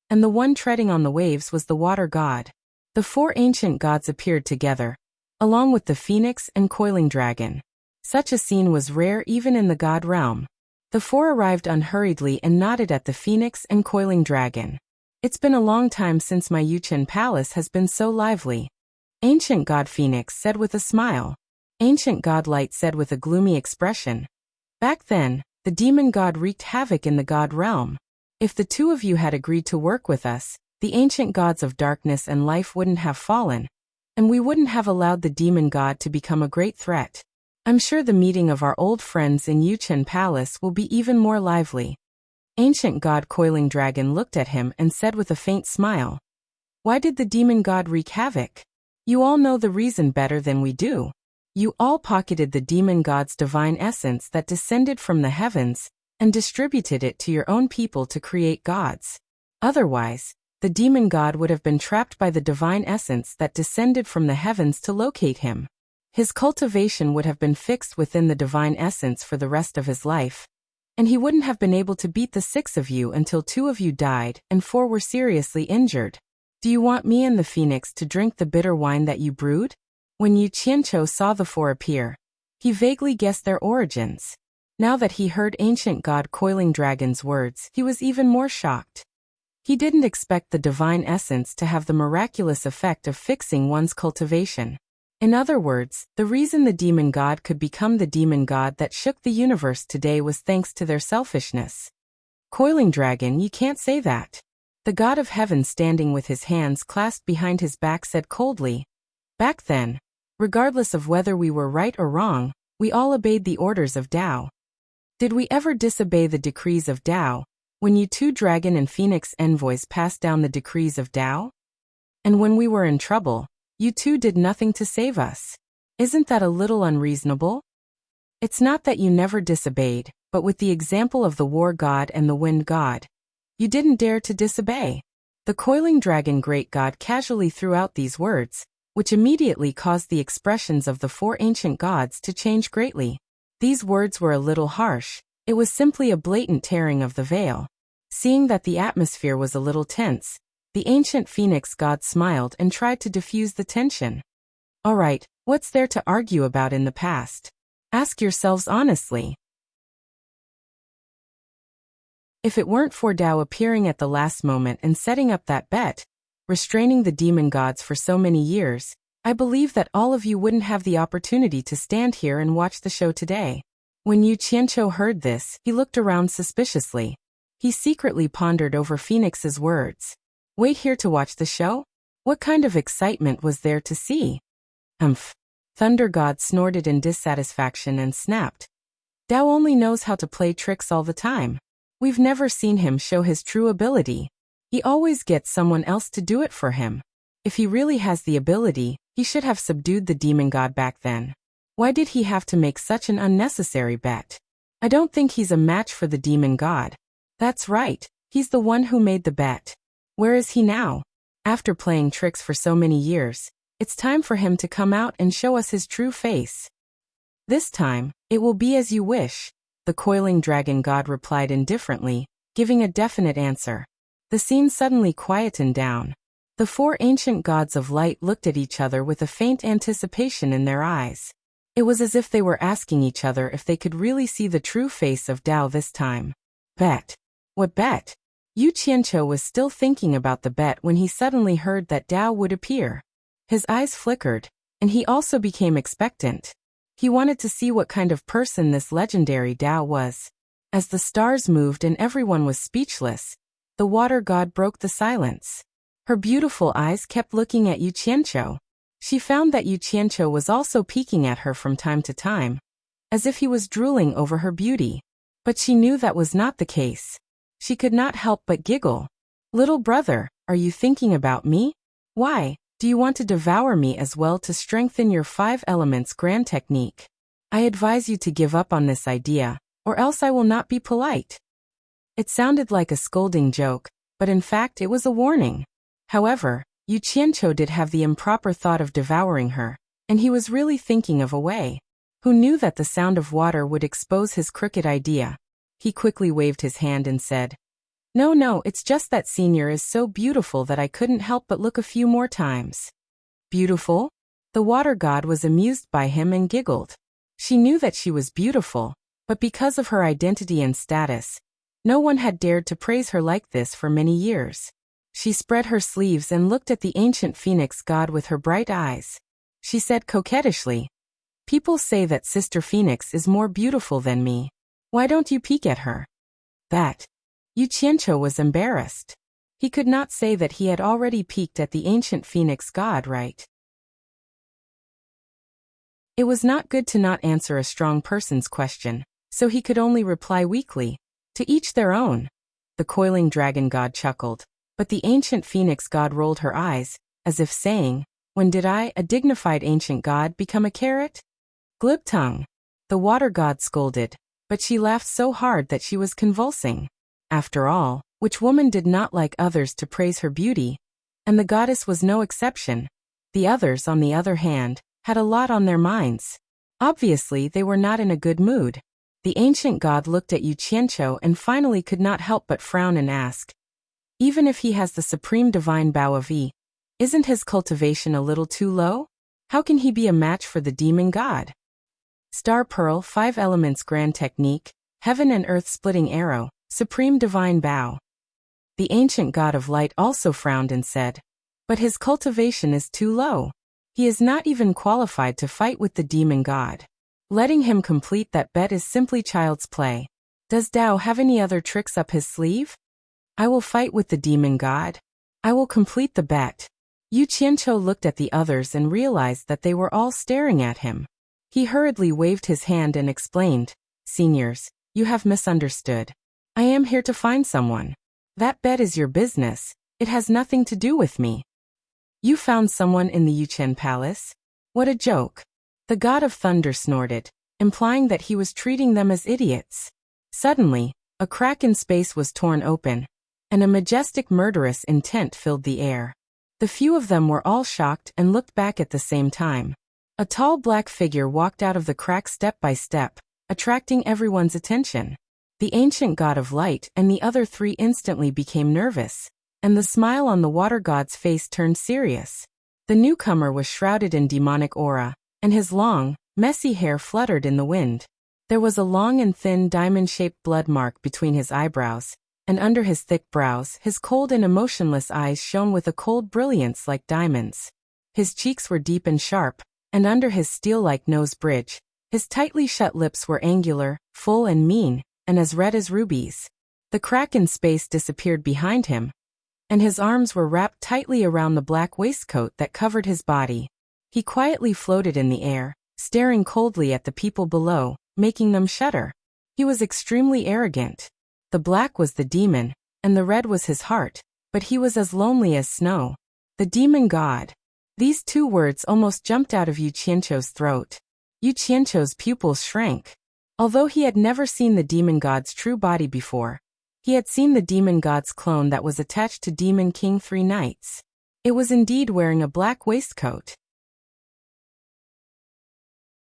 and the one treading on the waves was the water god. The four ancient gods appeared together, along with the phoenix and coiling dragon. Such a scene was rare even in the god realm. The four arrived unhurriedly and nodded at the phoenix and coiling dragon. It's been a long time since my Yuchen palace has been so lively. Ancient god Phoenix said with a smile. Ancient god Light said with a gloomy expression. Back then, the demon god wreaked havoc in the god realm. If the two of you had agreed to work with us, the ancient gods of darkness and life wouldn't have fallen, and we wouldn't have allowed the demon god to become a great threat. I'm sure the meeting of our old friends in Yuchen Palace will be even more lively. Ancient god Coiling Dragon looked at him and said with a faint smile. Why did the demon god wreak havoc? You all know the reason better than we do. You all pocketed the demon god's divine essence that descended from the heavens, and distributed it to your own people to create gods. Otherwise, the demon god would have been trapped by the divine essence that descended from the heavens to locate him. His cultivation would have been fixed within the divine essence for the rest of his life, and he wouldn't have been able to beat the 6 of you until 2 of you died and 4 were seriously injured. Do you want me and the phoenix to drink the bitter wine that you brewed? When Yu Qianqiu saw the 4 appear, he vaguely guessed their origins. Now that he heard ancient god Coiling Dragon's words, he was even more shocked. He didn't expect the divine essence to have the miraculous effect of fixing one's cultivation. In other words, the reason the demon god could become the demon god that shook the universe today was thanks to their selfishness. Coiling Dragon, you can't say that. The god of heaven standing with his hands clasped behind his back said coldly. Back then, regardless of whether we were right or wrong, we all obeyed the orders of Tao. Did we ever disobey the decrees of Tao, when you 2 dragon and phoenix envoys passed down the decrees of Tao? And when we were in trouble, you 2 did nothing to save us. Isn't that a little unreasonable? It's not that you never disobeyed, but with the example of the war god and the wind god, you didn't dare to disobey. The Coiling Dragon great god casually threw out these words, which immediately caused the expressions of the 4 ancient gods to change greatly. These words were a little harsh. It was simply a blatant tearing of the veil. Seeing that the atmosphere was a little tense, the ancient phoenix god smiled and tried to diffuse the tension. All right, what's there to argue about in the past? Ask yourselves honestly. If it weren't for Tao appearing at the last moment and setting up that bet, restraining the demon gods for so many years, I believe that all of you wouldn't have the opportunity to stand here and watch the show today. When Yu Qianqiu heard this, he looked around suspiciously. He secretly pondered over Phoenix's words. Wait here to watch the show? What kind of excitement was there to see? Thunder God snorted in dissatisfaction and snapped. Tao only knows how to play tricks all the time. We've never seen him show his true ability. He always gets someone else to do it for him. If he really has the ability, he should have subdued the demon god back then. Why did he have to make such an unnecessary bet? I don't think he's a match for the demon god. That's right, he's the one who made the bet. Where is he now? After playing tricks for so many years, it's time for him to come out and show us his true face. This time, it will be as you wish, the Coiling Dragon god replied indifferently, giving a definite answer. The scene suddenly quietened down. The four ancient gods of light looked at each other with a faint anticipation in their eyes. It was as if they were asking each other if they could really see the true face of Tao this time. Bet. What bet? Yu Qianqiu was still thinking about the bet when he suddenly heard that Tao would appear. His eyes flickered, and he also became expectant. He wanted to see what kind of person this legendary Tao was. As the stars moved and everyone was speechless, the water god broke the silence. Her beautiful eyes kept looking at Yu Qianqiu. She found that Yu Qianqiu was also peeking at her from time to time, as if he was drooling over her beauty. But she knew that was not the case. She could not help but giggle. Little brother, are you thinking about me? Why, do you want to devour me as well to strengthen your 5 elements grand technique? I advise you to give up on this idea, or else I will not be polite. It sounded like a scolding joke, but in fact it was a warning. However, Yu Qianqiu did have the improper thought of devouring her, and he was really thinking of a way. Who knew that the sound of water would expose his crooked idea? He quickly waved his hand and said, No, it's just that Senior is so beautiful that I couldn't help but look a few more times. Beautiful? The water god was amused by him and giggled. She knew that she was beautiful, but because of her identity and status, no one had dared to praise her like this for many years. She spread her sleeves and looked at the ancient phoenix god with her bright eyes. She said coquettishly, People say that Sister Phoenix is more beautiful than me. Why don't you peek at her? That. Yu Qianqiu was embarrassed. He could not say that he had already peeked at the ancient phoenix god, right? It was not good to not answer a strong person's question, so he could only reply weakly, To each their own. The coiling dragon god chuckled, but the ancient phoenix god rolled her eyes, as if saying, When did I, a dignified ancient god, become a carrot? Glib tongue. The water god scolded, but she laughed so hard that she was convulsing. After all, which woman did not like others to praise her beauty? And the goddess was no exception. The others, on the other hand, had a lot on their minds. Obviously, they were not in a good mood. The ancient god looked at Yu Qianqiu and finally could not help but frown and ask, Even if he has the supreme divine bow of E, isn't his cultivation a little too low? How can he be a match for the demon god? Star Pearl 5 Elements Grand Technique, Heaven and Earth Splitting Arrow, Supreme Divine Bow. The ancient god of light also frowned and said, But his cultivation is too low. He is not even qualified to fight with the demon god. Letting him complete that bet is simply child's play. Does Tao have any other tricks up his sleeve? I will fight with the demon god. I will complete the bet. Yu Qianqiu looked at the others and realized that they were all staring at him. He hurriedly waved his hand and explained, Seniors, you have misunderstood. I am here to find someone. That bet is your business. It has nothing to do with me. You found someone in the Yuchen Palace? What a joke. The god of thunder snorted, implying that he was treating them as idiots. Suddenly, a crack in space was torn open, and a majestic murderous intent filled the air. The few of them were all shocked and looked back at the same time. A tall black figure walked out of the crack step by step, attracting everyone's attention. The ancient god of light and the other 3 instantly became nervous, and the smile on the water god's face turned serious. The newcomer was shrouded in demonic aura, and his long, messy hair fluttered in the wind. There was a long and thin diamond-shaped blood mark between his eyebrows, and under his thick brows his cold and emotionless eyes shone with a cold brilliance like diamonds. His cheeks were deep and sharp, and under his steel-like nose bridge, his tightly shut lips were angular, full and mean, and as red as rubies. The crack in space disappeared behind him, and his arms were wrapped tightly around the black waistcoat that covered his body. He quietly floated in the air, staring coldly at the people below, making them shudder. He was extremely arrogant. The black was the demon, and the red was his heart, but he was as lonely as snow. The demon god. These 2 words almost jumped out of Yu Qianqiu's throat. Yu Qianqiu's pupils shrank. Although he had never seen the demon god's true body before, he had seen the demon god's clone that was attached to Demon King 3 nights. It was indeed wearing a black waistcoat.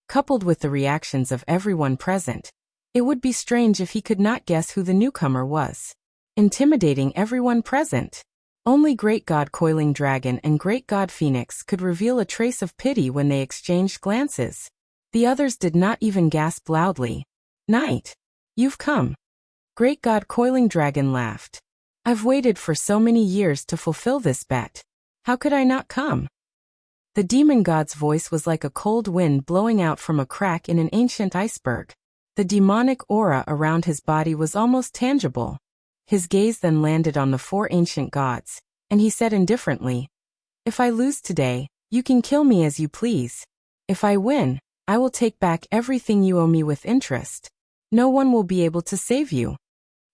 Coupled with the reactions of everyone present, it would be strange if he could not guess who the newcomer was. Intimidating everyone present. Only Great God Coiling Dragon and Great God Phoenix could reveal a trace of pity when they exchanged glances. The others did not even gasp loudly. "Knight, you've come." Great God Coiling Dragon laughed. "I've waited for so many years to fulfill this bet. How could I not come?" The demon god's voice was like a cold wind blowing out from a crack in an ancient iceberg. The demonic aura around his body was almost tangible. His gaze then landed on the four ancient gods, and he said indifferently, "If I lose today, you can kill me as you please. If I win, I will take back everything you owe me with interest. No one will be able to save you."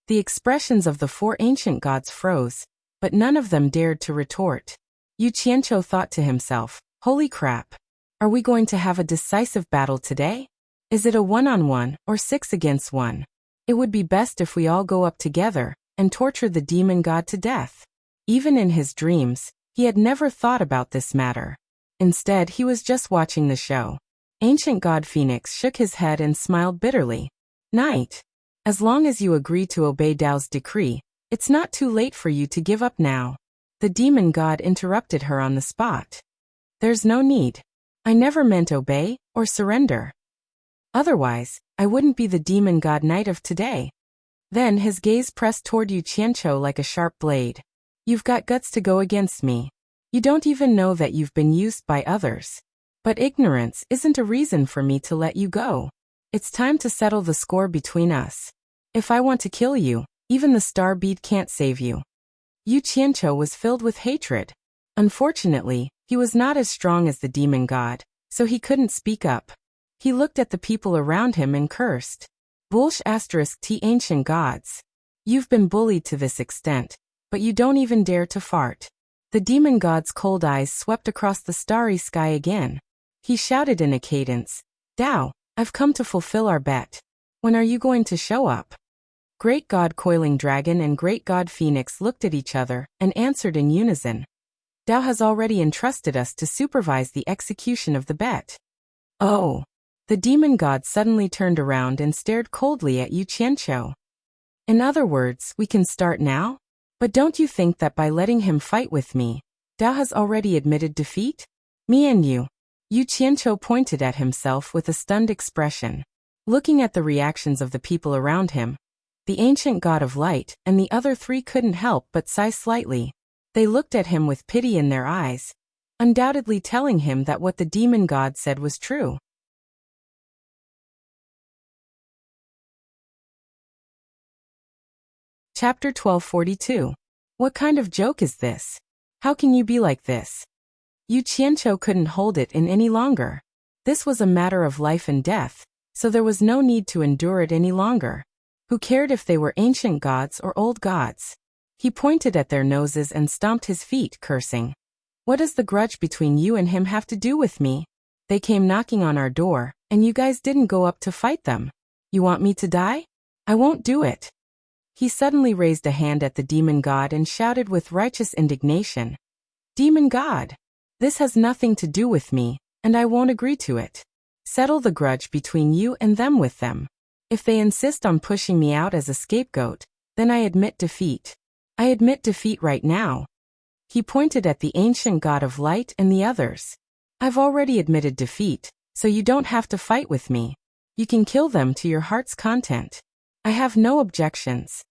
The expressions of the four ancient gods froze, but none of them dared to retort. Yu Qianqiu thought to himself, "Holy crap! Are we going to have a decisive battle today? Is it a one-on-one or 6 against 1? It would be best if we all go up together and torture the demon god to death." Even in his dreams, he had never thought about this matter. Instead, he was just watching the show. Ancient God Phoenix shook his head and smiled bitterly. "Knight, as long as you agree to obey Dao's decree, it's not too late for you to give up now." The demon god interrupted her on the spot. "There's no need. I never meant obey or surrender. Otherwise, I wouldn't be the demon god knight of today." Then his gaze pressed toward Yu Qianqiu like a sharp blade. "You've got guts to go against me. You don't even know that you've been used by others. But ignorance isn't a reason for me to let you go. It's time to settle the score between us. If I want to kill you, even the star bead can't save you." Yu Qianqiu was filled with hatred. Unfortunately, he was not as strong as the demon god, so he couldn't speak up. He looked at the people around him and cursed. "Bullsh *t ancient gods. You've been bullied to this extent, but you don't even dare to fart." The demon god's cold eyes swept across the starry sky again. He shouted in a cadence, "Dao, I've come to fulfill our bet. When are you going to show up?" Great God Coiling Dragon and Great God Phoenix looked at each other and answered in unison. "Dao has already entrusted us to supervise the execution of the bet." "Oh." The demon god suddenly turned around and stared coldly at Yu Qianqiu. "In other words, we can start now? But don't you think that by letting him fight with me, Dao has already admitted defeat? Me and you." Yu Qianqiu pointed at himself with a stunned expression. Looking at the reactions of the people around him, the ancient god of light and the other three couldn't help but sigh slightly. They looked at him with pity in their eyes, undoubtedly telling him that what the demon god said was true. Chapter 1242. What kind of joke is this? How can you be like this? Yu Qianqiu couldn't hold it in any longer. This was a matter of life and death, so there was no need to endure it any longer. Who cared if they were ancient gods or old gods? He pointed at their noses and stomped his feet, cursing. "What does the grudge between you and him have to do with me? They came knocking on our door, and you guys didn't go up to fight them. You want me to die? I won't do it." He suddenly raised a hand at the demon god and shouted with righteous indignation, "Demon god! This has nothing to do with me, and I won't agree to it. Settle the grudge between you and them with them. If they insist on pushing me out as a scapegoat, then I admit defeat. I admit defeat right now." He pointed at the ancient god of light and the others. "I've already admitted defeat, so you don't have to fight with me. You can kill them to your heart's content. I have no objections."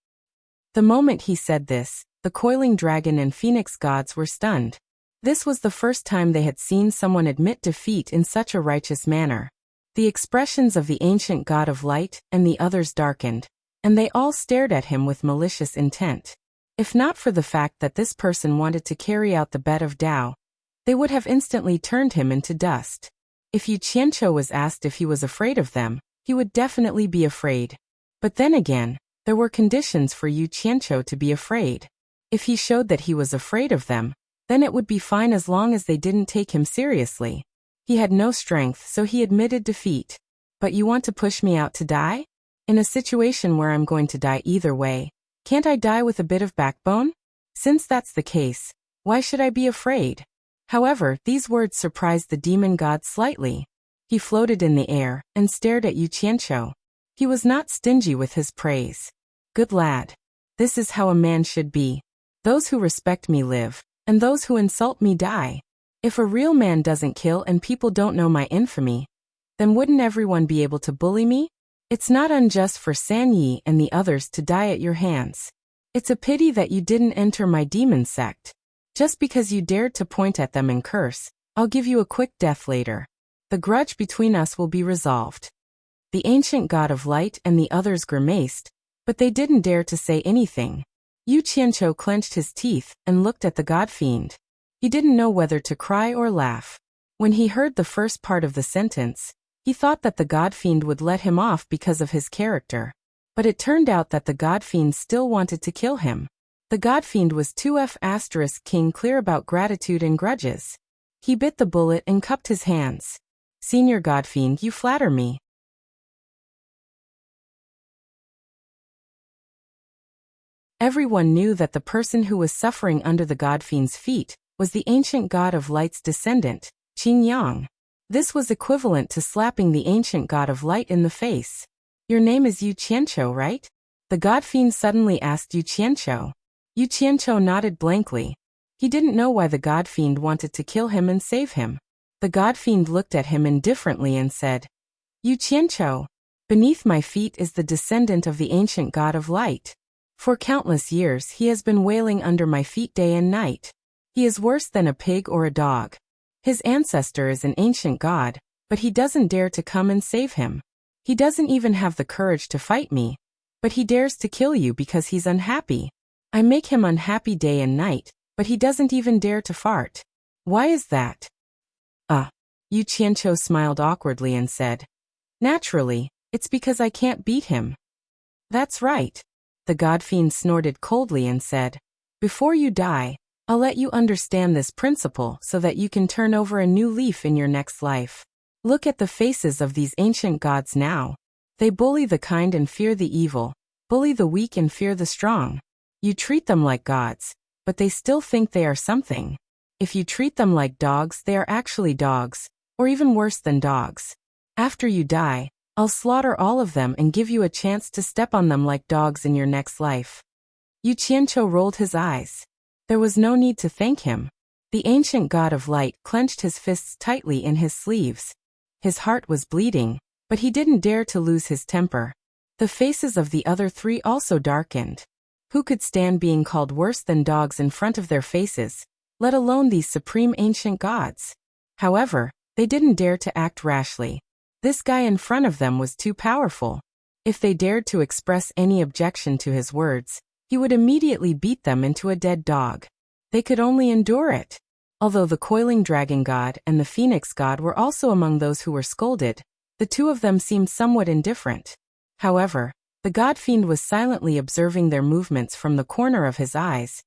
The moment he said this, the coiling dragon and phoenix gods were stunned. This was the first time they had seen someone admit defeat in such a righteous manner. The expressions of the ancient god of light and the others darkened, and they all stared at him with malicious intent. If not for the fact that this person wanted to carry out the bet of Dao, they would have instantly turned him into dust. If Yu Qianqiu was asked if he was afraid of them, he would definitely be afraid. But then again, there were conditions for Yu Qianqiu to be afraid. If he showed that he was afraid of them, then it would be fine as long as they didn't take him seriously. He had no strength, so he admitted defeat. "But you want to push me out to die? In a situation where I'm going to die either way, can't I die with a bit of backbone? Since that's the case, why should I be afraid?" However, these words surprised the demon god slightly. He floated in the air and stared at Yu Qianqiu. He was not stingy with his praise. "Good lad. This is how a man should be." Those who respect me live, and those who insult me die. If a real man doesn't kill and people don't know my infamy, then wouldn't everyone be able to bully me? It's not unjust for San Yi and the others to die at your hands. It's a pity that you didn't enter my demon sect. Just because you dared to point at them and curse, I'll give you a quick death later. The grudge between us will be resolved. The ancient god of light and the others grimaced, but they didn't dare to say anything. Yu Qianqiu clenched his teeth and looked at the god fiend. He didn't know whether to cry or laugh. When he heard the first part of the sentence, he thought that the god fiend would let him off because of his character. But it turned out that the god fiend still wanted to kill him. The god fiend was 2F** king clear about gratitude and grudges. He bit the bullet and cupped his hands. Senior god fiend, you flatter me. Everyone knew that the person who was suffering under the god fiend's feet was the ancient god of light's descendant, Qin Yang. This was equivalent to slapping the ancient god of light in the face. Your name is Yu Qianqiu, right? The god fiend suddenly asked Yu Qianqiu. Yu Qianqiu nodded blankly. He didn't know why the god fiend wanted to kill him and save him. The god fiend looked at him indifferently and said, Yu Qianqiu, beneath my feet is the descendant of the ancient god of light. For countless years he has been wailing under my feet day and night. He is worse than a pig or a dog. His ancestor is an ancient god, but he doesn't dare to come and save him. He doesn't even have the courage to fight me, but he dares to kill you because he's unhappy. I make him unhappy day and night, but he doesn't even dare to fart. Why is that? Yu Qianqiu smiled awkwardly and said, Naturally, it's because I can't beat him. That's right. The god fiend snorted coldly and said, Before you die, I'll let you understand this principle so that you can turn over a new leaf in your next life. Look at the faces of these ancient gods now. They bully the kind and fear the evil, bully the weak and fear the strong. You treat them like gods, but they still think they are something. If you treat them like dogs, they are actually dogs, or even worse than dogs. After you die, I'll slaughter all of them and give you a chance to step on them like dogs in your next life. Yu Qianqiu rolled his eyes. There was no need to thank him. The ancient god of light clenched his fists tightly in his sleeves. His heart was bleeding, but he didn't dare to lose his temper. The faces of the other three also darkened. Who could stand being called worse than dogs in front of their faces, let alone these supreme ancient gods? However, they didn't dare to act rashly. This guy in front of them was too powerful. If they dared to express any objection to his words, he would immediately beat them into a dead dog. They could only endure it. Although the coiling dragon god and the phoenix god were also among those who were scolded, the two of them seemed somewhat indifferent. However, the god fiend was silently observing their movements from the corner of his eyes.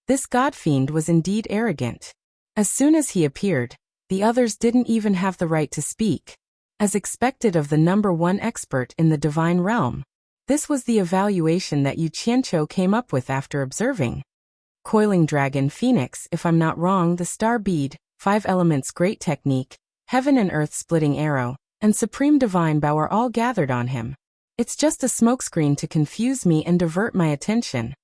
This god fiend was indeed arrogant. As soon as he appeared, the others didn't even have the right to speak. As expected of the number one expert in the divine realm, this was the evaluation that Yu Qianqiu came up with after observing. Coiling dragon phoenix, if I'm not wrong, the star bead, 5 elements great technique, heaven and earth splitting arrow, and supreme divine bow are all gathered on him. It's just a smokescreen to confuse me and divert my attention,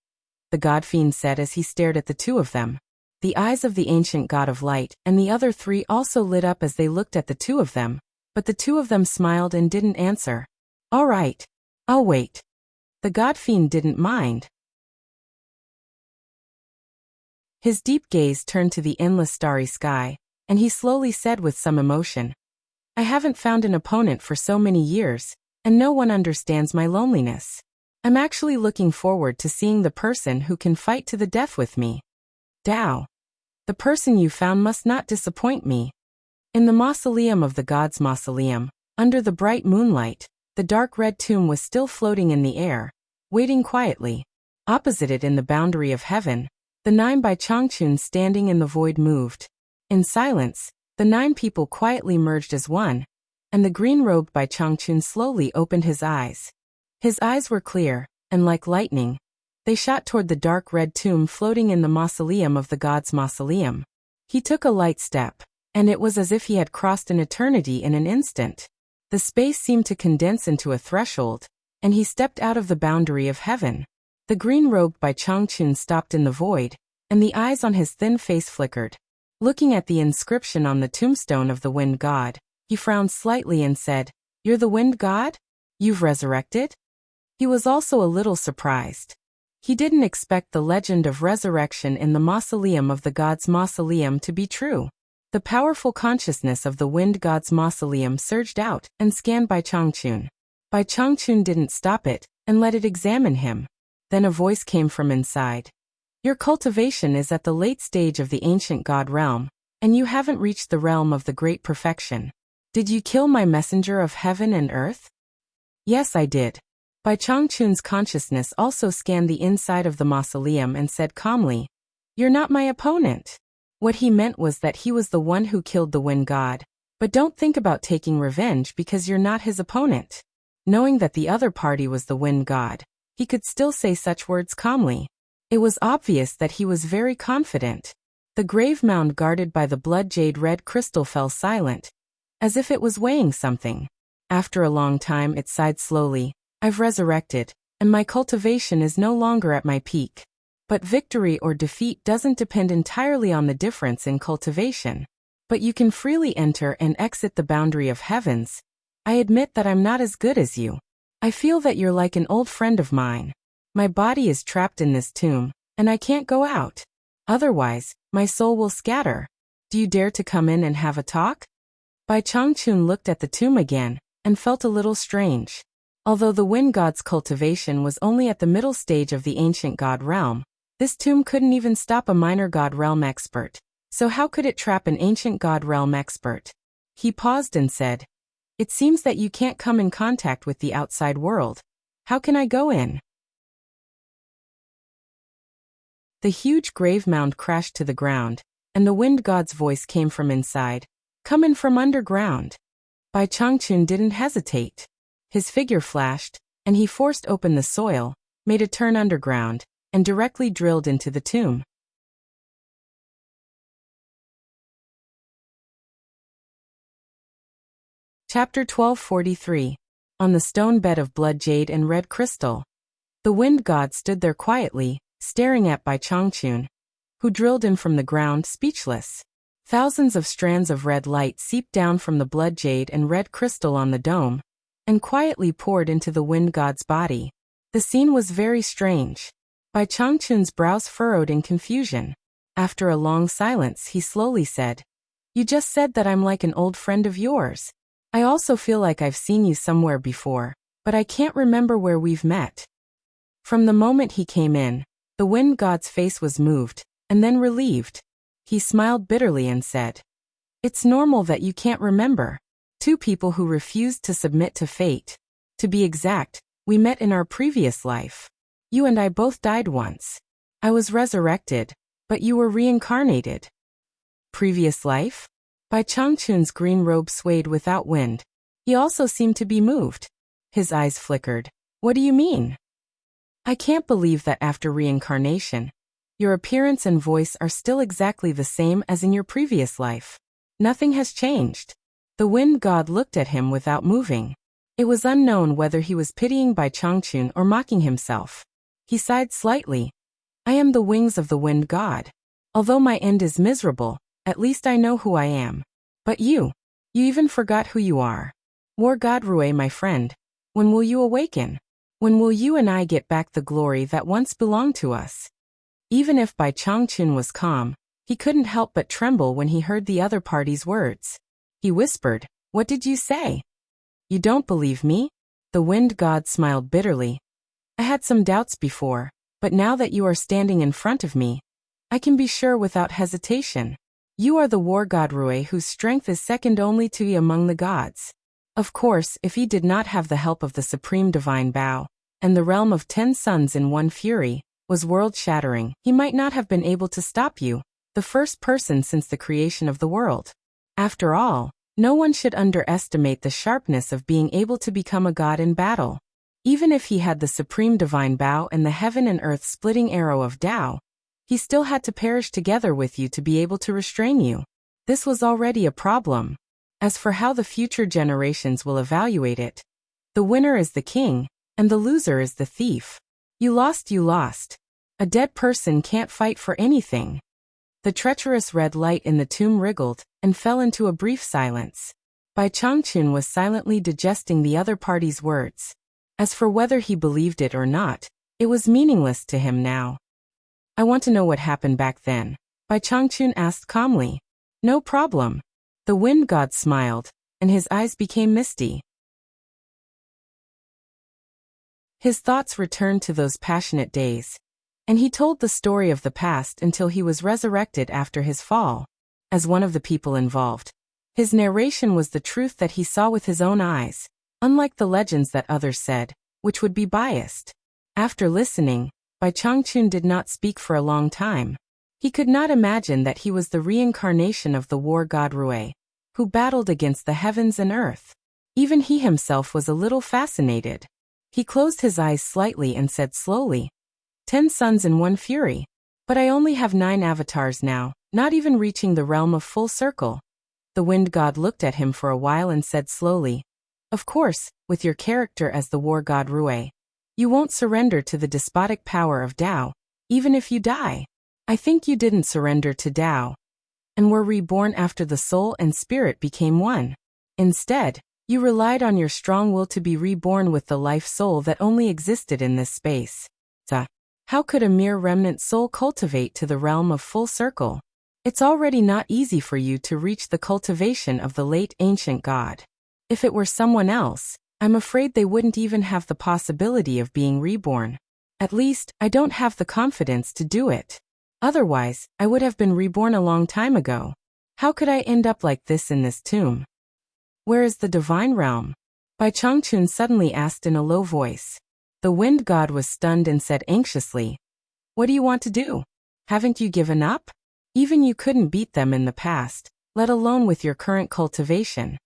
the god fiend said as he stared at the two of them. The eyes of the ancient god of light and the other three also lit up as they looked at the two of them, but the two of them smiled and didn't answer. All right, I'll wait. The god fiend didn't mind. His deep gaze turned to the endless starry sky, and he slowly said with some emotion, I haven't found an opponent for so many years, and no one understands my loneliness. I'm actually looking forward to seeing the person who can fight to the death with me. Dao. The person you found must not disappoint me. In the mausoleum of the gods' mausoleum, under the bright moonlight, the dark red tomb was still floating in the air, waiting quietly. Opposite it in the boundary of heaven, the 9 by Changchun standing in the void moved. In silence, the 9 people quietly merged as one, and the green-robed by Changchun slowly opened his eyes. His eyes were clear, and like lightning, they shot toward the dark red tomb floating in the mausoleum of the gods' mausoleum. He took a light step, and it was as if he had crossed an eternity in an instant. The space seemed to condense into a threshold, and he stepped out of the boundary of heaven. The green robe by Changchun stopped in the void, and the eyes on his thin face flickered. Looking at the inscription on the tombstone of the wind god, he frowned slightly and said, "You're the wind god? You've resurrected?" He was also a little surprised. He didn't expect the legend of resurrection in the mausoleum of the god's mausoleum to be true. The powerful consciousness of the wind god's mausoleum surged out and scanned Bai Changchun. Bai Changchun didn't stop it and let it examine him. Then a voice came from inside. "Your cultivation is at the late stage of the ancient god realm, and you haven't reached the realm of the great perfection. Did you kill my messenger of heaven and earth?" "Yes, I did." Bai Changchun's consciousness also scanned the inside of the mausoleum and said calmly, "You're not my opponent." What he meant was that he was the one who killed the wind god, but don't think about taking revenge because you're not his opponent. Knowing that the other party was the wind god, he could still say such words calmly. It was obvious that he was very confident. The grave mound guarded by the blood jade red crystal fell silent, as if it was weighing something. After a long time it sighed slowly, "I've resurrected, and my cultivation is no longer at my peak. But victory or defeat doesn't depend entirely on the difference in cultivation. But you can freely enter and exit the boundary of heavens. I admit that I'm not as good as you. I feel that you're like an old friend of mine. My body is trapped in this tomb, and I can't go out. Otherwise, my soul will scatter. Do you dare to come in and have a talk?" Bai Changchun looked at the tomb again, and felt a little strange. Although the wind god's cultivation was only at the middle stage of the ancient god realm, this tomb couldn't even stop a minor god realm expert. So how could it trap an ancient god realm expert? He paused and said, "It seems that you can't come in contact with the outside world. How can I go in?" The huge grave mound crashed to the ground, and the wind god's voice came from inside, "Come in from underground." Bai Changchun didn't hesitate. His figure flashed, and he forced open the soil, made a turn underground, and directly drilled into the tomb. Chapter 1243. On the stone bed of blood jade and red crystal. The wind god stood there quietly, staring at Bai Changchun, who drilled in from the ground, speechless. Thousands of strands of red light seeped down from the blood jade and red crystal on the dome, and quietly poured into the wind god's body. The scene was very strange. Bai Changchun's brows furrowed in confusion. After a long silence, he slowly said, "You just said that I'm like an old friend of yours. I also feel like I've seen you somewhere before, but I can't remember where we've met." From the moment he came in, the wind god's face was moved, and then relieved. He smiled bitterly and said, "It's normal that you can't remember. Two people who refused to submit to fate. To be exact, we met in our previous life. You and I both died once. I was resurrected, but you were reincarnated." Previous life? Bai Changchun's green robe swayed without wind. He also seemed to be moved. His eyes flickered. "What do you mean?" "I can't believe that after reincarnation, your appearance and voice are still exactly the same as in your previous life. Nothing has changed." The wind god looked at him without moving. It was unknown whether he was pitying Bai Changchun or mocking himself. He sighed slightly. "I am the wings of the wind god. Although my end is miserable, at least I know who I am. But you even forgot who you are. War god Rui, my friend, when will you awaken? When will you and I get back the glory that once belonged to us?" Even if Bai Changchun was calm, he couldn't help but tremble when he heard the other party's words. He whispered, "What did you say? You don't believe me?" The wind god smiled bitterly. "I had some doubts before, but now that you are standing in front of me, I can be sure without hesitation. You are the war god Rui, whose strength is second only to you among the gods. Of course, if he did not have the help of the supreme divine Bao, and the realm of 10 suns in one fury was world-shattering, he might not have been able to stop you, the first person since the creation of the world. After all, no one should underestimate the sharpness of being able to become a god in battle. Even if he had the supreme divine Bao and the heaven and earth splitting arrow of Tao, he still had to perish together with you to be able to restrain you. This was already a problem. As for how the future generations will evaluate it, the winner is the king, and the loser is the thief. You lost, you lost. A dead person can't fight for anything. The treacherous red light in the tomb wriggled and fell into a brief silence. Bai Changchun was silently digesting the other party's words. As for whether he believed it or not, it was meaningless to him now. I want to know what happened back then, Bai Changchun asked calmly. No problem. The wind god smiled, and his eyes became misty. His thoughts returned to those passionate days, and he told the story of the past until he was resurrected after his fall. As one of the people involved, his narration was the truth that he saw with his own eyes, unlike the legends that others said, which would be biased. After listening, Bai Changchun did not speak for a long time. He could not imagine that he was the reincarnation of the war god Rui, who battled against the heavens and earth. Even he himself was a little fascinated. He closed his eyes slightly and said slowly, 10 suns in one fury. But I only have 9 avatars now, not even reaching the realm of full circle. The wind god looked at him for a while and said slowly, of course, with your character as the war god Rui, you won't surrender to the despotic power of Tao, even if you die. I think you didn't surrender to Tao, and were reborn after the soul and spirit became one. Instead, you relied on your strong will to be reborn with the life soul that only existed in this space. How could a mere remnant soul cultivate to the realm of full circle? It's already not easy for you to reach the cultivation of the late ancient god. If it were someone else, I'm afraid they wouldn't even have the possibility of being reborn. At least, I don't have the confidence to do it. Otherwise, I would have been reborn a long time ago. How could I end up like this in this tomb? Where is the divine realm? Bai Changchun suddenly asked in a low voice. The wind god was stunned and said anxiously, what do you want to do? Haven't you given up? Even you couldn't beat them in the past, let alone with your current cultivation.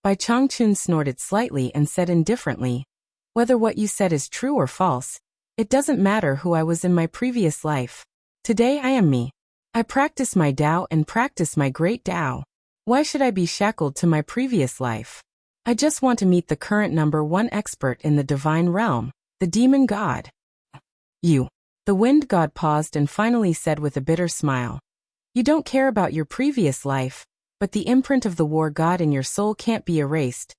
Bai Changchun snorted slightly and said indifferently, whether what you said is true or false, it doesn't matter who I was in my previous life. Today I am me. I practice my Tao and practice my great Tao. Why should I be shackled to my previous life? I just want to meet the current #1 expert in the divine realm, the demon god. You. The wind god paused and finally said with a bitter smile, you don't care about your previous life, but the imprint of the war god in your soul can't be erased,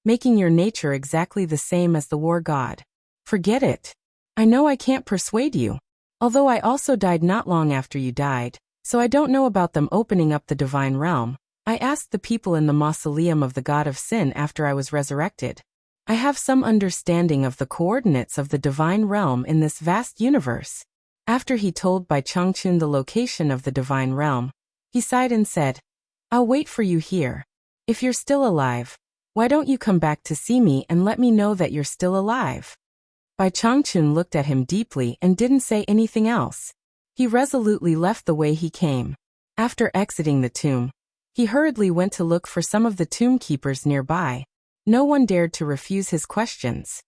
making your nature exactly the same as the war god. Forget it. I know I can't persuade you. Although I also died not long after you died, so I don't know about them opening up the divine realm. I asked the people in the mausoleum of the god of sin after I was resurrected. I have some understanding of the coordinates of the divine realm in this vast universe. After he told Bai Changchun the location of the divine realm, he sighed and said, I'll wait for you here. If you're still alive, why don't you come back to see me and let me know that you're still alive? Bai Changchun looked at him deeply and didn't say anything else. He resolutely left the way he came. After exiting the tomb, he hurriedly went to look for some of the tomb keepers nearby. No one dared to refuse his questions.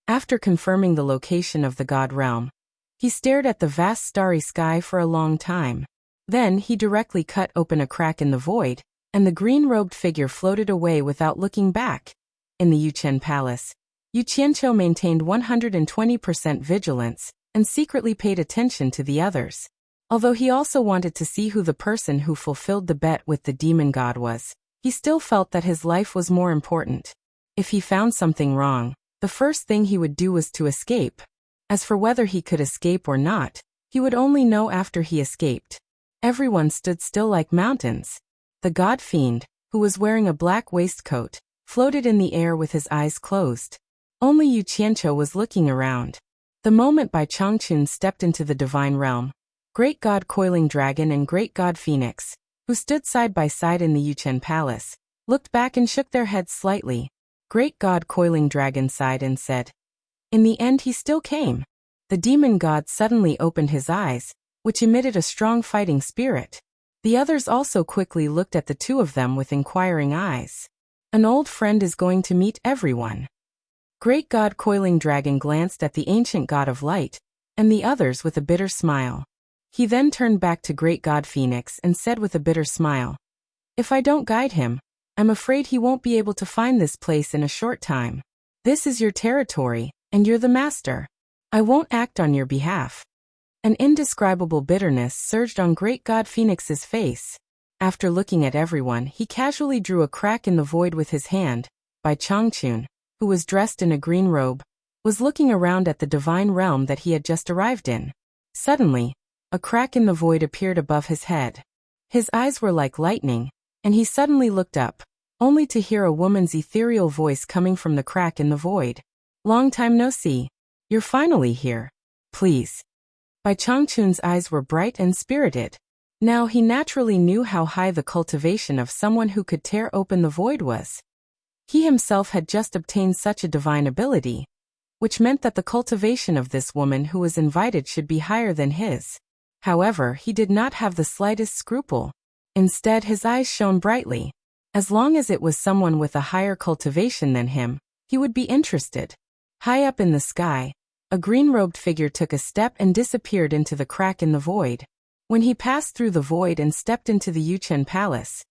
After confirming the location of the god realm, he stared at the vast starry sky for a long time. Then he directly cut open a crack in the void, and the green-robed figure floated away without looking back. In the Yuchen Palace, Yu Qianqiu maintained 120% vigilance and secretly paid attention to the others. Although he also wanted to see who the person who fulfilled the bet with the demon god was, he still felt that his life was more important. If he found something wrong, the first thing he would do was to escape. As for whether he could escape or not, he would only know after he escaped. Everyone stood still like mountains. The god fiend, who was wearing a black waistcoat, floated in the air with his eyes closed. Only Yu Qianqiu was looking around. The moment Bai Changchun stepped into the divine realm, Great God Coiling Dragon and Great God Phoenix, who stood side by side in the Yuchen Palace, looked back and shook their heads slightly. Great God Coiling Dragon sighed and said, in the end he still came. The demon god suddenly opened his eyes, which emitted a strong fighting spirit. The others also quickly looked at the two of them with inquiring eyes. An old friend is going to meet everyone. Great God Coiling Dragon glanced at the ancient god of light, and the others with a bitter smile. He then turned back to Great God Phoenix and said with a bitter smile, if I don't guide him, I'm afraid he won't be able to find this place in a short time. This is your territory, and you're the master. I won't act on your behalf. An indescribable bitterness surged on Great God Phoenix's face. After looking at everyone, he casually drew a crack in the void with his hand. Bai Changchun, who was dressed in a green robe, was looking around at the divine realm that he had just arrived in. Suddenly, a crack in the void appeared above his head. His eyes were like lightning, and he suddenly looked up, only to hear a woman's ethereal voice coming from the crack in the void. Long time no see. You're finally here. Please. Bai Changchun's eyes were bright and spirited. Now he naturally knew how high the cultivation of someone who could tear open the void was. He himself had just obtained such a divine ability, which meant that the cultivation of this woman who was invited should be higher than his. However, he did not have the slightest scruple. Instead, his eyes shone brightly. As long as it was someone with a higher cultivation than him, he would be interested. High up in the sky, a green-robed figure took a step and disappeared into the crack in the void. When he passed through the void and stepped into the Yuchen Palace,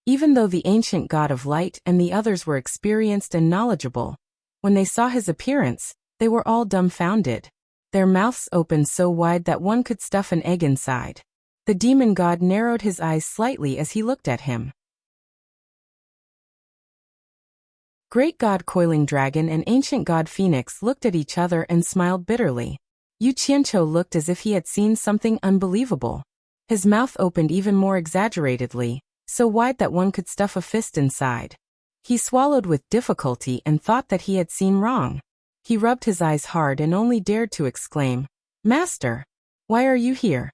even though the ancient god of light and the others were experienced and knowledgeable, when they saw his appearance, they were all dumbfounded. Their mouths opened so wide that one could stuff an egg inside. The demon god narrowed his eyes slightly as he looked at him. Great God Coiling Dragon and Ancient God Phoenix looked at each other and smiled bitterly. Yu Qianqiu looked as if he had seen something unbelievable. His mouth opened even more exaggeratedly, so wide that one could stuff a fist inside. He swallowed with difficulty and thought that he had seen wrong. He rubbed his eyes hard and only dared to exclaim, "Master, why are you here?"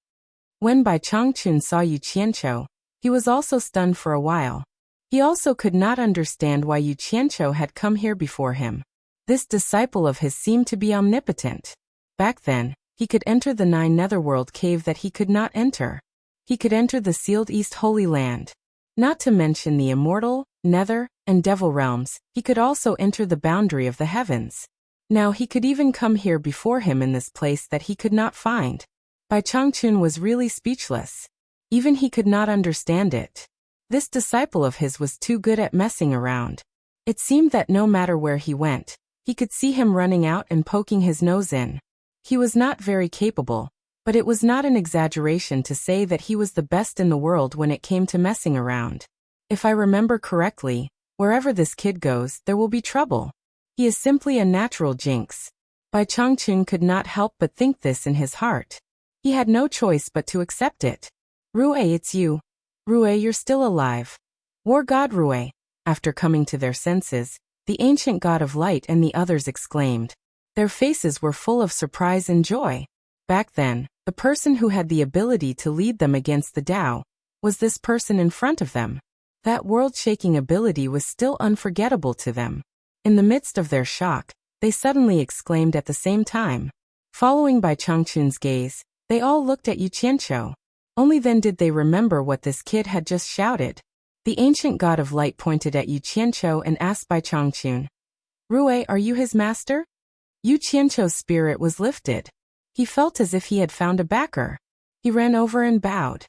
When Bai Changchun saw Yu Qianqiu, he was also stunned for a while. He also could not understand why Yu Qianqiu had come here before him. This disciple of his seemed to be omnipotent. Back then, he could enter the 9 netherworld cave that he could not enter. He could enter the sealed East Holy Land. Not to mention the immortal, nether, and devil realms, he could also enter the boundary of the heavens. Now he could even come here before him in this place that he could not find. Bai Changchun was really speechless. Even he could not understand it. This disciple of his was too good at messing around. It seemed that no matter where he went, he could see him running out and poking his nose in. He was not very capable, but it was not an exaggeration to say that he was the best in the world when it came to messing around. If I remember correctly, wherever this kid goes, there will be trouble. He is simply a natural jinx. Bai Changchun could not help but think this in his heart. He had no choice but to accept it. "Rue, it's you. Rue, you're still alive." War God Rue. After coming to their senses, the ancient god of light and the others exclaimed. Their faces were full of surprise and joy. Back then, the person who had the ability to lead them against the Tao was this person in front of them. That world-shaking ability was still unforgettable to them. In the midst of their shock, they suddenly exclaimed at the same time. Following Bai Changchun's gaze, they all looked at Yu Qianqiu. Only then did they remember what this kid had just shouted. The ancient god of light pointed at Yu Qianqiu and asked Bai Changchun, "Rue, are you his master?" Yu Qianqiu's spirit was lifted. He felt as if he had found a backer. He ran over and bowed.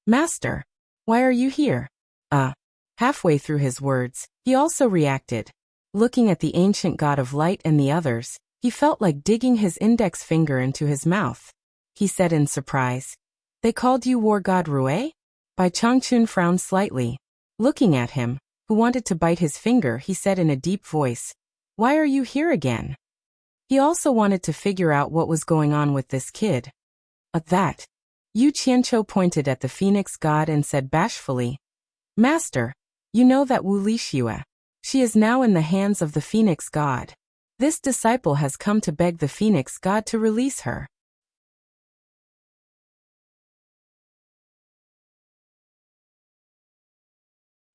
"Master, why are you here?" Halfway through his words, he also reacted. Looking at the ancient god of light and the others, he felt like digging his index finger into his mouth. He said in surprise, "They called you War God Rue?" Bai Changchun frowned slightly. Looking at him, who wanted to bite his finger, he said in a deep voice, "Why are you here again?" He also wanted to figure out what was going on with this kid. At that, Yu Qianqiu pointed at the Phoenix god and said bashfully, "Master, you know that Wu Lixue. She is now in the hands of the Phoenix god. This disciple has come to beg the Phoenix god to release her."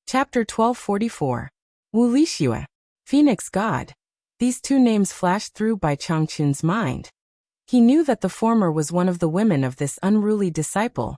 Chapter 1244. Wu Lixue. Phoenix God. These two names flashed through Bai Changchun's mind. He knew that the former was one of the women of this unruly disciple,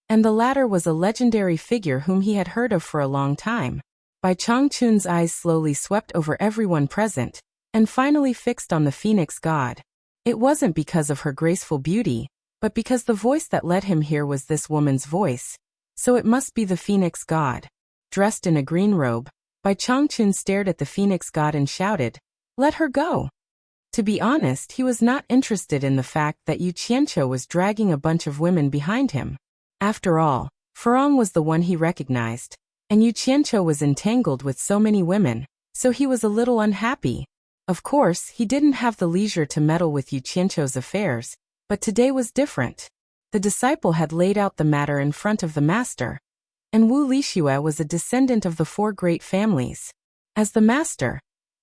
and the latter was a legendary figure whom he had heard of for a long time. Bai Changchun's eyes slowly swept over everyone present, and finally fixed on the Phoenix God. It wasn't because of her graceful beauty, but because the voice that led him here was this woman's voice. So it must be the Phoenix God. Dressed in a green robe, Bai Changchun stared at the Phoenix God and shouted, Let her go. To be honest, he was not interested in the fact that Yu Qianqiu was dragging a bunch of women behind him. After all, Furong was the one he recognized, and Yu Qianqiu was entangled with so many women, so he was a little unhappy. Of course, he didn't have the leisure to meddle with Yu Qianqiu's affairs, but today was different. The disciple had laid out the matter in front of the master, and Wu Lixue was a descendant of the 4 great families. As the master,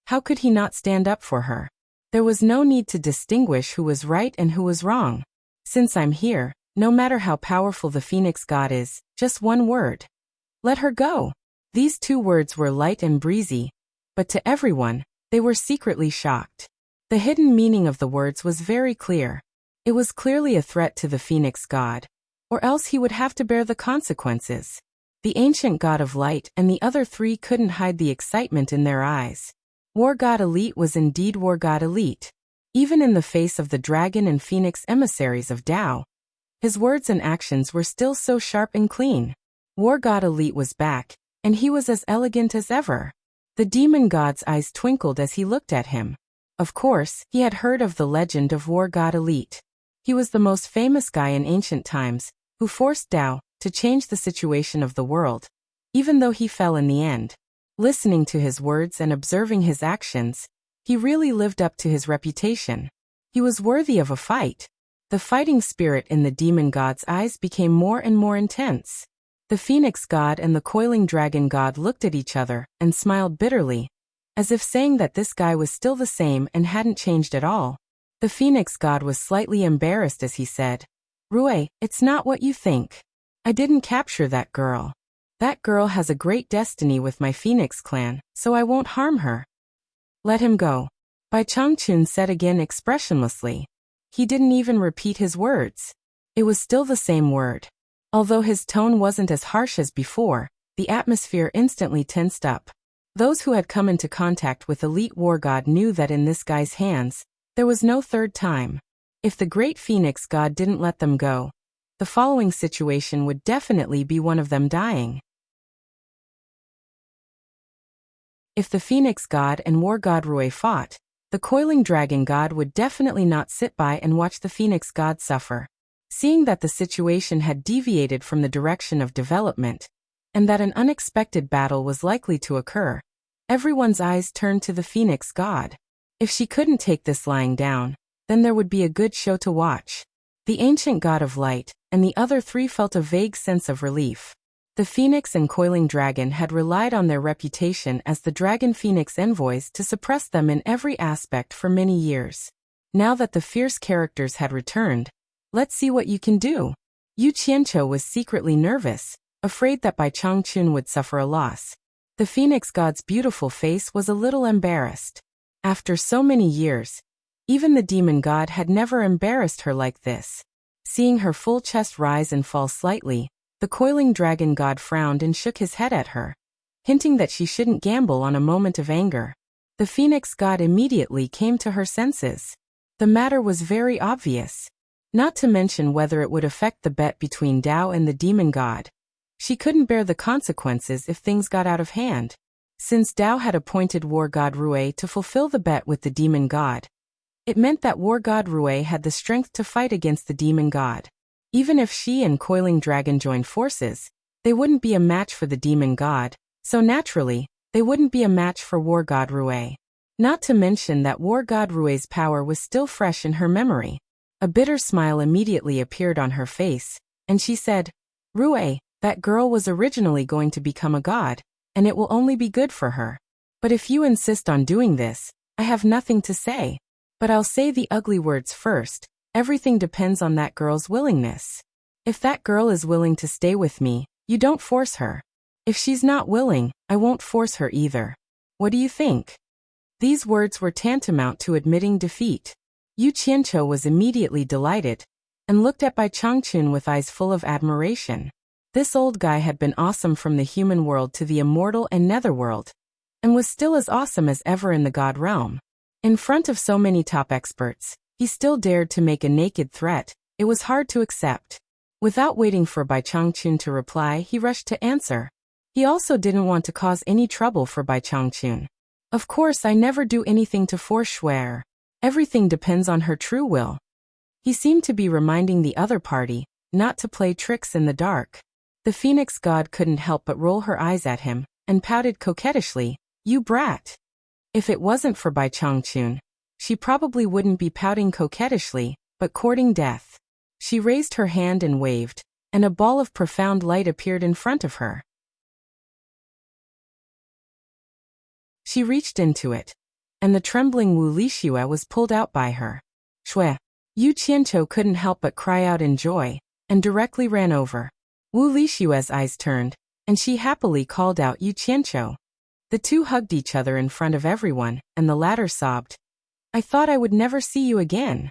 how could he not stand up for her? There was no need to distinguish who was right and who was wrong. Since I'm here, no matter how powerful the Phoenix God is, just one word. Let her go. These 2 words were light and breezy, but to everyone, they were secretly shocked. The hidden meaning of the words was very clear. It was clearly a threat to the Phoenix God, or else he would have to bear the consequences. The ancient god of light and the other 3 couldn't hide the excitement in their eyes. War God Elite was indeed War God Elite. Even in the face of the dragon and phoenix emissaries of Tao, his words and actions were still so sharp and clean. War God Elite was back, and he was as elegant as ever. The demon god's eyes twinkled as he looked at him. Of course, he had heard of the legend of War God Elite. He was the most famous guy in ancient times, who forced Tao to change the situation of the world, even though he fell in the end. Listening to his words and observing his actions, he really lived up to his reputation. He was worthy of a fight. The fighting spirit in the demon god's eyes became more and more intense. The Phoenix God and the coiling dragon god looked at each other and smiled bitterly, as if saying that this guy was still the same and hadn't changed at all. The Phoenix God was slightly embarrassed as he said, "Rui, it's not what you think. I didn't capture that girl. That girl has a great destiny with my Phoenix clan, so I won't harm her. Let him go." Bai Changchun said again expressionlessly. He didn't even repeat his words. It was still the same word. Although his tone wasn't as harsh as before, the atmosphere instantly tensed up. Those who had come into contact with Elite War God knew that in this guy's hands, there was no third time. If the great Phoenix God didn't let them go, the following situation would definitely be one of them dying. If the Phoenix God and War God Rui fought, the coiling dragon god would definitely not sit by and watch the Phoenix God suffer. Seeing that the situation had deviated from the direction of development, and that an unexpected battle was likely to occur, everyone's eyes turned to the Phoenix God. If she couldn't take this lying down, then there would be a good show to watch. The ancient god of light and the other 3 felt a vague sense of relief. The Phoenix and Coiling Dragon had relied on their reputation as the Dragon Phoenix envoys to suppress them in every aspect for many years. Now that the fierce characters had returned, let's see what you can do. Yu Qianqiu was secretly nervous, afraid that Bai Changchun would suffer a loss. The Phoenix god's beautiful face was a little embarrassed. After so many years, even the demon god had never embarrassed her like this. Seeing her full chest rise and fall slightly, the coiling dragon god frowned and shook his head at her, hinting that she shouldn't gamble on a moment of anger. The Phoenix god immediately came to her senses. The matter was very obvious. Not to mention whether it would affect the bet between Dao and the demon god. She couldn't bear the consequences if things got out of hand. Since Dao had appointed War God Rui to fulfill the bet with the demon god, it meant that War God Rui had the strength to fight against the demon god. Even if she and Coiling Dragon joined forces, they wouldn't be a match for the demon god, so naturally, they wouldn't be a match for War God Rui. Not to mention that War God Rui's power was still fresh in her memory. A bitter smile immediately appeared on her face, and she said, "Rui, that girl was originally going to become a god, and it will only be good for her. But if you insist on doing this, I have nothing to say. But I'll say the ugly words first. Everything depends on that girl's willingness. If that girl is willing to stay with me, you don't force her. If she's not willing, I won't force her either. What do you think?" These words were tantamount to admitting defeat. Yu Qianqiu was immediately delighted, and looked at Bai Changchun with eyes full of admiration. This old guy had been awesome from the human world to the immortal and netherworld, and was still as awesome as ever in the god realm. In front of so many top experts, he still dared to make a naked threat. It was hard to accept. Without waiting for Bai Changchun to reply, he rushed to answer. He also didn't want to cause any trouble for Bai Changchun. Of course I never do anything to force Shuer. Everything depends on her true will. He seemed to be reminding the other party not to play tricks in the dark. The Phoenix God couldn't help but roll her eyes at him, and pouted coquettishly, "You brat." If it wasn't for Bai Changchun, she probably wouldn't be pouting coquettishly, but courting death. She raised her hand and waved, and a ball of profound light appeared in front of her. She reached into it, and the trembling Wu Lixue was pulled out by her. "Shui!" Yu Qianqiu couldn't help but cry out in joy, and directly ran over. Wu Lixue's eyes turned, and she happily called out Yu Qianqiu. The two hugged each other in front of everyone, and the latter sobbed, "I thought I would never see you again."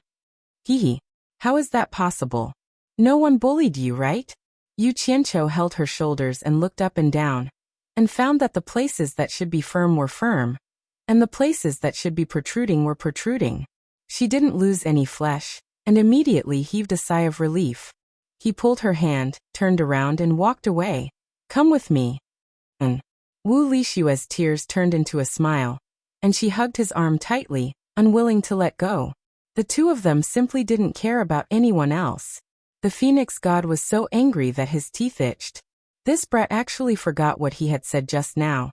"Hee. How is that possible? No one bullied you, right?" Yu Qianqiu held her shoulders and looked up and down, and found that the places that should be firm were firm, and the places that should be protruding were protruding. She didn't lose any flesh, and immediately heaved a sigh of relief. He pulled her hand, turned around and walked away. "Come with me." Wu Lixue's tears turned into a smile, and she hugged his arm tightly, unwilling to let go. The two of them simply didn't care about anyone else. The Phoenix God was so angry that his teeth itched. This brat actually forgot what he had said just now,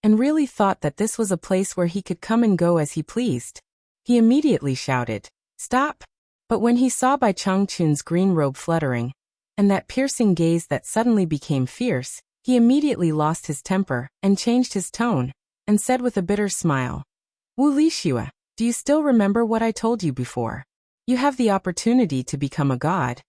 and really thought that this was a place where he could come and go as he pleased. He immediately shouted, "Stop!" But when he saw Bai Changchun's green robe fluttering, and that piercing gaze that suddenly became fierce, he immediately lost his temper, and changed his tone, and said with a bitter smile, "Wu Lixue, do you still remember what I told you before? You have the opportunity to become a god,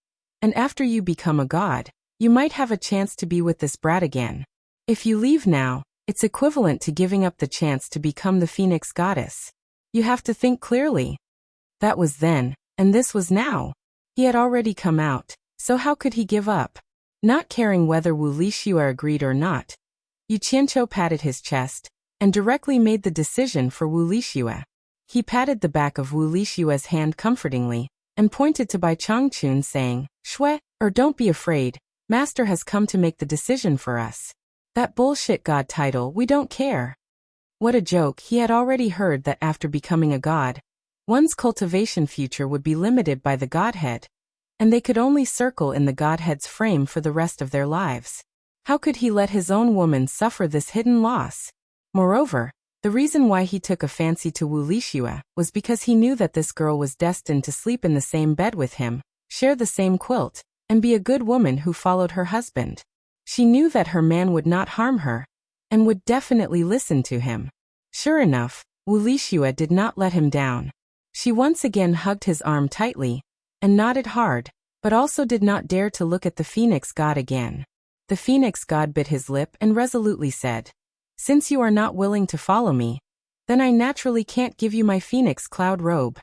and after you become a god, you might have a chance to be with this brat again. If you leave now, it's equivalent to giving up the chance to become the Phoenix Goddess. You have to think clearly." That was then, and this was now. He had already come out, so how could he give up? Not caring whether Wu Lixue agreed or not, Yu Qianqiu patted his chest, and directly made the decision for Wu Lixue. He patted the back of Wu Lixue's hand comfortingly, and pointed to Bai Changchun saying, "Shui, or don't be afraid, Master has come to make the decision for us. That bullshit god title, we don't care." What a joke. He had already heard that after becoming a god, one's cultivation future would be limited by the godhead, and they could only circle in the godhead's frame for the rest of their lives. How could he let his own woman suffer this hidden loss? Moreover, the reason why he took a fancy to Wu Lixue was because he knew that this girl was destined to sleep in the same bed with him, share the same quilt, and be a good woman who followed her husband. She knew that her man would not harm her, and would definitely listen to him. Sure enough, Wu Lixue did not let him down. She once again hugged his arm tightly, and nodded hard, but also did not dare to look at the Phoenix God again. The Phoenix God bit his lip and resolutely said, "Since you are not willing to follow me, then I naturally can't give you my Phoenix cloud robe."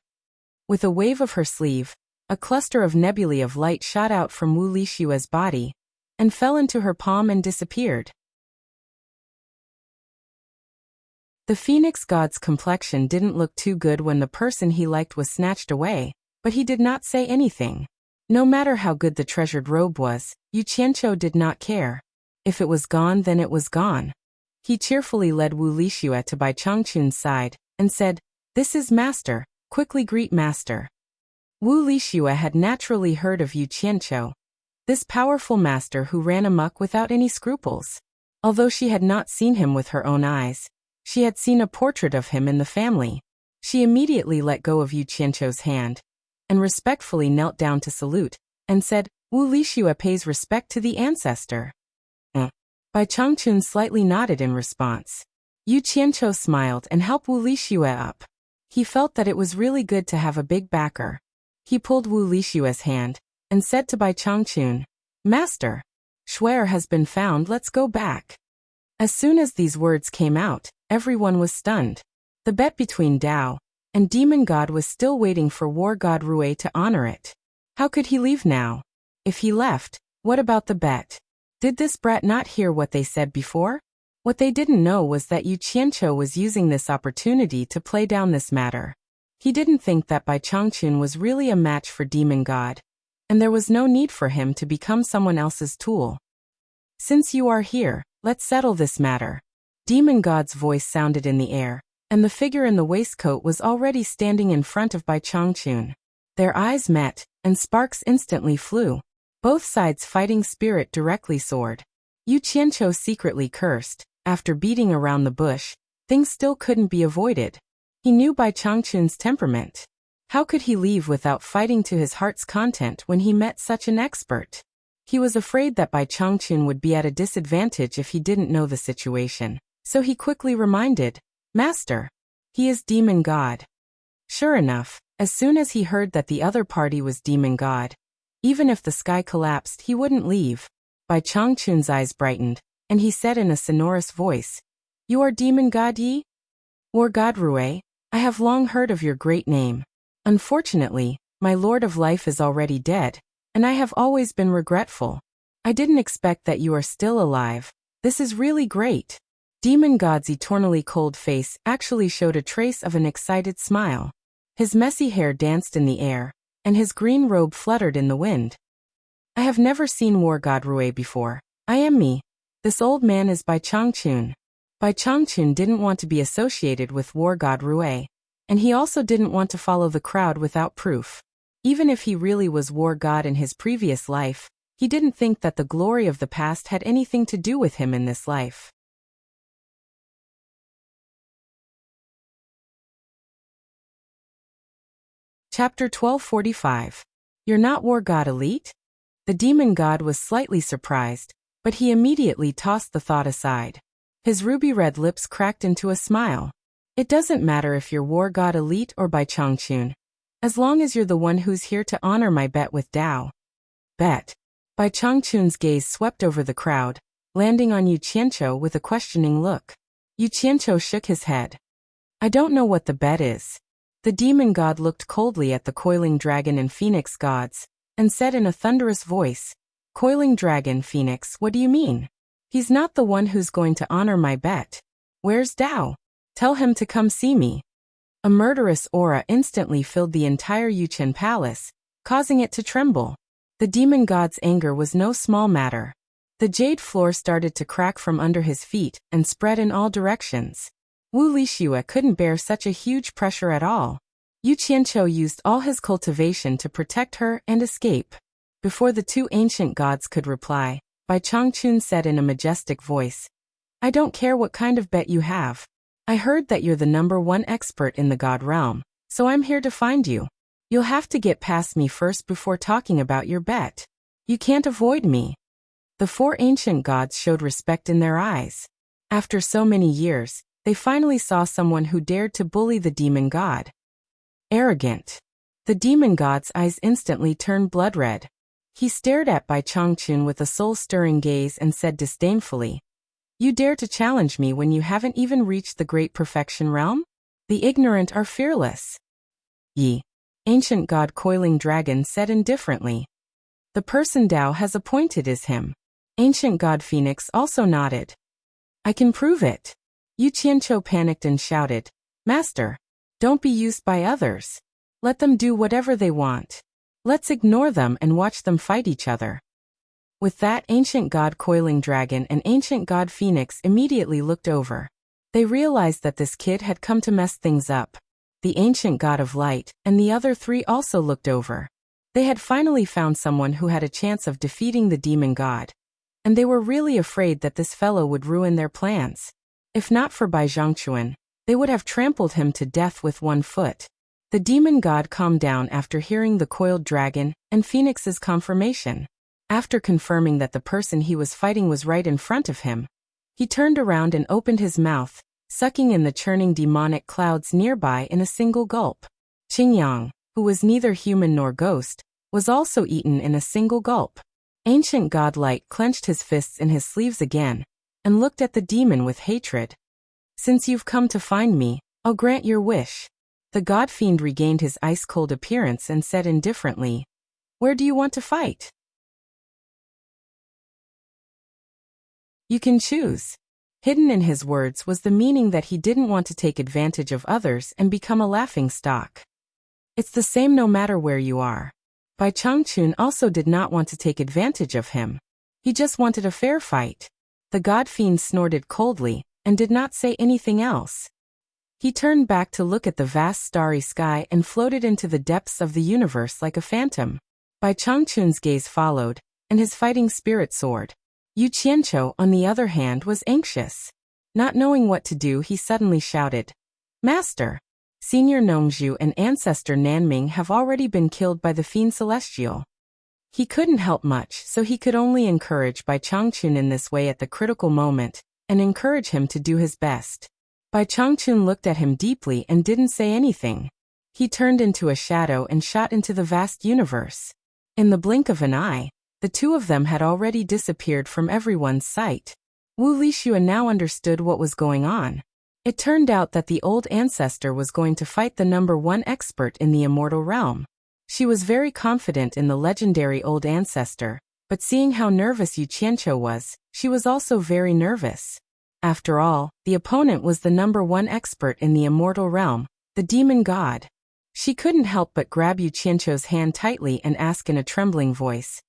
With a wave of her sleeve, a cluster of nebulae of light shot out from Wu Lixue's body, and fell into her palm and disappeared. The Phoenix God's complexion didn't look too good when the person he liked was snatched away, but he did not say anything. No matter how good the treasured robe was, Yu Qianqiu did not care. If it was gone, then it was gone. He cheerfully led Wu Lixue to Bai Changchun's side, and said, "This is Master, quickly greet Master." Wu Lixue had naturally heard of Yu Qianqiu, this powerful master who ran amok without any scruples. Although she had not seen him with her own eyes, she had seen a portrait of him in the family. She immediately let go of Yu Qianqiu's hand, and respectfully knelt down to salute, and said, "Wu Lixue pays respect to the ancestor." Bai Changchun slightly nodded in response. Yu Qianqiu smiled and helped Wu Lixue up. He felt that it was really good to have a big backer. He pulled Wu Lixue's hand, and said to Bai Changchun, "Master, Shuer has been found, let's go back." As soon as these words came out, everyone was stunned. The bet between Tao and Demon God was still waiting for War God Rui to honor it. How could he leave now? If he left, what about the bet? Did this brat not hear what they said before? What they didn't know was that Yu Qianqiu was using this opportunity to play down this matter. He didn't think that Bai Changchun was really a match for Demon God, and there was no need for him to become someone else's tool. "Since you are here, let's settle this matter." Demon God's voice sounded in the air, and the figure in the waistcoat was already standing in front of Bai Changchun. Their eyes met, and sparks instantly flew. Both sides' fighting spirit directly soared. Yu Qianqiu secretly cursed. After beating around the bush, things still couldn't be avoided. He knew Bai Changchun's temperament. How could he leave without fighting to his heart's content when he met such an expert? He was afraid that Bai Changchun would be at a disadvantage if he didn't know the situation, so he quickly reminded, "Master, he is demon god." Sure enough, as soon as he heard that the other party was demon god, even if the sky collapsed he wouldn't leave. Bai Changchun's eyes brightened, and he said in a sonorous voice, "You are demon god Yi? War god Rui, I have long heard of your great name. Unfortunately, my Lord of Life is already dead, and I have always been regretful. I didn't expect that you are still alive. This is really great." Demon God's eternally cold face actually showed a trace of an excited smile. His messy hair danced in the air, and his green robe fluttered in the wind. "I have never seen War God Rui before. I am me. This old man is Bai Changchun." Bai Changchun didn't want to be associated with War God Rui, and he also didn't want to follow the crowd without proof. Even if he really was War God in his previous life, he didn't think that the glory of the past had anything to do with him in this life. Chapter 1245. You're not War God Elite? The demon god was slightly surprised, but he immediately tossed the thought aside. His ruby-red lips cracked into a smile. "It doesn't matter if you're War God Elite or Bai Changchun, as long as you're the one who's here to honor my bet with Dao." Bet. Bai Changchun's gaze swept over the crowd, landing on Yu Qianqiu with a questioning look. Yu Qianqiu shook his head. "I don't know what the bet is." The demon god looked coldly at the coiling dragon and phoenix gods, and said in a thunderous voice, "Coiling dragon, Phoenix, what do you mean? He's not the one who's going to honor my bet. Where's Dao? Tell him to come see me." A murderous aura instantly filled the entire Yuchen palace, causing it to tremble. The demon god's anger was no small matter. The jade floor started to crack from under his feet and spread in all directions. Wu Lixue couldn't bear such a huge pressure at all. Yu Qianqiu used all his cultivation to protect her and escape. Before the two ancient gods could reply, Bai Changchun said in a majestic voice, "I don't care what kind of bet you have. I heard that you're the #1 expert in the god realm, so I'm here to find you. You'll have to get past me first before talking about your bet. You can't avoid me." The four ancient gods showed respect in their eyes. After so many years, they finally saw someone who dared to bully the demon god. Arrogant. The demon god's eyes instantly turned blood-red. He stared at Bai Changchun with a soul-stirring gaze and said disdainfully, "You dare to challenge me when you haven't even reached the great perfection realm? The ignorant are fearless." "Yi." Ancient god Coiling Dragon said indifferently. "The person Dao has appointed is him." Ancient god Phoenix also nodded. "I can prove it." Yu Qianqiu panicked and shouted, "Master, don't be used by others. Let them do whatever they want. Let's ignore them and watch them fight each other." With that, ancient god Coiling Dragon and ancient god Phoenix immediately looked over. They realized that this kid had come to mess things up. The ancient god of light and the other three also looked over. They had finally found someone who had a chance of defeating the demon god, and they were really afraid that this fellow would ruin their plans. If not for Bai Zhangchuan, they would have trampled him to death with one foot. The demon god calmed down after hearing the coiled dragon and Phoenix's confirmation. After confirming that the person he was fighting was right in front of him, he turned around and opened his mouth, sucking in the churning demonic clouds nearby in a single gulp. Qingyang, who was neither human nor ghost, was also eaten in a single gulp. Ancient god Light clenched his fists in his sleeves again, and looked at the demon with hatred. "Since you've come to find me, I'll grant your wish." The god fiend regained his ice-cold appearance and said indifferently, "Where do you want to fight?" "You can choose." Hidden in his words was the meaning that he didn't want to take advantage of others and become a laughingstock. "It's the same no matter where you are." Bai Changchun also did not want to take advantage of him. He just wanted a fair fight. The god fiend snorted coldly and did not say anything else. He turned back to look at the vast starry sky and floated into the depths of the universe like a phantom. Bai Changchun's gaze followed, and his fighting spirit soared. Yu Qianqiu, on the other hand, was anxious. Not knowing what to do, he suddenly shouted, "Master! Senior Nongzhu and ancestor Nanming have already been killed by the fiend celestial." He couldn't help much, so he could only encourage Bai Changchun in this way at the critical moment, and encourage him to do his best. Bai Changchun looked at him deeply and didn't say anything. He turned into a shadow and shot into the vast universe. In the blink of an eye, the two of them had already disappeared from everyone's sight. Wu Lixuan now understood what was going on. It turned out that the old ancestor was going to fight the #1 expert in the immortal realm. She was very confident in the legendary old ancestor, but seeing how nervous Yu Qianqiu was, she was also very nervous. After all, the opponent was the #1 expert in the immortal realm, the demon god. She couldn't help but grab Yu Qianqiu's hand tightly and ask in a trembling voice,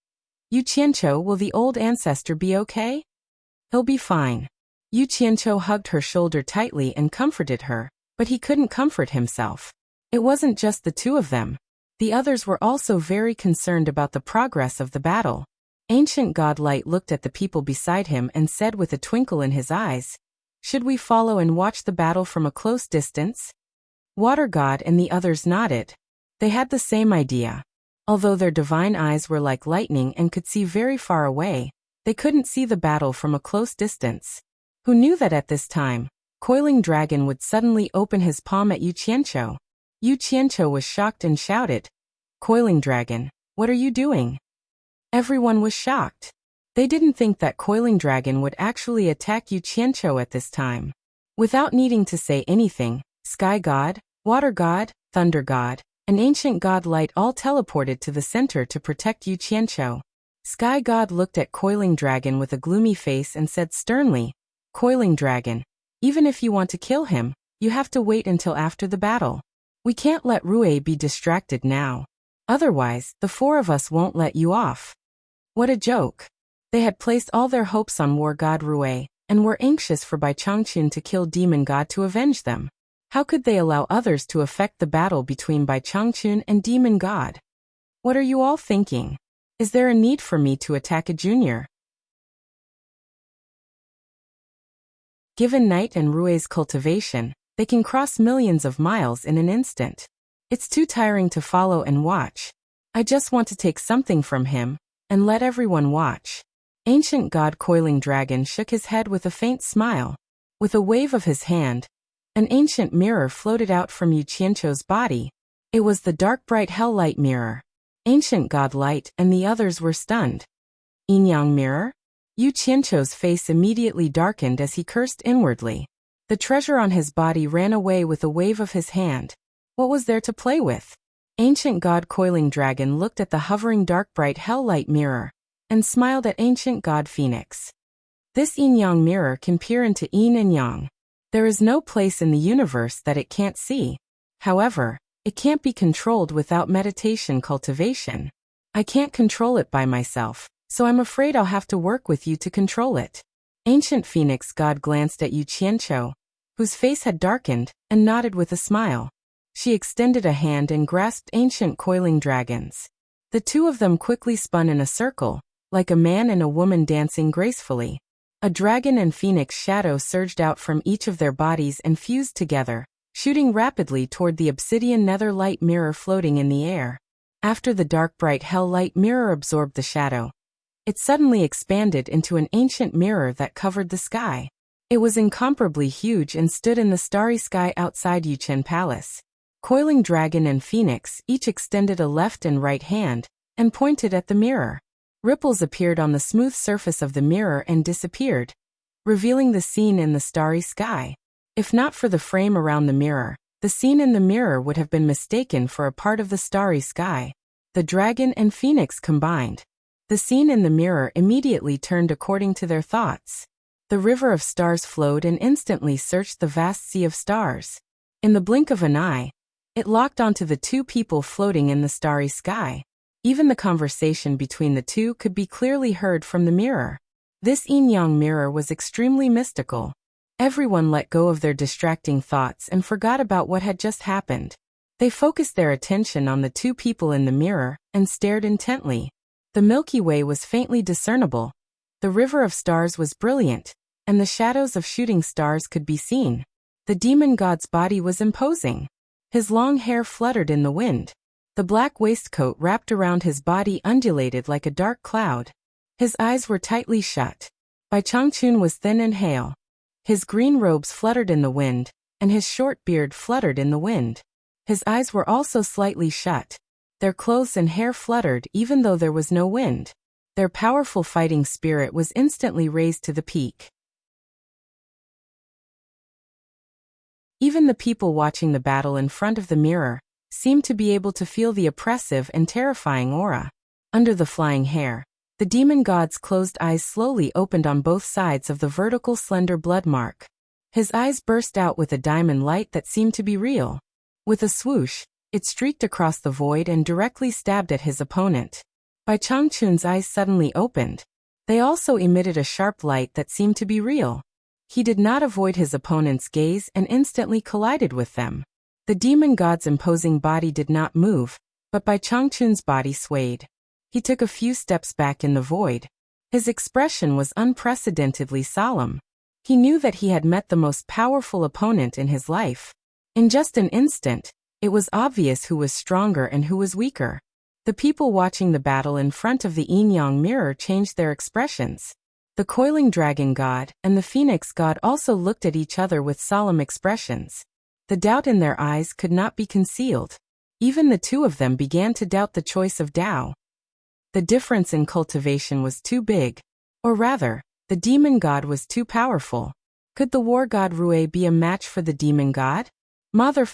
"Yu Qianqiu, will the old ancestor be okay?" "He'll be fine." Yu Qianqiu hugged her shoulder tightly and comforted her, but he couldn't comfort himself. It wasn't just the two of them. The others were also very concerned about the progress of the battle. Ancient God Light looked at the people beside him and said with a twinkle in his eyes, "Should we follow and watch the battle from a close distance?" Water God and the others nodded. They had the same idea. Although their divine eyes were like lightning and could see very far away, they couldn't see the battle from a close distance. Who knew that at this time, Coiling Dragon would suddenly open his palm at Yu Qianqiu? Yu Qianqiu was shocked and shouted, "Coiling Dragon, what are you doing?" Everyone was shocked. They didn't think that Coiling Dragon would actually attack Yu Qianqiu at this time. Without needing to say anything, Sky God, Water God, Thunder God, and Ancient God Light all teleported to the center to protect Yu Qianqiu. Sky God looked at Coiling Dragon with a gloomy face and said sternly, "Coiling Dragon, even if you want to kill him, you have to wait until after the battle. We can't let Rui be distracted now. Otherwise, the four of us won't let you off." What a joke. They had placed all their hopes on War God Rui, and were anxious for Bai Changchun to kill Demon God to avenge them. How could they allow others to affect the battle between Bai Changchun and Demon God? What are you all thinking? Is there a need for me to attack a junior? Given Night and Rui's cultivation, they can cross millions of miles in an instant. It's too tiring to follow and watch. I just want to take something from him, and let everyone watch. Ancient God Coiling Dragon shook his head with a faint smile. With a wave of his hand, an ancient mirror floated out from Yu Qianqiu's body. It was the dark bright hell light mirror. Ancient God Light and the others were stunned. Yin-yang mirror? Yu Qianqiu's face immediately darkened as he cursed inwardly. The treasure on his body ran away with a wave of his hand. What was there to play with? Ancient God Coiling Dragon looked at the hovering dark bright hell light mirror, and smiled at Ancient God Phoenix. This yin-yang mirror can peer into yin and yang. There is no place in the universe that it can't see. However, it can't be controlled without meditation cultivation. I can't control it by myself, so I'm afraid I'll have to work with you to control it. Ancient Phoenix God glanced at Yu Qianqiu, whose face had darkened, and nodded with a smile. She extended a hand and grasped Ancient Coiling Dragon's. The two of them quickly spun in a circle, like a man and a woman dancing gracefully. A dragon and phoenix shadow surged out from each of their bodies and fused together, shooting rapidly toward the obsidian nether light mirror floating in the air. After the dark bright hell light mirror absorbed the shadow, it suddenly expanded into an ancient mirror that covered the sky. It was incomparably huge and stood in the starry sky outside Yuchen Palace. Coiling Dragon and Phoenix each extended a left and right hand, and pointed at the mirror. Ripples appeared on the smooth surface of the mirror and disappeared, revealing the scene in the starry sky. If not for the frame around the mirror, the scene in the mirror would have been mistaken for a part of the starry sky. The dragon and phoenix combined. The scene in the mirror immediately turned according to their thoughts. The river of stars flowed and instantly searched the vast sea of stars. In the blink of an eye, it locked onto the two people floating in the starry sky. Even the conversation between the two could be clearly heard from the mirror. This yin-yang mirror was extremely mystical. Everyone let go of their distracting thoughts and forgot about what had just happened. They focused their attention on the two people in the mirror and stared intently. The Milky Way was faintly discernible. The river of stars was brilliant, and the shadows of shooting stars could be seen. The demon god's body was imposing. His long hair fluttered in the wind. The black waistcoat wrapped around his body undulated like a dark cloud. His eyes were tightly shut. Bai Changchun was thin and hale. His green robes fluttered in the wind, and his short beard fluttered in the wind. His eyes were also slightly shut. Their clothes and hair fluttered even though there was no wind. Their powerful fighting spirit was instantly raised to the peak. Even the people watching the battle in front of the mirror seemed to be able to feel the oppressive and terrifying aura. Under the flying hair, the demon god's closed eyes slowly opened on both sides of the vertical slender blood mark. His eyes burst out with a diamond light that seemed to be real. With a swoosh, it streaked across the void and directly stabbed at his opponent. Bai Changchun's eyes suddenly opened. They also emitted a sharp light that seemed to be real. He did not avoid his opponent's gaze and instantly collided with them. The demon god's imposing body did not move, but Bai Changchun's body swayed. He took a few steps back in the void. His expression was unprecedentedly solemn. He knew that he had met the most powerful opponent in his life. In just an instant, it was obvious who was stronger and who was weaker. The people watching the battle in front of the yin-yang mirror changed their expressions. The coiling dragon god and the phoenix god also looked at each other with solemn expressions. The doubt in their eyes could not be concealed. Even the two of them began to doubt the choice of Tao. The difference in cultivation was too big. Or rather, the demon god was too powerful. Could the war god Rui be a match for the demon god? Motherf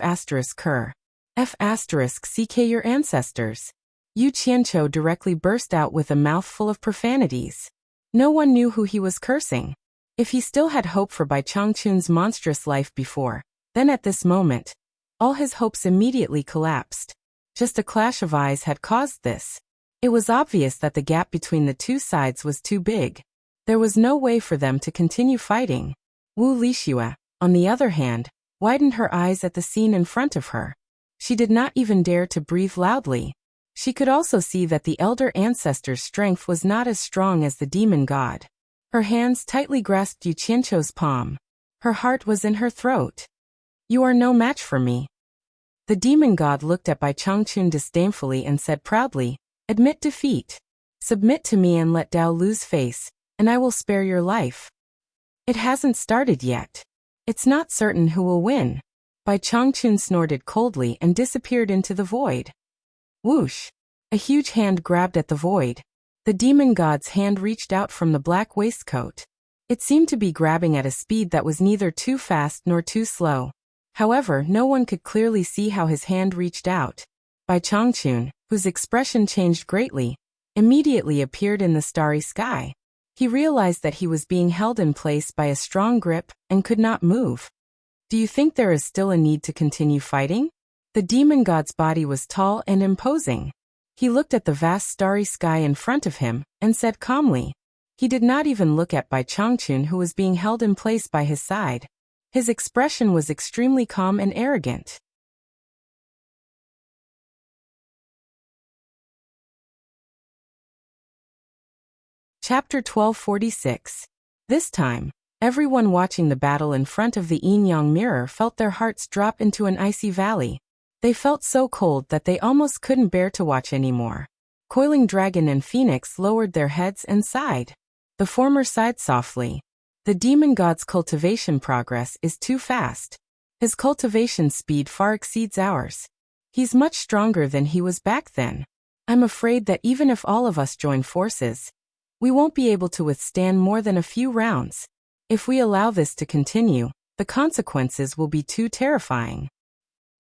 *Ker. F *CK your ancestors. Yu Qianqiu directly burst out with a mouthful of profanities. No one knew who he was cursing. If he still had hope for Bai Changchun's monstrous life before, then at this moment, all his hopes immediately collapsed. Just a clash of eyes had caused this. It was obvious that the gap between the two sides was too big. There was no way for them to continue fighting. Wu Lixue, on the other hand, widened her eyes at the scene in front of her. She did not even dare to breathe loudly. She could also see that the elder ancestor's strength was not as strong as the demon god. Her hands tightly grasped Yu Qianqiu's palm. Her heart was in her throat. You are no match for me. The demon god looked at Bai Changchun disdainfully and said proudly, admit defeat. Submit to me and let Tao lose face, and I will spare your life. It hasn't started yet. It's not certain who will win. Bai Changchun snorted coldly and disappeared into the void. Whoosh! A huge hand grabbed at the void. The demon god's hand reached out from the black waistcoat. It seemed to be grabbing at a speed that was neither too fast nor too slow. However, no one could clearly see how his hand reached out. Bai Changchun, whose expression changed greatly, immediately appeared in the starry sky. He realized that he was being held in place by a strong grip and could not move. Do you think there is still a need to continue fighting? The demon god's body was tall and imposing. He looked at the vast starry sky in front of him and said calmly. He did not even look at Bai Changchun, who was being held in place by his side. His expression was extremely calm and arrogant. Chapter 1246. This time, everyone watching the battle in front of the yin-yang mirror felt their hearts drop into an icy valley. They felt so cold that they almost couldn't bear to watch anymore. Coiling Dragon and Phoenix lowered their heads and sighed. The former sighed softly. The demon god's cultivation progress is too fast. His cultivation speed far exceeds ours. He's much stronger than he was back then. I'm afraid that even if all of us join forces, we won't be able to withstand more than a few rounds. If we allow this to continue, the consequences will be too terrifying.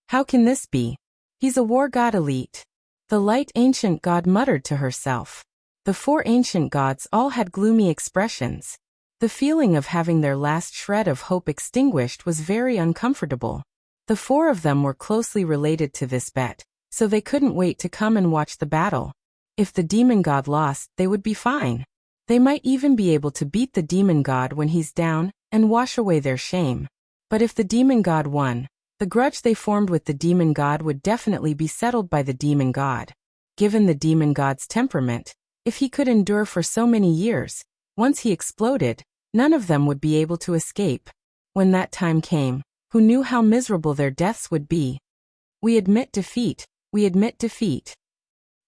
How can this be? He's a war god elite. The light ancient god muttered to herself. The four ancient gods all had gloomy expressions. The feeling of having their last shred of hope extinguished was very uncomfortable. The four of them were closely related to this bet, so they couldn't wait to come and watch the battle. If the demon god lost, they would be fine. They might even be able to beat the demon god when he's down and wash away their shame. But if the demon god won, the grudge they formed with the demon god would definitely be settled by the demon god. Given the demon god's temperament, if he could endure for so many years, once he exploded, none of them would be able to escape. When that time came, who knew how miserable their deaths would be? We admit defeat. We admit defeat.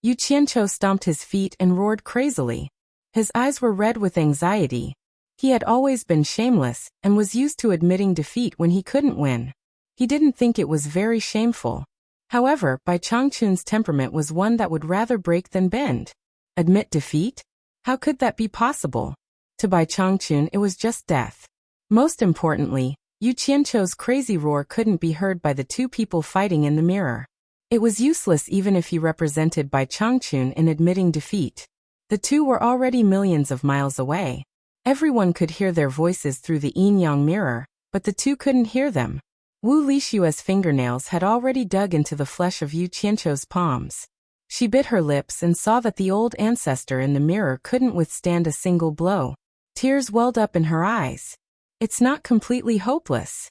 Yu Qianqiu stomped his feet and roared crazily. His eyes were red with anxiety. He had always been shameless and was used to admitting defeat when he couldn't win. He didn't think it was very shameful. However, Bai Changchun's temperament was one that would rather break than bend. Admit defeat? How could that be possible? To Bai Changchun it was just death. Most importantly, Yu Qianqiu's crazy roar couldn't be heard by the two people fighting in the mirror. It was useless even if he represented Bai Changchun in admitting defeat. The two were already millions of miles away. Everyone could hear their voices through the yin-yang mirror, but the two couldn't hear them. Wu Lishua's fingernails had already dug into the flesh of Yu Qianqiu's palms. She bit her lips and saw that the old ancestor in the mirror couldn't withstand a single blow. Tears welled up in her eyes. It's not completely hopeless.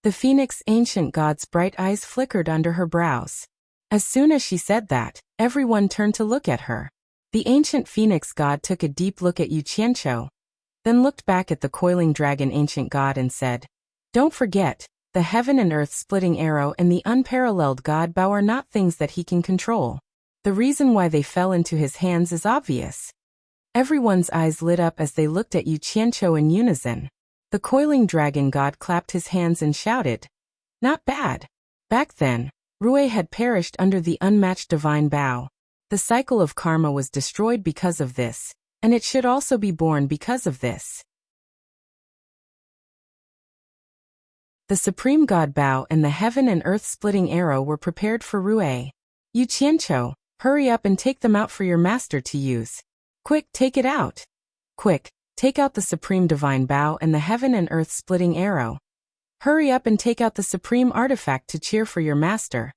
The phoenix ancient god's bright eyes flickered under her brows. As soon as she said that, everyone turned to look at her. The ancient phoenix god took a deep look at Yu Qianqiu, then looked back at the coiling dragon ancient god and said, "Don't forget, the heaven and earth splitting arrow and the unparalleled god bow are not things that he can control. The reason why they fell into his hands is obvious." Everyone's eyes lit up as they looked at Yu Qianqiu in unison. The coiling dragon god clapped his hands and shouted, "Not bad." Back then, Rui had perished under the unmatched divine bow. The cycle of karma was destroyed because of this, and it should also be born because of this. The supreme god bow and the heaven and earth splitting arrow were prepared for Rui. "Yu Qianqiu, hurry up and take them out for your master to use. Quick, take it out. Quick, take out the supreme divine bow and the heaven and earth splitting arrow. Hurry up and take out the supreme artifact to cheer for your master."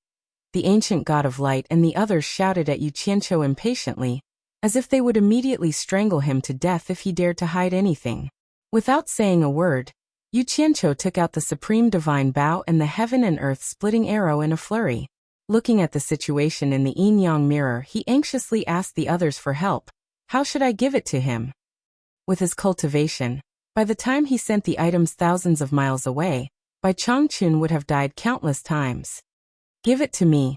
The ancient god of light and the others shouted at Yu Qianqiu impatiently, as if they would immediately strangle him to death if he dared to hide anything. Without saying a word, Yu Qianqiu took out the supreme divine bow and the heaven and earth splitting arrow in a flurry. Looking at the situation in the yin-yang mirror, he anxiously asked the others for help. How should I give it to him? With his cultivation, by the time he sent the items thousands of miles away, Bai Changchun would have died countless times. "Give it to me."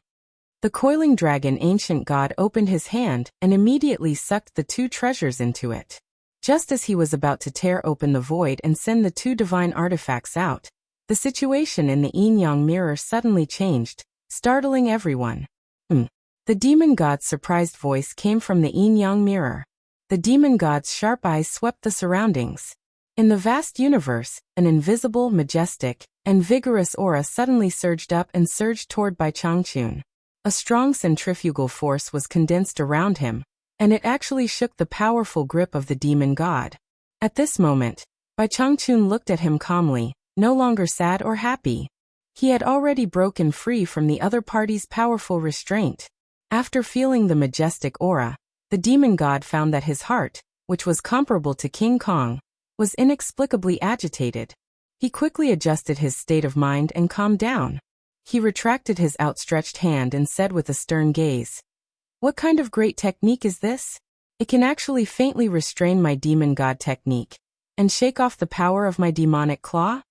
The coiling dragon ancient god opened his hand and immediately sucked the two treasures into it. Just as he was about to tear open the void and send the two divine artifacts out, the situation in the yin-yang mirror suddenly changed, startling everyone. The demon god's surprised voice came from the yin-yang mirror. The demon god's sharp eyes swept the surroundings. In the vast universe, an invisible, majestic, and vigorous aura suddenly surged up and surged toward Bai Changchun. A strong centrifugal force was condensed around him, and it actually shook the powerful grip of the demon god. At this moment, Bai Changchun looked at him calmly, no longer sad or happy. He had already broken free from the other party's powerful restraint. After feeling the majestic aura, the demon god found that his heart, which was comparable to King Kong, was inexplicably agitated. He quickly adjusted his state of mind and calmed down. He retracted his outstretched hand and said with a stern gaze, "What kind of great technique is this? It can actually faintly restrain my demon god technique and shake off the power of my demonic claw?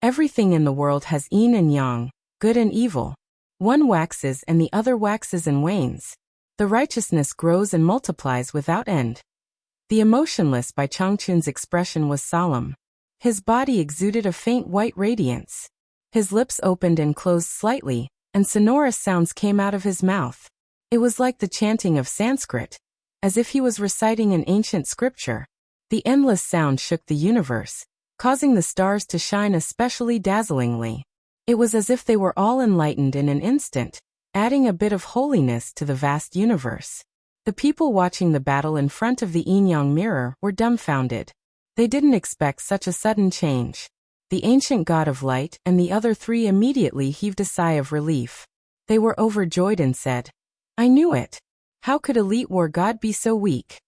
Everything in the world has yin and yang, good and evil. One waxes and the other waxes and wanes. The righteousness grows and multiplies without end." The emotionless Bai Changchun's expression was solemn. His body exuded a faint white radiance. His lips opened and closed slightly, and sonorous sounds came out of his mouth. It was like the chanting of Sanskrit, as if he was reciting an ancient scripture. The endless sound shook the universe, causing the stars to shine especially dazzlingly. It was as if they were all enlightened in an instant, adding a bit of holiness to the vast universe. The people watching the battle in front of the yin-yang mirror were dumbfounded. They didn't expect such a sudden change. The ancient god of light and the other three immediately heaved a sigh of relief. They were overjoyed and said, "I knew it. How could Elite War God be so weak?"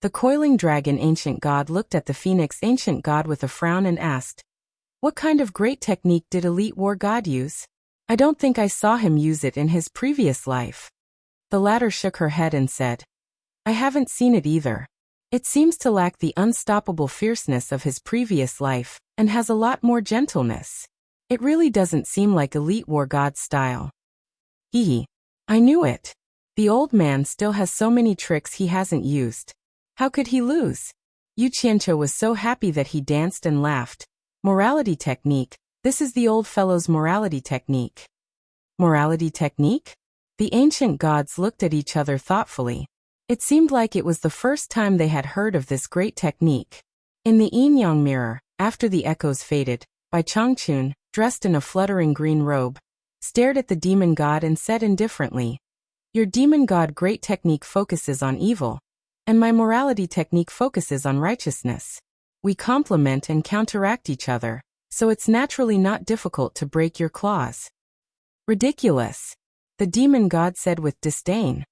The coiling dragon ancient god looked at the phoenix ancient god with a frown and asked, "What kind of great technique did elite war god use? I don't think I saw him use it in his previous life." The latter shook her head and said, "I haven't seen it either. It seems to lack the unstoppable fierceness of his previous life, and has a lot more gentleness. It really doesn't seem like elite war god style." Hee. I knew it. The old man still has so many tricks he hasn't used. How could he lose? Yu Qianqiu was so happy that he danced and laughed. Morality technique, this is the old fellow's morality technique. Morality technique? The ancient gods looked at each other thoughtfully. It seemed like it was the first time they had heard of this great technique. In the yin-yang mirror, after the echoes faded, Bai Changchun, dressed in a fluttering green robe, stared at the demon god and said indifferently, "Your demon god great technique focuses on evil, and my morality technique focuses on righteousness. We complement and counteract each other, so it's naturally not difficult to break your claws." Ridiculous, the demon god said with disdain.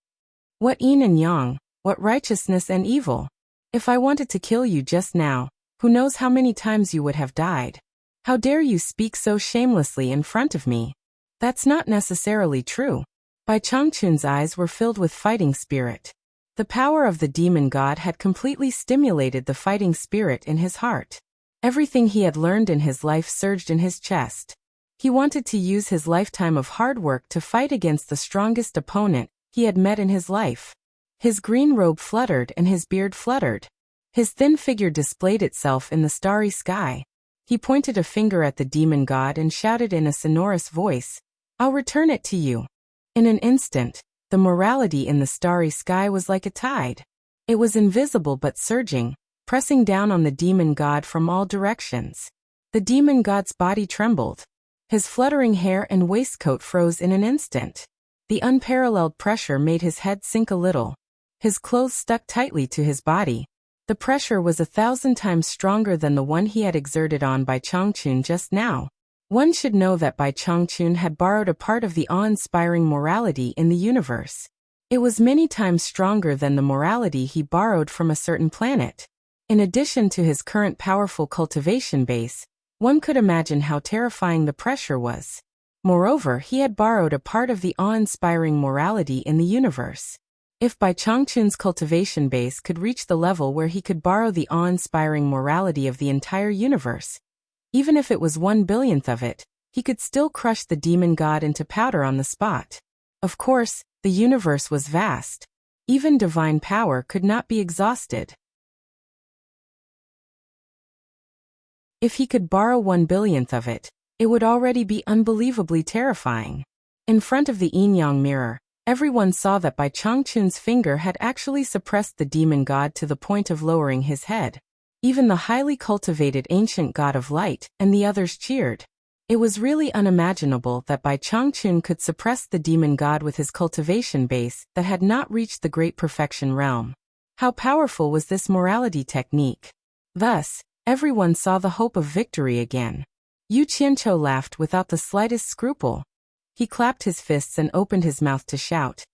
What yin and yang, what righteousness and evil? If I wanted to kill you just now, who knows how many times you would have died? How dare you speak so shamelessly in front of me? That's not necessarily true. Bai Changchun's eyes were filled with fighting spirit. The power of the demon god had completely stimulated the fighting spirit in his heart. Everything he had learned in his life surged in his chest. He wanted to use his lifetime of hard work to fight against the strongest opponent he had met in his life. His green robe fluttered and his beard fluttered. His thin figure displayed itself in the starry sky. He pointed a finger at the demon god and shouted in a sonorous voice, "I'll return it to you." In an instant, the morality in the starry sky was like a tide. It was invisible but surging, pressing down on the demon god from all directions. The demon god's body trembled. His fluttering hair and waistcoat froze in an instant. The unparalleled pressure made his head sink a little. His clothes stuck tightly to his body. The pressure was 1,000 times stronger than the one he had exerted on Bai Changchun just now. One should know that Bai Changchun had borrowed a part of the awe-inspiring morality in the universe. It was many times stronger than the morality he borrowed from a certain planet. In addition to his current powerful cultivation base, one could imagine how terrifying the pressure was. Moreover, he had borrowed a part of the awe-inspiring morality in the universe. If Bai Changchun's cultivation base could reach the level where he could borrow the awe-inspiring morality of the entire universe, even if it was 1/1000th of it, he could still crush the demon god into powder on the spot. Of course, the universe was vast. Even divine power could not be exhausted. If he could borrow 1/1000th of it, it would already be unbelievably terrifying. In front of the yin-yang mirror, everyone saw that Bai Changchun's finger had actually suppressed the demon god to the point of lowering his head. Even the highly cultivated ancient god of light and the others cheered. It was really unimaginable that Bai Changchun could suppress the demon god with his cultivation base that had not reached the great perfection realm. How powerful was this morality technique? Thus, everyone saw the hope of victory again. Yu Qianqiu laughed without the slightest scruple. He clapped his fists and opened his mouth to shout,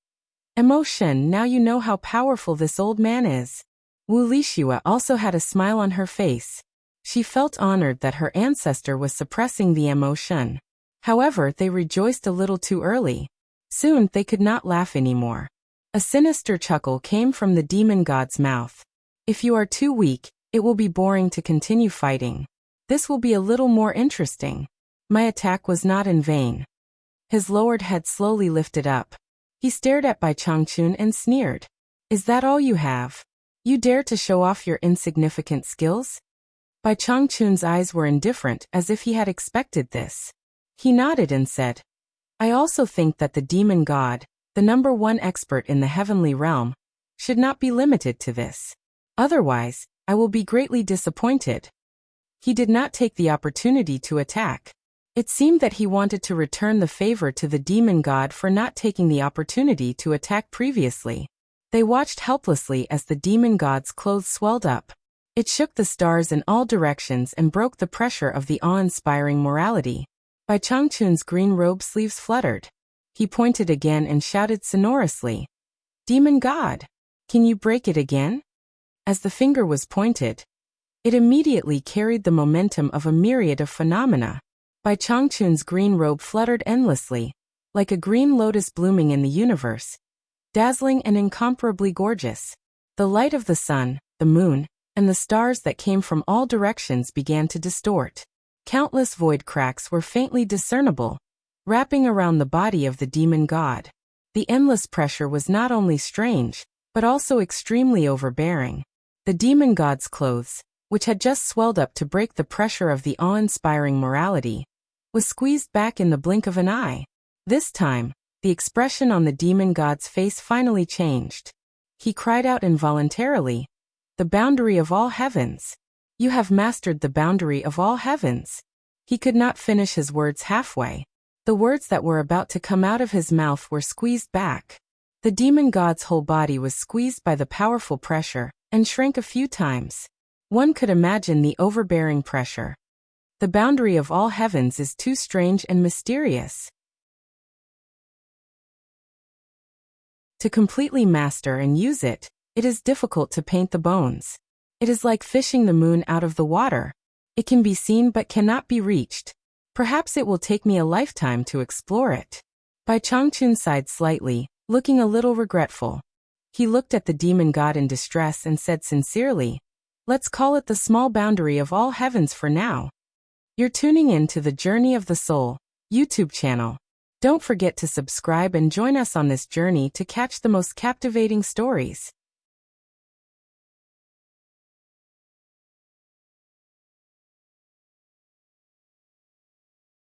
"Emotion, now you know how powerful this old man is." Wu Lixue also had a smile on her face. She felt honored that her ancestor was suppressing the emotion. However, they rejoiced a little too early. Soon they could not laugh anymore. A sinister chuckle came from the demon god's mouth. "If you are too weak, it will be boring to continue fighting. This will be a little more interesting. My attack was not in vain." His lowered head slowly lifted up. He stared at Bai Changchun and sneered. "Is that all you have? You dare to show off your insignificant skills?" Bai Changchun's eyes were indifferent, as if he had expected this. He nodded and said, "I also think that the demon god, the #1 expert in the heavenly realm, should not be limited to this. Otherwise, I will be greatly disappointed." He did not take the opportunity to attack. It seemed that he wanted to return the favor to the demon god for not taking the opportunity to attack previously. They watched helplessly as the demon god's clothes swelled up. It shook the stars in all directions and broke the pressure of the awe-inspiring morality. Bai Changchun's green robe sleeves fluttered. He pointed again and shouted sonorously, "Demon god! Can you break it again?" As the finger was pointed, it immediately carried the momentum of a myriad of phenomena. Bai Changchun's green robe fluttered endlessly, like a green lotus blooming in the universe, dazzling and incomparably gorgeous. The light of the sun, the moon, and the stars that came from all directions began to distort. Countless void cracks were faintly discernible, wrapping around the body of the demon god. The endless pressure was not only strange, but also extremely overbearing. The demon god's clothes, which had just swelled up to break the pressure of the awe-inspiring morality, was squeezed back in the blink of an eye. This time, the expression on the demon god's face finally changed. He cried out involuntarily, "The boundary of all heavens! You have mastered the boundary of all heavens!" He could not finish his words halfway. The words that were about to come out of his mouth were squeezed back. The demon god's whole body was squeezed by the powerful pressure, and shrank a few times. One could imagine the overbearing pressure. The boundary of all heavens is too strange and mysterious to completely master and use it. It is difficult to paint the bones. It is like fishing the moon out of the water. It can be seen but cannot be reached. Perhaps it will take me a lifetime to explore it. Bai Changchun sighed slightly, looking a little regretful. He looked at the demon god in distress and said sincerely, "Let's call it the small boundary of all heavens for now." You're tuning in to the Journey of the Soul YouTube channel. Don't forget to subscribe and join us on this journey to catch the most captivating stories.